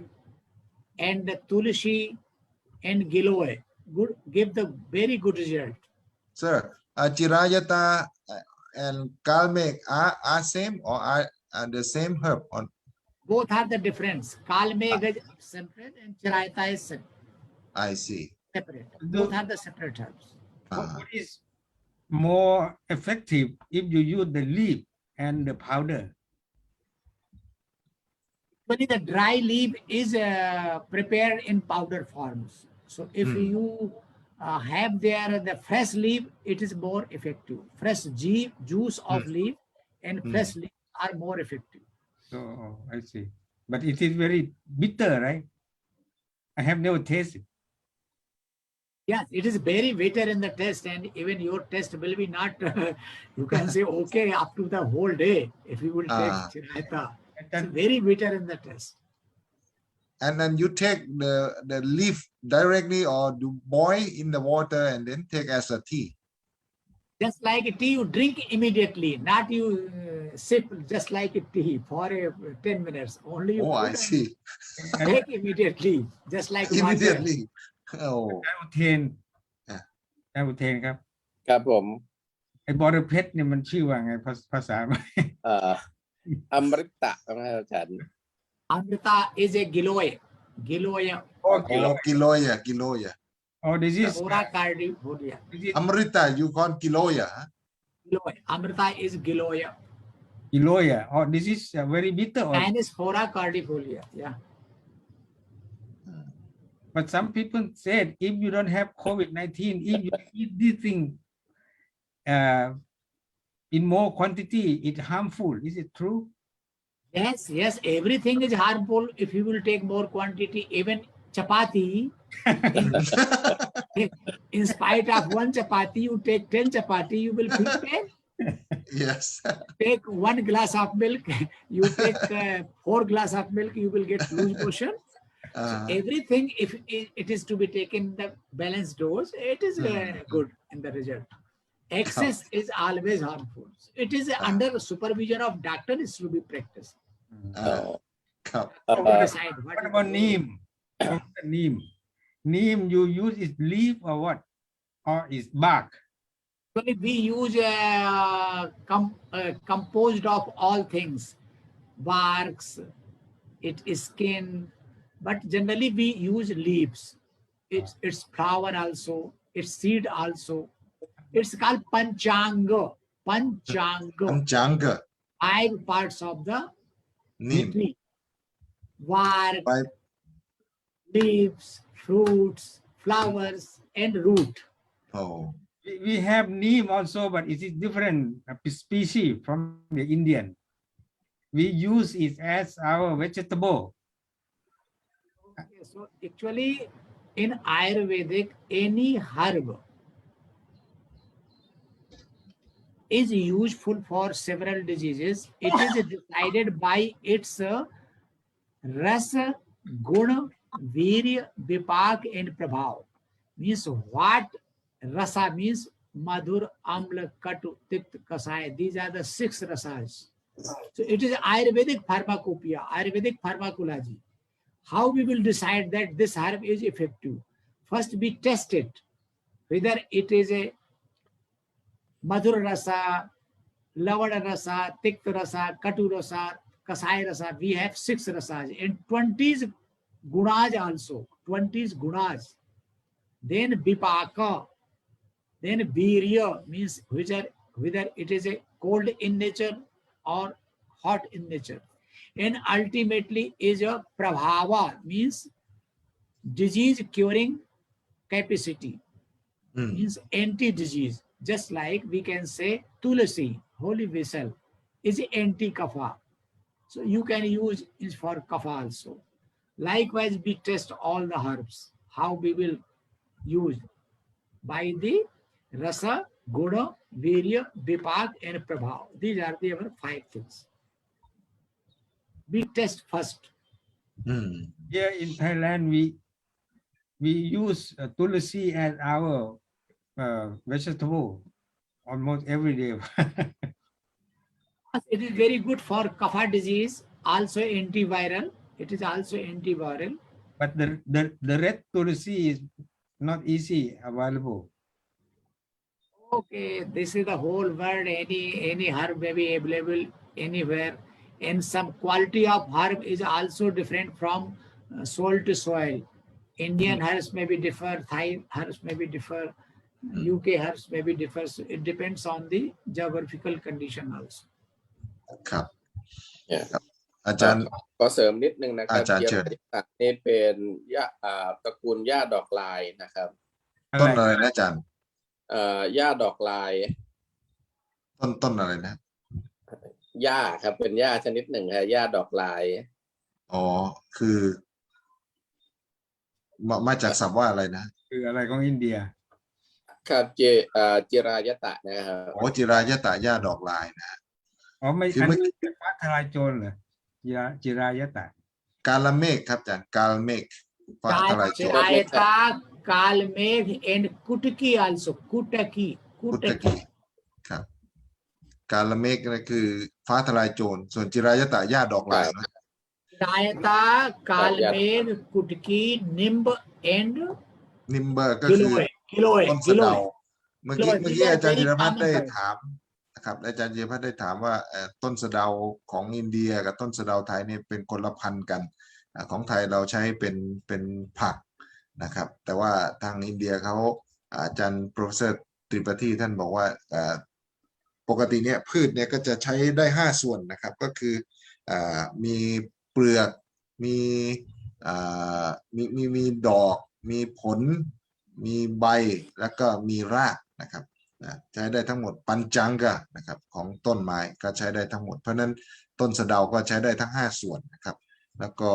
and tulsi and giloy give the very good result. Sir, chirayata and kalmek are same or are the same herb? On both have the difference. Kalmek is separate and chirayata is separate. I see. Separate. Both have the separate herbs. What is more effective if you use the leaf and the powder? Actually, the dry leaf is prepared in powder forms. So if you have there the fresh leaf, it is more effective. Fresh juice of leaf and fresh leaf are more effective. So I see. But it is very bitter, right? I have never tasted. Yes, it is very bitter in the taste, and even your taste will be not, you can say, okay, up to the whole day, if you will take chirayata. It's very bitter in the taste. And then you take the leaf directly or do boil in the water and then take as a tea. Just like a tea, you drink immediately, not you sip just like a tea for 10 minutes. Only you I see. take immediately, just like immediately. water. Oh. ไออุเทนครับ ครับผม ไอบอระเพ็ดเนี่ยมันชื่อว่าไงภาษา อมฤตะนะครับอาจารย์ Amrita is a giloy. Giloy. Oh, Giloya. Oh, this is Ora cardifolia. Amrita, you call Giloya. Huh? Giloy. Amrita is giloy. Iloya. Oh, this is very bitter. Anaphora cardifolia. Yeah. But some people said if you don't have COVID-19, if you eat this thing in more quantity, it's harmful. Is it true? Yes, everything is harmful if you will take more quantity. Even chapati, in spite of one chapati, you take 10 chapati, you will feel pain. Yes. Take 1 glass of milk, you take 4 glass of milk, you will get loose motion. So everything, if it is to be taken the balanced dose, it is good in the result. Excess is always harmful. It is under supervision of doctor is to be practiced. What about neem? Neem you use is leaf or what? Or is bark? Actually, we use composed of all things, barks, it is skin, but generally we use leaves. It's flower also, it's seed also. It's called panchanga. Panchanga. 5 parts of the Neem. tree. Bark, leaves, fruits, flowers, and root. Oh. We have neem also, but it is different species from the Indian. we use it as our vegetable. Okay, so actually in Ayurvedic, any herb is useful for several diseases. It is decided by its rasa, guna, virya, vipak, and prabhav. Means what rasa means madhur, amla, katu, tikta, kasaya. These are the 6 rasas. So it is Ayurvedic pharmacopoeia, Ayurvedic pharmacology. How we will decide that this herb is effective? First we test it, whether it is a madhur rasa, lavada rasa, tikta rasa, katu rasa, kasaya rasa. We have 6 rasas and 20 gunas also, 20 gunas. Then vipaka, then virya means whether it is a cold in nature or hot in nature. And ultimately is a prabhava, means disease curing capacity, means anti-disease. Just like we can say tulasi, holy vessel, is anti-kapha. So you can use it for kapha also. Likewise, we test all the herbs. How we will use? By the rasa, guna, virya, vipak, and prabhav. These are the our 5 things. We test first. Here in Thailand, we use tulsi as our vegetable almost every day. It is very good for kapha disease, also antiviral. It is also antiviral. But the red tulsi is not easy available. Okay, this is the whole world. Any herb may be available anywhere, and some quality of herb is also different from soil to soil. Indian herbs may be differ, Thai herbs may be differ, UK herbs may be differ. So it depends on the geographical condition also. ครับ เนี่ย อาจารย์ ขอเสริมนิดนึงนะครับ อาจารย์เชิญ เจียมนี่เป็นหญ้าตระกูลหญ้าดอกลายนะครับ ต้นอะไรนะอาจารย์ หญ้าดอกลาย ต้นอะไรนะ หญ้าครับเป็นหญ้าชนิดหนึ่งครับหญ้าดอกลาย อ๋อคือมาจากศัพท์ว่าอะไรนะ คืออะไรของอินเดีย ครับจิรายตะนะครับ โอ้จิรายตะหญ้าดอกลายนะ อ๋อไม่ คือ อัน เมื่อ นี้เป็นฟ้าทลายโจรเหรอจิรายตะ กาลเมฆครับอาจารย์กาลเมฆฟ้าทลายโจร Chirayata, Kalmegh, and Kutaki also. Kutaki. พุทธกีครับ กาลเมฆนั่นคือฟ้าทลายโจรส่วนจิรายตะหญ้าดอกลายนะ Chirayata, Kalmegh, Kutaki, Nimb, and นิมเบอร์ก็คือ Giloy. ต้นสะเดา เมื่อกี้ Giloy. อาจารย์ These จิ are รพัฒน์ very ได้ common ถามนะครับอาจารย์จิรพัฒน์ได้ถามว่าต้นสะเดาของอินเดียกับต้นสะเดาไทยนี่เป็นคนละพันธุ์กันของไทยเราใช้เป็นผักนะครับ แต่ว่าทางอินเดียเขาอาจารย์ professor ตรีปฏิท่านบอกว่าปกติเนี่ยพืชเนี่ยก็จะใช้ได้5ส่วนนะครับก็คือมีเปลือกมีดอกมีผลมีใบแล้วก็มีรากนะครับใช้ได้ทั้งหมดปัญจังกะนะครับของต้นไม้ก็ใช้ได้ทั้งหมดเพราะนั้นต้นสะเดาก็ใช้ได้ทั้ง5ส่วนนะครับแล้วก็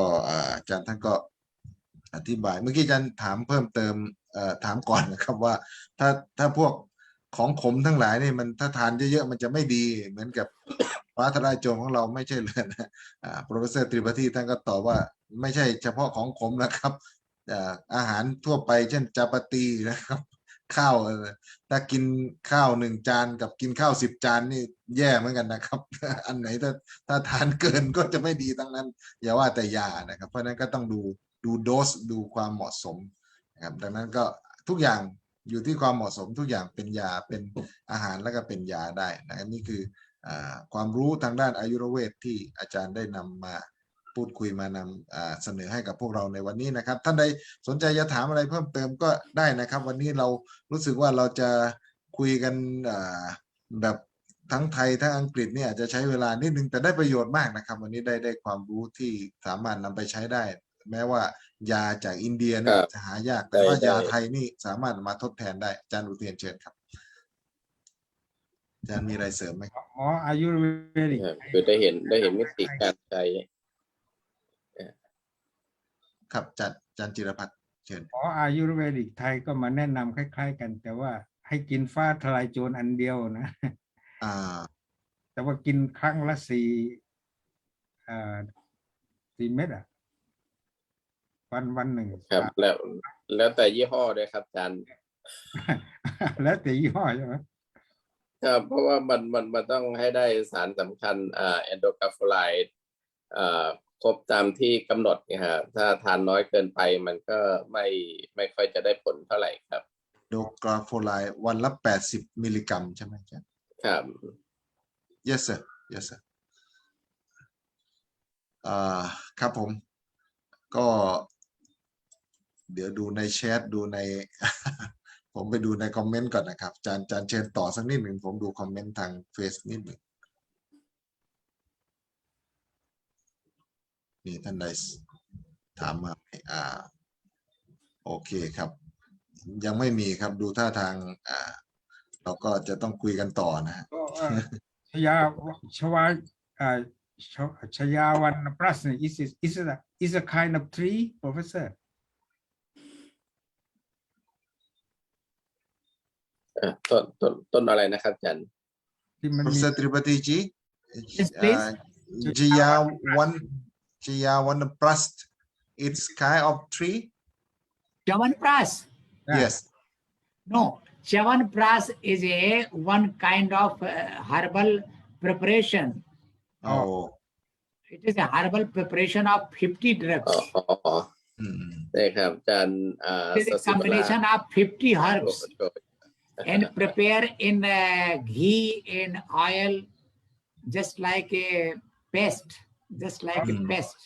อาจารย์ท่านก็อธิบายเมื่อกี้อาจารย์ถามเพิ่มเติมถามก่อนนะครับว่าถ้าพวกของขมทั้งหลายนี่มันถ้าทานเยอะๆมันจะไม่ดีเหมือนกับฟ้าทลายโจรของเราไม่ใช่เลยนะprofessor ตรีปฏิท่านก็ตอบว่าไม่ใช่เฉพาะของขมนะครับอาหารทั่วไปเช่นจาปาตีนะครับข้าวถ้ากินข้าว1 จานกับกินข้าว10 จานนี่แย่เหมือนกันนะครับ อันไหนถ้าทานเกินก็จะไม่ดีทั้งนั้นอย่าว่าแต่ยานะครับเพราะนั้นก็ต้องดูโดสดูความเหมาะสมนะครับดังนั้นก็ทุกอย่างอยู่ที่ความเหมาะสมทุกอย่างเป็นยาเป็นอาหารแล้วก็เป็นยาได้นะนี่คือความรู้ทางด้านอายุรเวทที่อาจารย์ได้นำมาพูดคุยมานำเสนอให้กับพวกเราในวันนี้นะครับท่านใดสนใจจะถามอะไรเพิ่มเติมก็ได้นะครับวันนี้เรารู้สึกว่าเราจะคุยกันแบบทั้งไทยทั้งอังกฤษเนี่ยอาจจะใช้เวลานิดนึงแต่ได้ประโยชน์มากนะครับวันนี้ได้ความรู้ที่สามารถนำไปใช้ได้แม้ว่ายาจากอินเดียเนี่ยจะหายากแต่ว่ายาไทยนี่สามารถมาทดแทนได้อาจารย์อุเทนเชิญครับ อาจารย์มีอะไรเสริมไหม หมออายุรเวดิก คือได้เห็นมิติการใช้ ครับอาจารย์จิรพัฒน์เชิญ หมออายุรเวดิกไทยก็มาแนะนำคล้ายๆกัน แต่ว่าให้กินฟ้าทลายโจรอันเดียวนะ แต่ว่ากินครั้งละ4 เม็ดวันหนึ่ง ครับแล้วแต่ยี่ห้อด้วยครับอาจารย์ แล้วแต่ยี่ห้อใช่ไหม ครับเพราะว่ามันต้องให้ได้สารสำคัญแอนโดกราโฟไลด์ครบตามที่กำหนดเนี่ยฮะถ้าทานน้อยเกินไปมันก็ไม่ค่อยจะได้ผลเท่าไหร่ครับ โดกราโฟไลด์วันละ80 มิลลิกรัมใช่ไหมอาจารย์ ครับ yes sir yes sir ครับผมก็เดี๋ยวดูในแชทดูใน ผมไปดูในคอมเมนต์ก่อนนะครับอาจารย์เชิญต่อสักนิดหนึ่งผมดูคอมเมนต์ทางเฟซนิดหนึ่งนี่ท่านใดถามมาโอเคครับยังไม่มีครับดูท่าทางเราก็จะต้องคุยกันต่อนะฮะ ชยาวันปรัสเนี่ย is a kind of tree professor ต้นอะไรนะครับอาจารย์ ที่มันมี Professor Tripati ji Yes, please. Jayawan Prast it's kind of tree Chyawanprash. yes No, Chyawanprash is one kind of herbal preparation. oh It is a herbal preparation of 50 drugs. ได้ครับอาจารย์ It is a combination of 50 herbs and prepare in ghee and oil, just like a paste, just like a paste.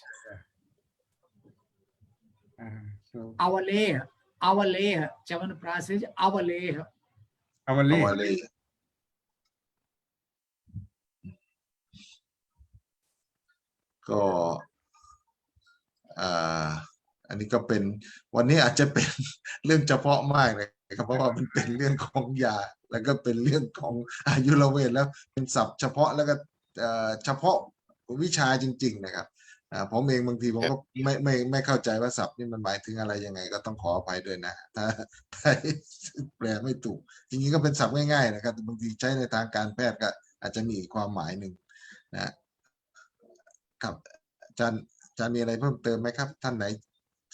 so Avaleh, Chyawanprash is avaleh. เอาวันเล่ เอาเลยก็อันนี้ก็เป็นวันนี้อาจจะเป็น เรื่องเฉพาะมากเลยครับเพราะว่ามันเป็นเรื่องของยาแล้วก็เป็นเรื่องของอายุรเวทแล้วเป็นศัพท์เฉพาะแล้วก็เฉพาะวิชาจริงๆนะครับผมเองบางทีผมก็ไม่เข้าใจว่าศัพท์นี่มันหมายถึงอะไรยังไงก็ต้องขออภัยด้วยนะถ้าแปลไม่ถูกจริงๆก็เป็นศัพท์ง่ายๆนะครับแต่บางทีใช้ในทางการแพทย์ก็อาจจะมีความหมายหนึ่งนะครับอาจารย์มีอะไรเพิ่มเติมไหมครับท่านไหน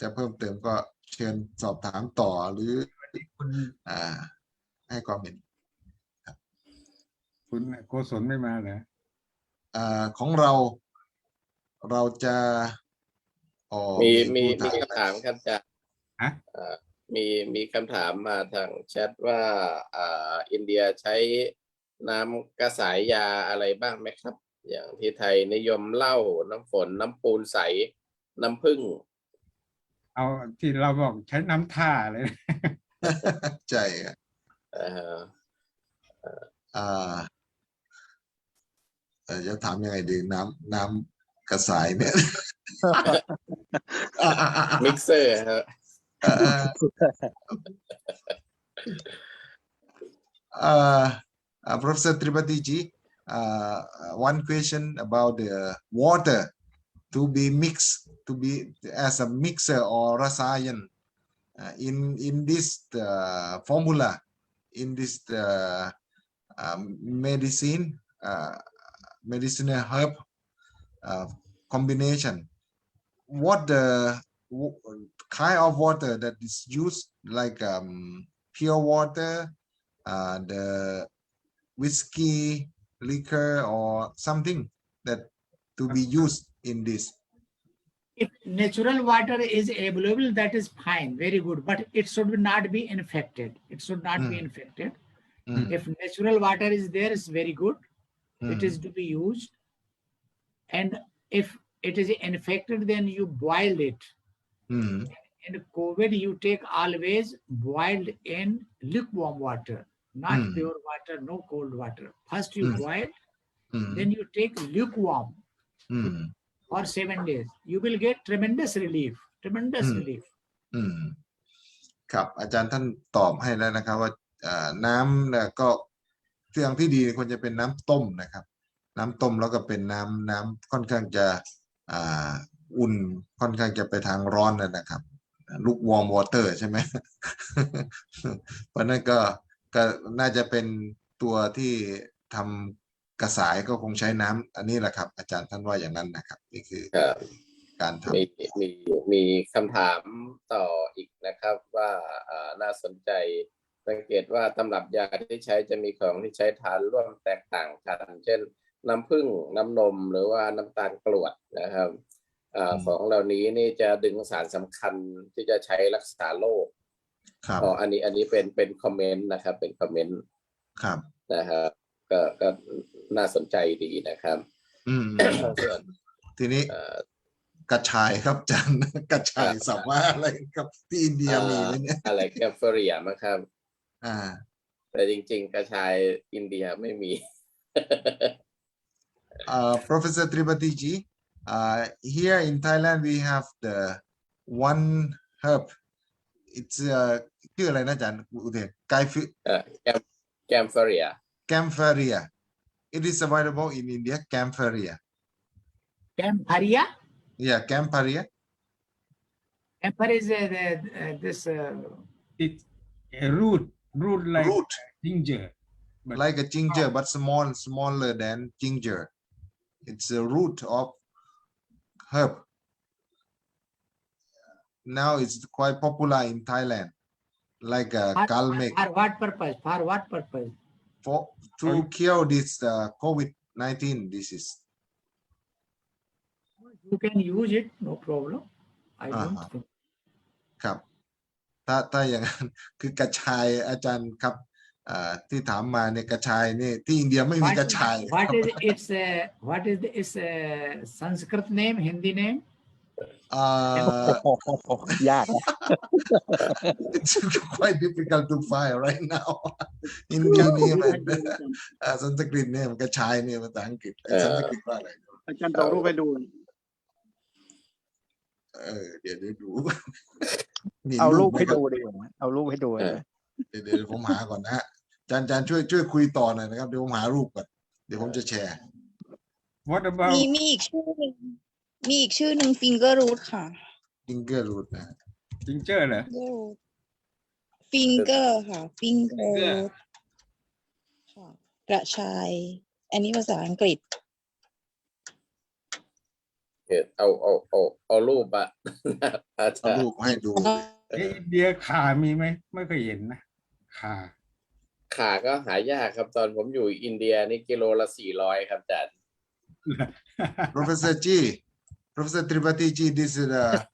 จะเพิ่มเติมก็เชิญสอบถามต่อหรือให้ความเห็นครับ คุณโกศลไม่มาเหรอ ของเราจะมีคำถามครับอาจารย์ ฮะ มีคำถามมาทางแชทว่าอินเดียใช้น้ำกระสายยาอะไรบ้างไหมครับ อย่างที่ไทยนิยมเหล้าน้ำฝนน้ำปูนใสน้ำผึ้ง เอาที่เราบอกใช้น้ำท่าเลย ใช่จะถามยังไงดีน้ำกระสายเนี่ย มิกเซอร์ครับ Professor Tripati ji, one question about the water to be mixed to be as a mixer or rasayan in this formula in this medicinal herb combination. What the kind of water that is used, like pure water, the whiskey, liquor, or something that to be used in this? If natural water is available, that is fine, very good, but it should not be infected. It should not be infected. If natural water is there, it's very good. It is to be used. And if it is infected, then you boil it. In COVID, you take always boiled in lukewarm water, not pure water, no cold water. First you boil, then you take lukewarm for 7 days. You will get tremendous relief, tremendous relief. ครับอาจารย์ท่านตอบให้แล้วนะครับว่าน้ำก็ ทางที่ดีควรจะเป็นน้ำต้มนะครับ น้ำต้มแล้วก็เป็นน้ำค่อนข้างจะอุ่นค่อนข้างจะไปทางร้อนนะครับลูกวอร์มวอเตอร์ใช่ไหม เพราะนั้นก็น่าจะเป็นตัวที่ทำกระสายก็คงใช้น้ำอันนี้แหละครับ อาจารย์ท่านว่าอย่างนั้นนะครับนี่คือการทำมีคำถามต่ออีกนะครับว่าน่าสนใจสังเกตว่าตำรับยาที่ใช้จะมีของที่ใช้ทานร่วมแตกต่างกันเช่นน้ำผึ้งน้ำนมหรือว่าน้ำตาลกรวดนะครับของเหล่านี้นี่จะดึงสารสำคัญที่จะใช้รักษาโรคอันนี้เป็นคอมเมนต์นะครับเป็นคอมเมนต์นะครับก็น่าสนใจดีนะครับทีนี้กระชายครับอาจารย์กระชายสัมว่าอะไรครับที่อินเดียมีไหมเนี่ยอะไรแกมเฟอเรียมั้งครับแต่จริงๆกระชายอินเดียไม่มี Professor Tripathi ji, here in Thailand we have the one herb. It's ชื่ออะไรนะอาจารย์อุเทนCampharia. Campharia. It is available in India. Campharia. Campharia? Yeah, Campharia. Campharia is this. It's a root like ginger. Like a ginger, but smaller than ginger. It's a root of herb. Now it's quite popular in Thailand, like a galmek. For what purpose? For what purpose? To cure this COVID-19 disease. You can use it, no problem. I don't think. ครับถ้าอย่างนั้นคือกระชายอาจารย์ครับที่ถามมาเนี่ยกระชายเนี่ยที่อินเดียไม่มีกระชาย What is its Sanskrit name, Hindi name? ยาก It's quite difficult to find right now. Hindi name and Sanskrit name กระชายเนี่ยภาษาอังกฤษสันสกฤตว่าอะไรอาจารย์เอารูปไปดูเดี๋ยวดู เอารูปให้ดูดีกว่าเอารูปให้ดูเดี๋ยวผมหาก่อนนะฮะอาจารย์ช่วยคุยต่อหน่อยนะครับเดี๋ยวผมหารูปก่อนเดี๋ยวผมจะแชร์ What about มีอีกชื่อหนึ่งfinger root ค่ะ finger root นะ ginger เหรอ finger ค่ะ finger root ค่ะกระชายอันนี้ภาษาอังกฤษเอารูปอะเอารูปให้ดูอินเดียข่ามีไหมไม่เคยเห็นนะข่าก็หายากครับตอนผมอยู่อินเดียนี่กิโลละ400ครับอาจารย์ Professor Tripathi ji, this is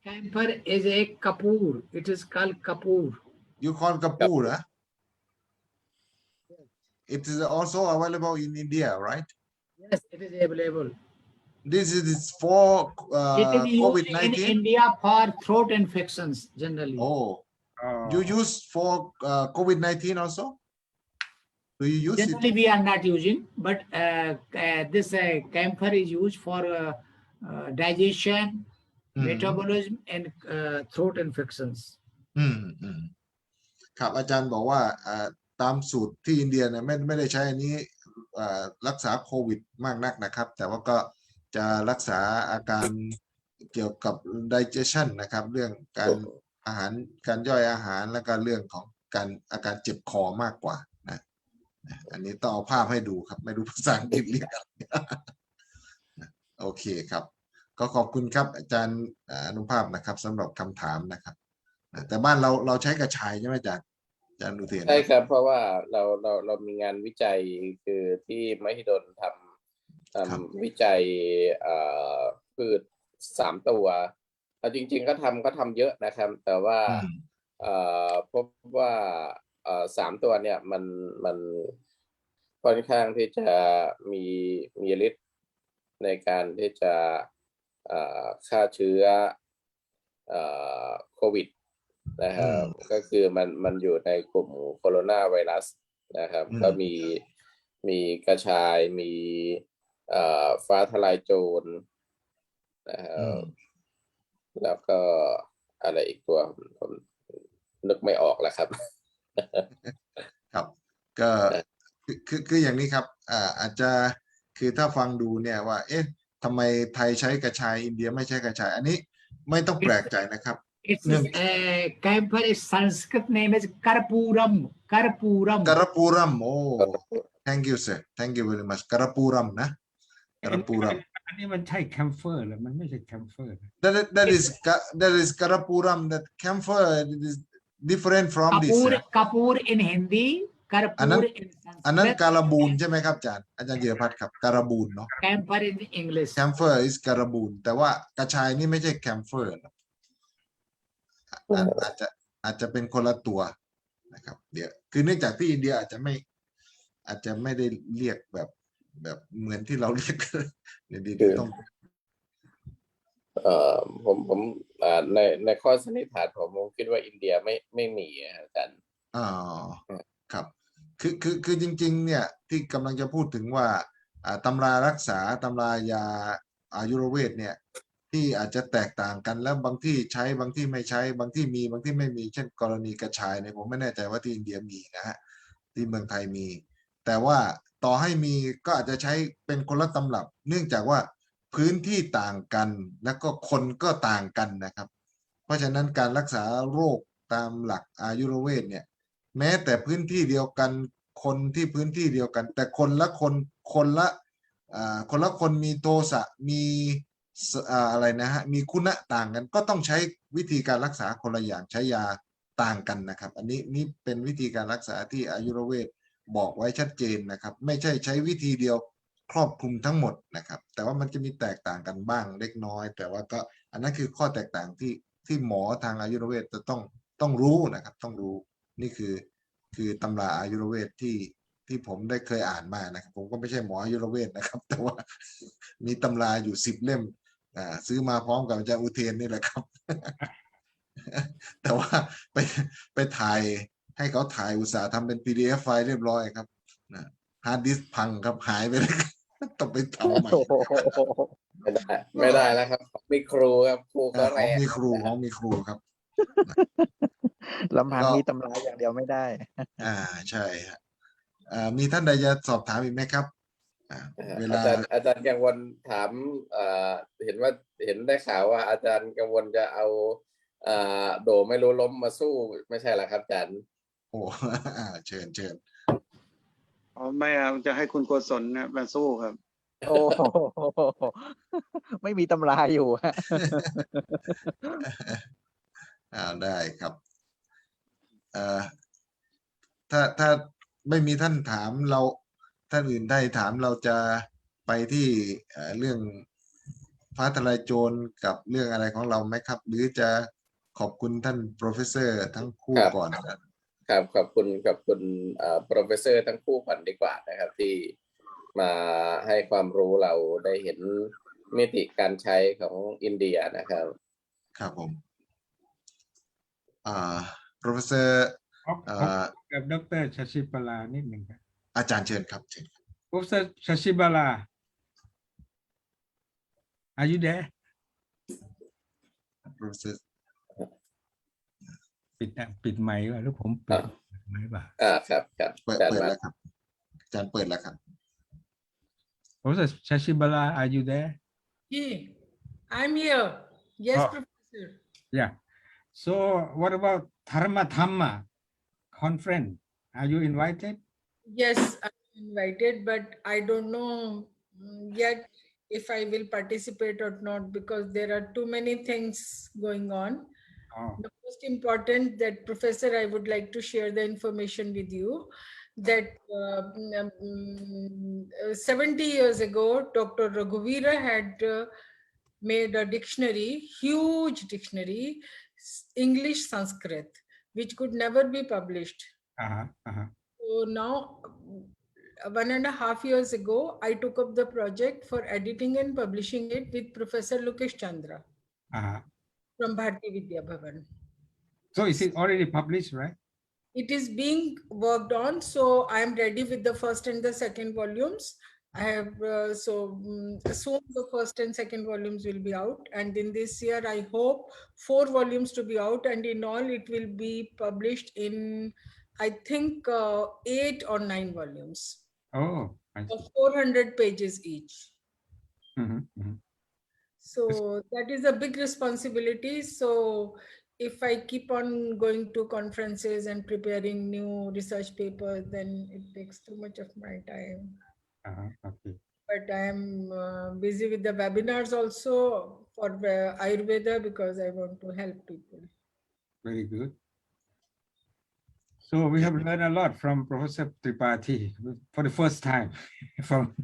Camphor is a kapoor. It is called kapoor. You call kapoor, huh? It is also available in India, right? Yes, it is available. This is for it is COVID-19 in India for throat infections generally. You use for COVID-19 also? Do you use generally it? We are not using, but this camphor is used for digestion, metabolism, and throat infections. ครับอาจารย์บอกว่าตามสูตรที่อินเดียเนี่ยไม่ได้ใช้อันนี้รักษาโควิดมากนักนะครับแต่ว่าก็จะรักษาอาการเกี่ยวกับ digestion นะครับเรื่องการอาหารการย่อยอาหารและก็เรื่องของอาการเจ็บคอมากกว่านะอันนี้ต้องเอาภาพให้ดูครับไม่รู้ภาษาอังกฤษเรียกอะไรโอเคครับก็ขอบคุณครับอาจารย์อนุภาพนะครับสำหรับคำถามนะครับแต่บ้านเราใช้กระชายใช่ไหมอาจารย์อุเทนใช่ครับเพราะว่าเรามีงานวิจัยคือที่มหิดลทำวิจัยพืช3ตัวจริงๆก็ทำเยอะนะครับแต่ว่าพบว่า3ตัวเนี่ยมันค่อนข้างที่จะมีฤทธิ์ในการที่จะฆ่าเชื้อโควิดนะครับก็คือมันอยู่ในกลุ่มโคโรนาไวรัสนะครับก็มีกระชายมีฟ้าทลายโจรนะครับแล้วก็อะไรอีกตัวผมนึกไม่ออกแล้วครับครับก็ คืออย่างนี้ครับอาจจะคือถ้าฟังดูเนี่ยว่าเอ๊ะทำไมไทยใช้กระชายอินเดียไม่ใช้กระชายอันนี้ไม่ต้องแปลกใจนะครับ It's camphor is Sanskrit name is Karpuram. Karpuram. กระปูรัมโอ้ thank you sir thank you very much กระปูรัมนะกระปูรัม อันนี้มันใช่แคมเฟอร์หรือมันไม่ใช่แคมเฟอร์ that is กระปูรัม that camphor is different from this Kapur in Hindi. อันนั้น Karpur in อันนั้น Sanskrit. การบูนใช่ไหมครับอาจารย์เยพัฒน์ครับการบูนเนาะ Camphor in English. camphor is การบูนแต่ว่ากระชายนี่ไม่ใช่ camphor นะอาจจะเป็นคนละตัวนะครับเดี๋ยวคือเนื่องจากที่อินเดียอาจจะไม่ได้เรียกแบบเหมือนที่เราเรียกเดี๋ยวต้องผมในข้อสันนิษฐานผมคิดว่าอินเดียไม่มีอาจารย์ครับคือจริงๆเนี่ยที่กำลังจะพูดถึงว่าตำรารักษาตำรายาอายุรเวทเนี่ยที่อาจจะแตกต่างกันแล้วบางที่ใช้บางที่ไม่ใช้บางที่มีบางที่ไม่มีเช่นกรณีกระชายเนี่ยผมไม่แน่ใจว่าที่อินเดียมีนะฮะที่เมืองไทยมีแต่ว่าต่อให้มีก็อาจจะใช้เป็นคนละตำรับเนื่องจากว่าพื้นที่ต่างกันแล้วก็คนก็ต่างกันนะครับเพราะฉะนั้นการรักษาโรคตามหลักอายุรเวทเนี่ยแม้แต่พื้นที่เดียวกันคนที่พื้นที่เดียวกันแต่คนละคนมีโทสะมีอะไรนะฮะมีคุณะต่างกันก็ต้องใช้วิธีการรักษาคนละอย่างใช้ยาต่างกันนะครับอันนี้เป็นวิธีการรักษาที่อายุรเวทบอกไว้ชัดเจนนะครับไม่ใช่ใช้วิธีเดียวครอบคลุมทั้งหมดนะครับแต่ว่ามันจะมีแตกต่างกันบ้างเล็กน้อยแต่ว่าก็อันนั้นคือข้อแตกต่างที่หมอทางอายุรเวทจะต้องรู้นะครับต้องรู้นี่คือตำราอายุรเวทที่ผมได้เคยอ่านมานะครับผมก็ไม่ใช่หมออายุรเวทนะครับแต่ว่ามีตำราอยู่10 เล่มซื้อมาพร้อมกับอาจารย์อุเทนนี่แหละครับ แต่ว่าไปถ่ายให้เขาถ่ายอุตสาห์ทำเป็น PDF ไฟล์เรียบร้อยครับฮาร์ดดิสก์พังครับหายไปเลยต้องไปทำใหม่ไม่ได้แล้วครับมีครูครับครูก็แรงมีครูครับลำพังมีตำราอย่างเดียวไม่ได้ใช่ฮะมีท่านใดจะสอบถามอีกไหมครับเวลาอาจารย์กังวลถามเห็นได้ข่าวว่าอาจารย์กังวลจะเอาโดไม่รู้ล้มมาสู้ไม่ใช่หรอครับอาจารย์โอ้เชิญไม่ครับจะให้คุณโกศลมาสู้ครับโอ้ไม่มีตำราอยู่ได้ครับถ้าไม่มีท่านถามเราท่านอื่นได้ถามเราจะไปที่เรื่องฟ้าทลายโจรกับเรื่องอะไรของเราไหมครับหรือจะขอบคุณท่าน professor ทั้งคู่ก่อนครับขอบคุณprofessor ทั้งคู่ก่อนดีกว่านะครับที่มาให้ความรู้เราได้เห็นมิติการใช้ของอินเดียนะครับครับผมprofessor กับดร.ชชิบาลานิดหนึ่งครับอาจารย์เชิญครับเชิญ Professor ชชิบาลา Are you there Professor ปิดไมค์ว่าหรือผมปิดไมค์ป่ะครับเปิดแล้วครับอาจารย์เปิดแล้วครับ Professor ชชิบาลา Are you there I'm here yes Professor yeah so what about Dhamma conference are you invited yes I'm invited but I don't know yet if I will participate or not because there are too many things going on the most important that Professor I would like to share the information with you that 70 years ago Dr. Raghuvira had made a dictionary, huge dictionary, English Sanskrit, which could never be published. So now, 1.5 years ago, I took up the project for editing and publishing it with Professor Lokesh Chandra from Bharati Vidya Bhavan. So is it already published, right? It is being worked on, so I am ready with the first and the second volumes. I have soon the first and second volumes will be out, and in this year I hope 4 volumes to be out, and in all it will be published in I think 8 or 9 volumes Oh, I of see. 400 pages each. Mhm, mhm. So that is a big responsibility. So if I keep on going to conferences and preparing new research papers, then it takes too much of my time. Okay. But I am busy with the webinars also for Ayurveda because I want to help people. Very good. So we have learned a lot from Professor Tripathi for the first time. From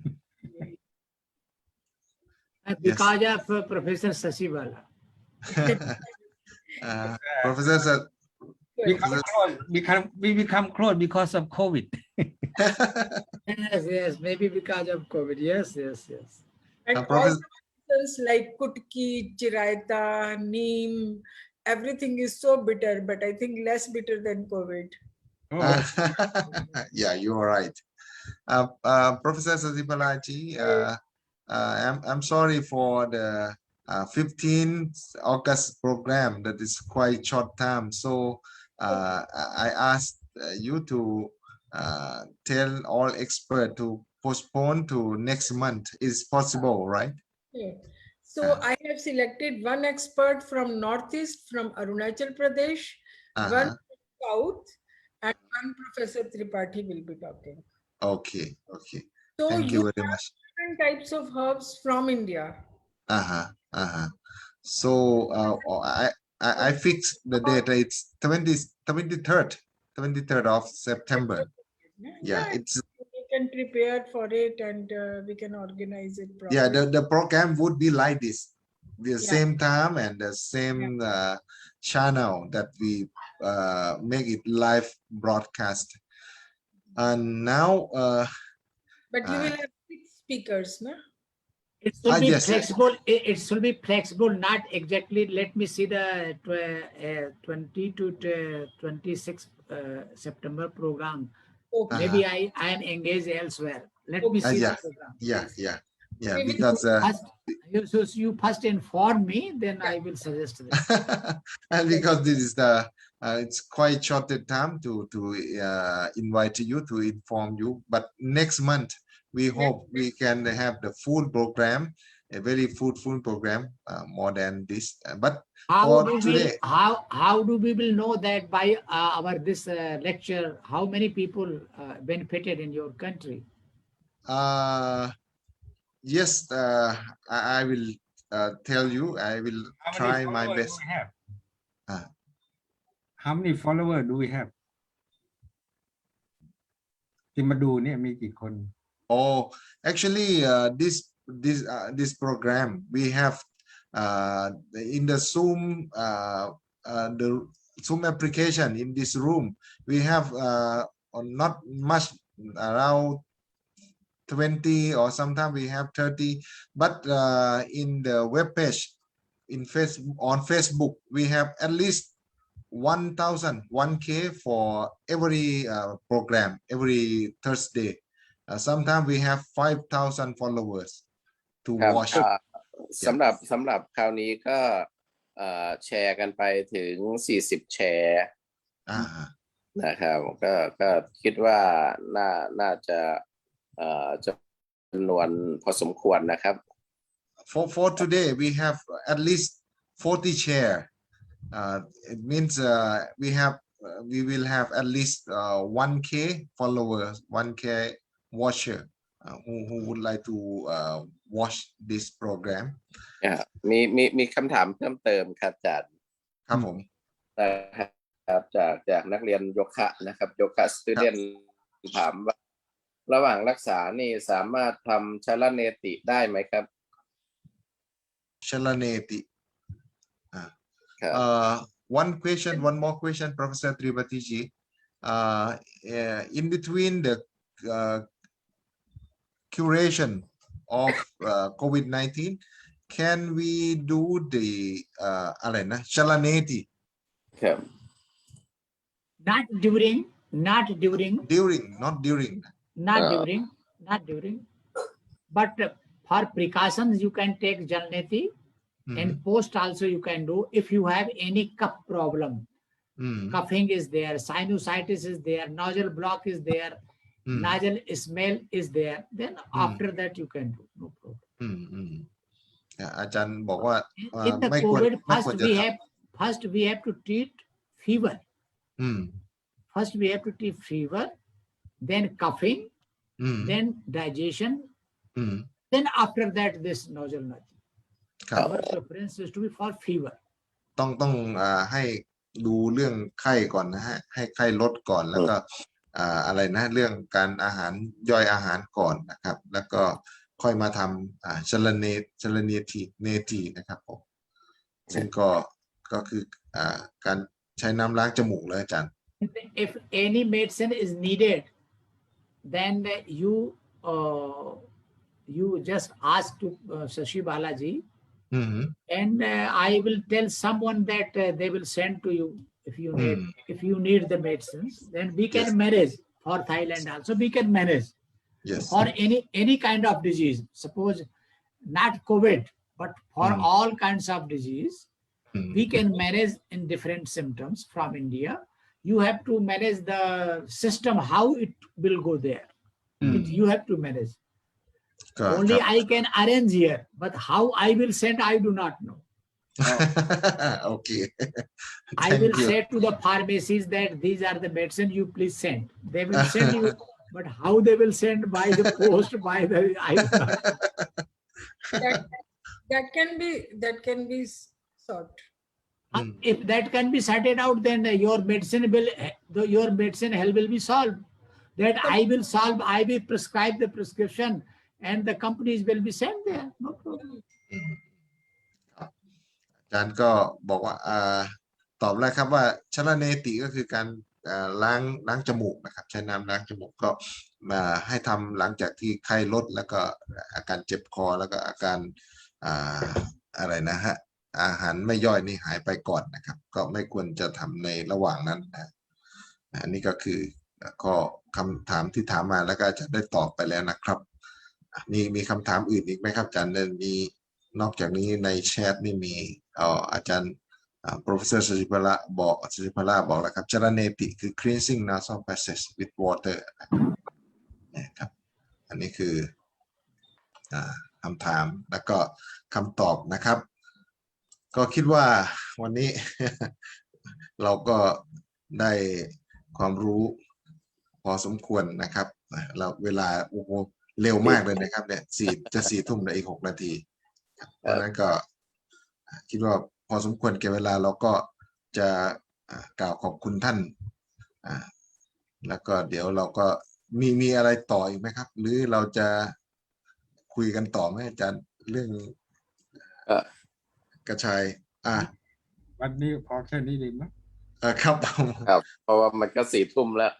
Because of Professor Sasiwala. Professor said, we become close because of COVID. Yes, yes, maybe because of COVID. Yes, yes, yes. And all Professor, the medicines like Kutki, Chiraita, Neem, everything is so bitter, but I think less bitter than COVID. yeah, you are right. Professor Sasibalaji, I'm sorry for the 15th August program that is quite short time. So I asked you to tell all experts to postpone to next month. Is possible, right? Yeah. So I have selected one expert from Northeast, from Arunachal Pradesh, one from South, and one Professor Tripathi will be talking. Okay, okay. So Thank you very much. Different types of herbs from India. So I fixed the date. It's 23rd of September. Yeah, it's we can prepare for it and we can organize it properly. yeah. The program would be like this, the same time and the same channel that we make it live broadcast. And now, but you will have 6 speakers, no? It should be yes, flexible. It should be flexible, not exactly. Let me see the 20 to 26 September program. Okay. Maybe I am engaged elsewhere. Let me see the program. Yeah. Because you first inform me, then I will suggest that. and because this is the it's quite short time to invite you to inform you. But next month we hope we can have the full program, a very fruitful program, more than this. But how do we will know that by our this lecture, how many people benefited in your country? Yes, I will tell you. I will try my best. How many followers do we have? ที่มาดูเนี่ยมีกี่คน Oh, actually, this program we have in the Zoom the Zoom application in this room. We have not much, around 20 or sometimes we have 30. But in the web page, on Facebook, we have at least 1K for every program every Thursday. Sometimes we have 5,000 followers to watch. สำหรับคราวนี้ก็แชร์กันไปถึง40แชร์นะครับก็คิดว่าน่าจะจำนวนพอสมควรนะครับ For today we have at least 40 share. It means we will have at least 1K followers, 1K watcher who would like to watch this program. มีคำถามเพิ่มเติมครับอาจารย์ครับผมครับจากนักเรียนโยคะนะครับโยคะสตูเดนถามว่าระหว่างรักษานี่สามารถทำชลเนติได้ไหมครับชลเนติ one more question, Professor Tripathi ji. In between the curation of COVID-19, can we do the Shalaneti? Not during. Not during. But for precautions, you can take Jalneti. And post also you can do if you have any cup problem. coughing is there, sinusitis is there, nostril block is there, nasal smell is there, then after that you can do, no problem. อาจารย์บอกว่า In the ไม่ควร COVID, ไม่ควรจะท first we have to treat fever. ำ First we have to treat fever, then coughing, อืม then digestion, อืม then after that this nostril nothing. ครับ Our preference is to be for fever. ต้องให้ดูเรื่องไข้ก่อนนะฮะให้ไข้ลดก่อนแล้วก็อะไรนะเรื่องการอาหารย่อยอาหารก่อนนะครับแล้วก็ค่อยมาทำชลเนทีนะครับผมซึ่งก็คือการใช้น้ำล้างจมูกเลยอาจารย์ If any medicine is needed, then you just ask to Shashi Balaji, อืม and I will tell someone that they will send to you if you need the medicines. Then we can Yes. manage for Thailand also. We can manage yes for any kind of disease. Suppose not COVID, but for all kinds of disease, we can manage in different symptoms from India. You have to manage the system how it will go there. You have to manage. ก็ Only I can arrange here, but how I will send, I do not know. โอเค I will say to the pharmacies that these are the medicine, you please send. They will send you, but how they will send by the post, by the I do not know. That can be solved. If that can be sorted out, then your medicine hell will be solved. That I will solve, I will prescribe the prescription, and the companies will be sent there. No problem. อาจารย์ก็บอกว่าตอบแล้วครับว่าชลเนติก็คือการล้างจมูกนะครับใช้น้ำล้างจมูกก็มาให้ทำหลังจากที่ไข้ลดแล้วก็อาการเจ็บคอแล้วก็อาการอะไรนะฮะอาหารไม่ย่อยนี่หายไปก่อนนะครับก็ไม่ควรจะทำในระหว่างนั้นนะอันนี้ก็คือข้อคำถามที่ถามมาแล้วก็จะได้ตอบไปแล้วนะครับมีคำถามอื่นอีกไหมครับอาจารย์มีนอกจากนี้ในแชทนี่มีอาจารย์ professor สุจิพละบอกแล้วครับชลเนติคือ cleansing nasal passage with water นะครับอันนี้คือคำถามแล้วก็คำตอบนะครับก็คิดว่าวันนี้ เราก็ได้ความรู้พอสมควรนะครับเราเวลาโอ้โหเร็วมากเลยนะครับเนี่ย4 ทุ่มอีก6 นาทีเพราะนั้นก็คิดว่าพอสมควรแก่เวลาเราก็จะกล่าวขอบคุณท่านแล้วก็เดี๋ยวเราก็มีอะไรต่ออีกไหมครับหรือเราจะคุยกันต่อไหมอาจารย์เรื่องกระชายวันนี้พอแค่นี้ดีมั้ยครับครับเพราะว่ามันก็4 ทุ่มแล้ว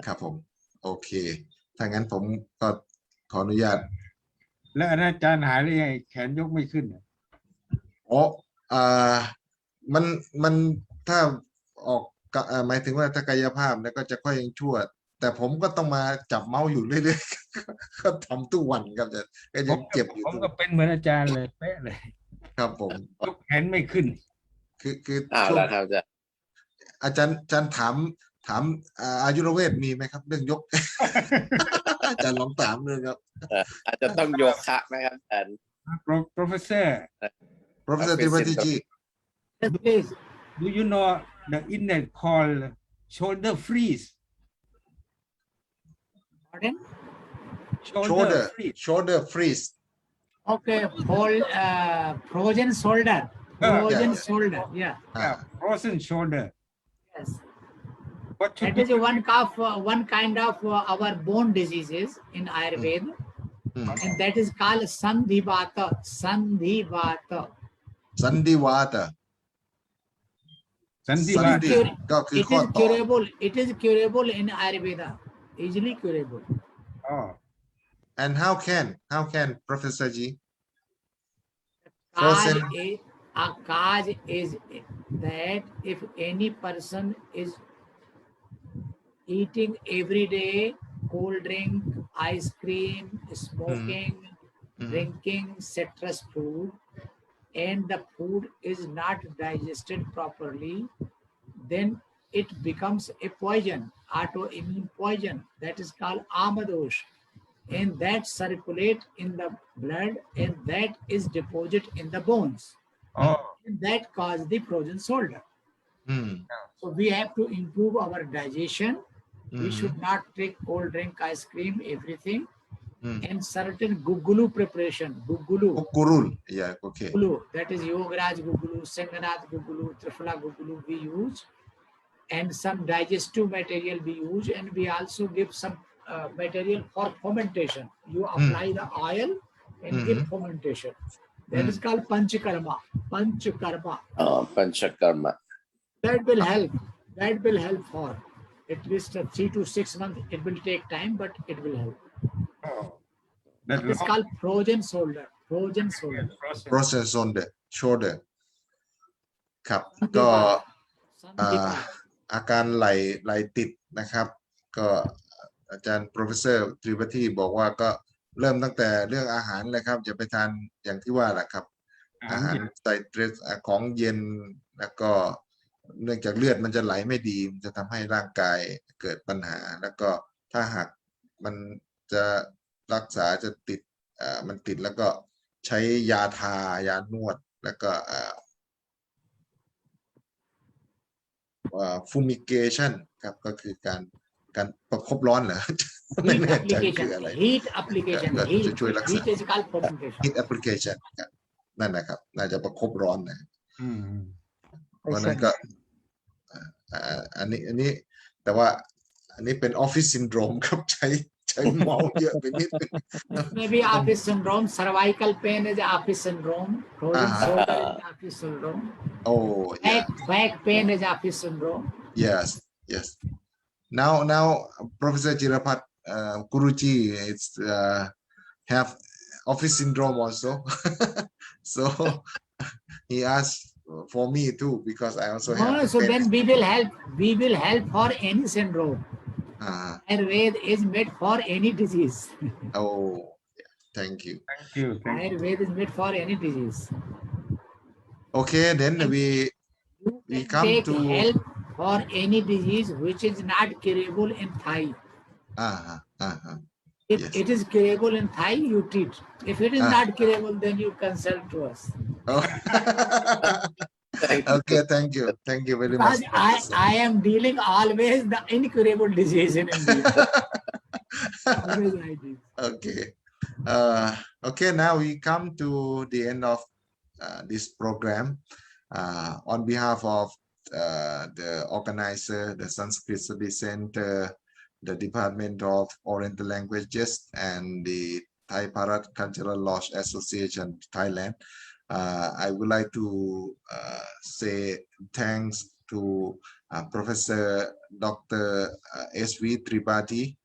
ครับผมโอเคถ้างั้นผมก็ขออนุญาตแล้วอาจารย์หายหรือยังแขนยกไม่ขึ้นมันถ้าออกหมายถึงว่าถ้ากายภาพแล้วก็จะค่อยยังชั่วแต่ผมก็ต้องมาจับเมาส์อยู่เรื่อยๆก็ทำทุกวันครับก็ยังเจ็บอยู่ผมก็เป็นเหมือนอาจารย์เลยเป๊ะเลยครับผมยกแขนไม่ขึ้นคือแล้วครับอาจารย์ถามอายุรเวทมีไหมครับเรื่องยก อาจารย์ลองถามเลยครับอาจจะต้องโยคะไหมครับอาจารย์ Professor Tripathi do you know the internet called shoulder freeze Pardon? Shoulder freeze Okay, frozen shoulder. Shoulder, yeah. Frozen shoulder. Yes. That is one kind of our bone diseases in Ayurveda, and that is called Sandhivata. It is curable in Ayurveda, easily curable. And how can Professor Ji? A cause is that if any person is eating every day cold drink, ice cream, smoking, drinking citrus fruit, and the food is not digested properly, then it becomes a poison, autoimmune poison, that is called amadosh, and that circulate in the blood, and that is deposit in the bones, Oh, and that cause the frozen shoulder. อืม So we have to improve our digestion. We Mhm. should not take cold drink, ice cream, everything, อืม and certain gugulu preparation, gugulu, กุรุลอย่าโอเค gugulu, that is Yogaraj gugulu, Sanganath gugulu, Trifala gugulu we use, and some digestive material we use, and we also give some material for fermentation. You apply the oil and give fermentation. That is called panchakarma. Panchakarma. ปัญชกรรมะ That will help. That will help for at least 3 to 6 months. It will take time, but it will help. that It's called frozen shoulder. Frozen shoulder. process on the shoulder ครับก็ Sandipa. อาการไหลติดนะครับ ก็อาจารย์ professor ตรีวัฒน์บอกว่าก็เริ่มตั้งแต่เรื่องอาหารเลยครับอย่าไปทานอย่างที่ว่าแหละครับ อาหารใส่เตรสของเย็นแล้วก็เนื่องจากเลือดมันจะไหลไม่ดีมันจะทำให้ร่างกายเกิดปัญหา แล้วก็ถ้าหากมันจะรักษาจะติดมันติดแล้วก็ใช้ยาทายานวดแล้วก็fumigation ครับก็คือการประคบร้อนเหรอ ไม่ Heat แน่ใจคือ application. อะไร Heat application. ก็ Heat. จะช่วยรักษา Heat is called fermentation. heat application ครับนั่นนะครับน่าจะประคบร้อนนะ Mm. เพราะฉะนั้นก็อันนี้แต่ว่าอันนี้เป็นออฟฟิศซินโดรมครับใช้เมาส์เยอะไปนิดนึง Maybe office syndrome. Cervical pain is office syndrome. Frozen shoulder is office syndrome. โอ้ Back pain is office syndrome. yes now Professor Chirapat Guruji is have office syndrome also so he asked for me too because I also have Oh, so then we will help. We will help for any syndrome. Ayurveda is made for any disease. oh thank you Thank you. Ayurveda is made for any disease. okay then we You can come take to help for any disease which is not curable in Thai. If Yes. it is curable in Thai, you treat. If it is not curable, then you consult to us. Oh. Okay, thank you very much. Because I am dealing always the incurable disease in India. Always I do. Okay. Okay, now we come to the end of this program. On behalf of the organizer, the Sanskrit Study Center, the Department of Oriental Languages, and the Thai Bharat Cultural Lodge Association, Thailand, I would like to say thanks to Professor Dr. S.V. Tripathi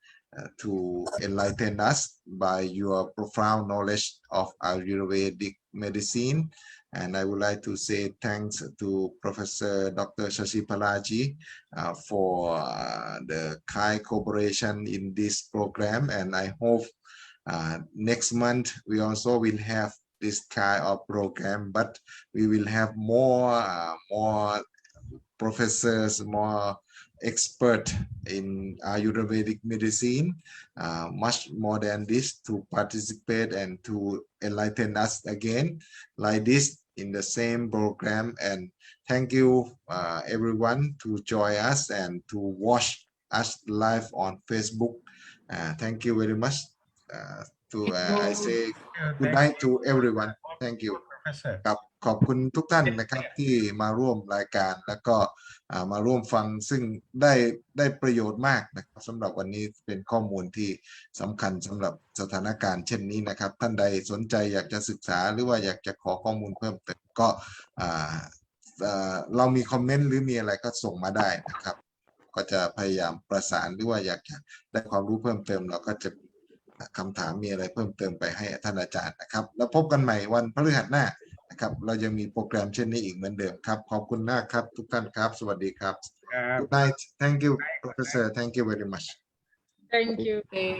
to enlighten us by your profound knowledge of Ayurvedic medicine. And I would like to say thanks to Professor Dr. Shashi Palaji for the kind cooperation in this program. And I hope next month we also will have this kind of program, but we will have more professors, more expert in Ayurvedic medicine, much more than this, to participate and to enlighten us again like this in the same program. And thank you everyone to join us and to watch us live on Facebook. Thank you very much. I say good night to everyone. Thank you. Professor. ครับขอบคุณทุกท่านนะครับที่มาร่วมรายการแล้วก็มาร่วมฟังซึ่งได้ประโยชน์มากนะครับสำหรับวันนี้เป็นข้อมูลที่สำคัญสำหรับสถานการณ์เช่นนี้นะครับท่านใดสนใจอยากจะศึกษาหรือว่าอยากจะขอข้อมูลเพิ่มเติมก็เรามีคอมเมนต์หรือมีอะไรก็ส่งมาได้นะครับก็จะพยายามประสานหรือว่าอยากจะได้ความรู้เพิ่มเติมเราก็จะคำถามมีอะไรเพิ่มเติมไปให้ท่านอาจารย์นะครับแล้วพบกันใหม่วันพฤหัสหน้านะครับเรายังมีโปรแกรมเช่นนี้อีกเหมือนเดิมครับขอบคุณมากครับทุกท่านครับสวัสดีครับ Good night. Thank you, Professor. Thank you very much. Thank you. Okay.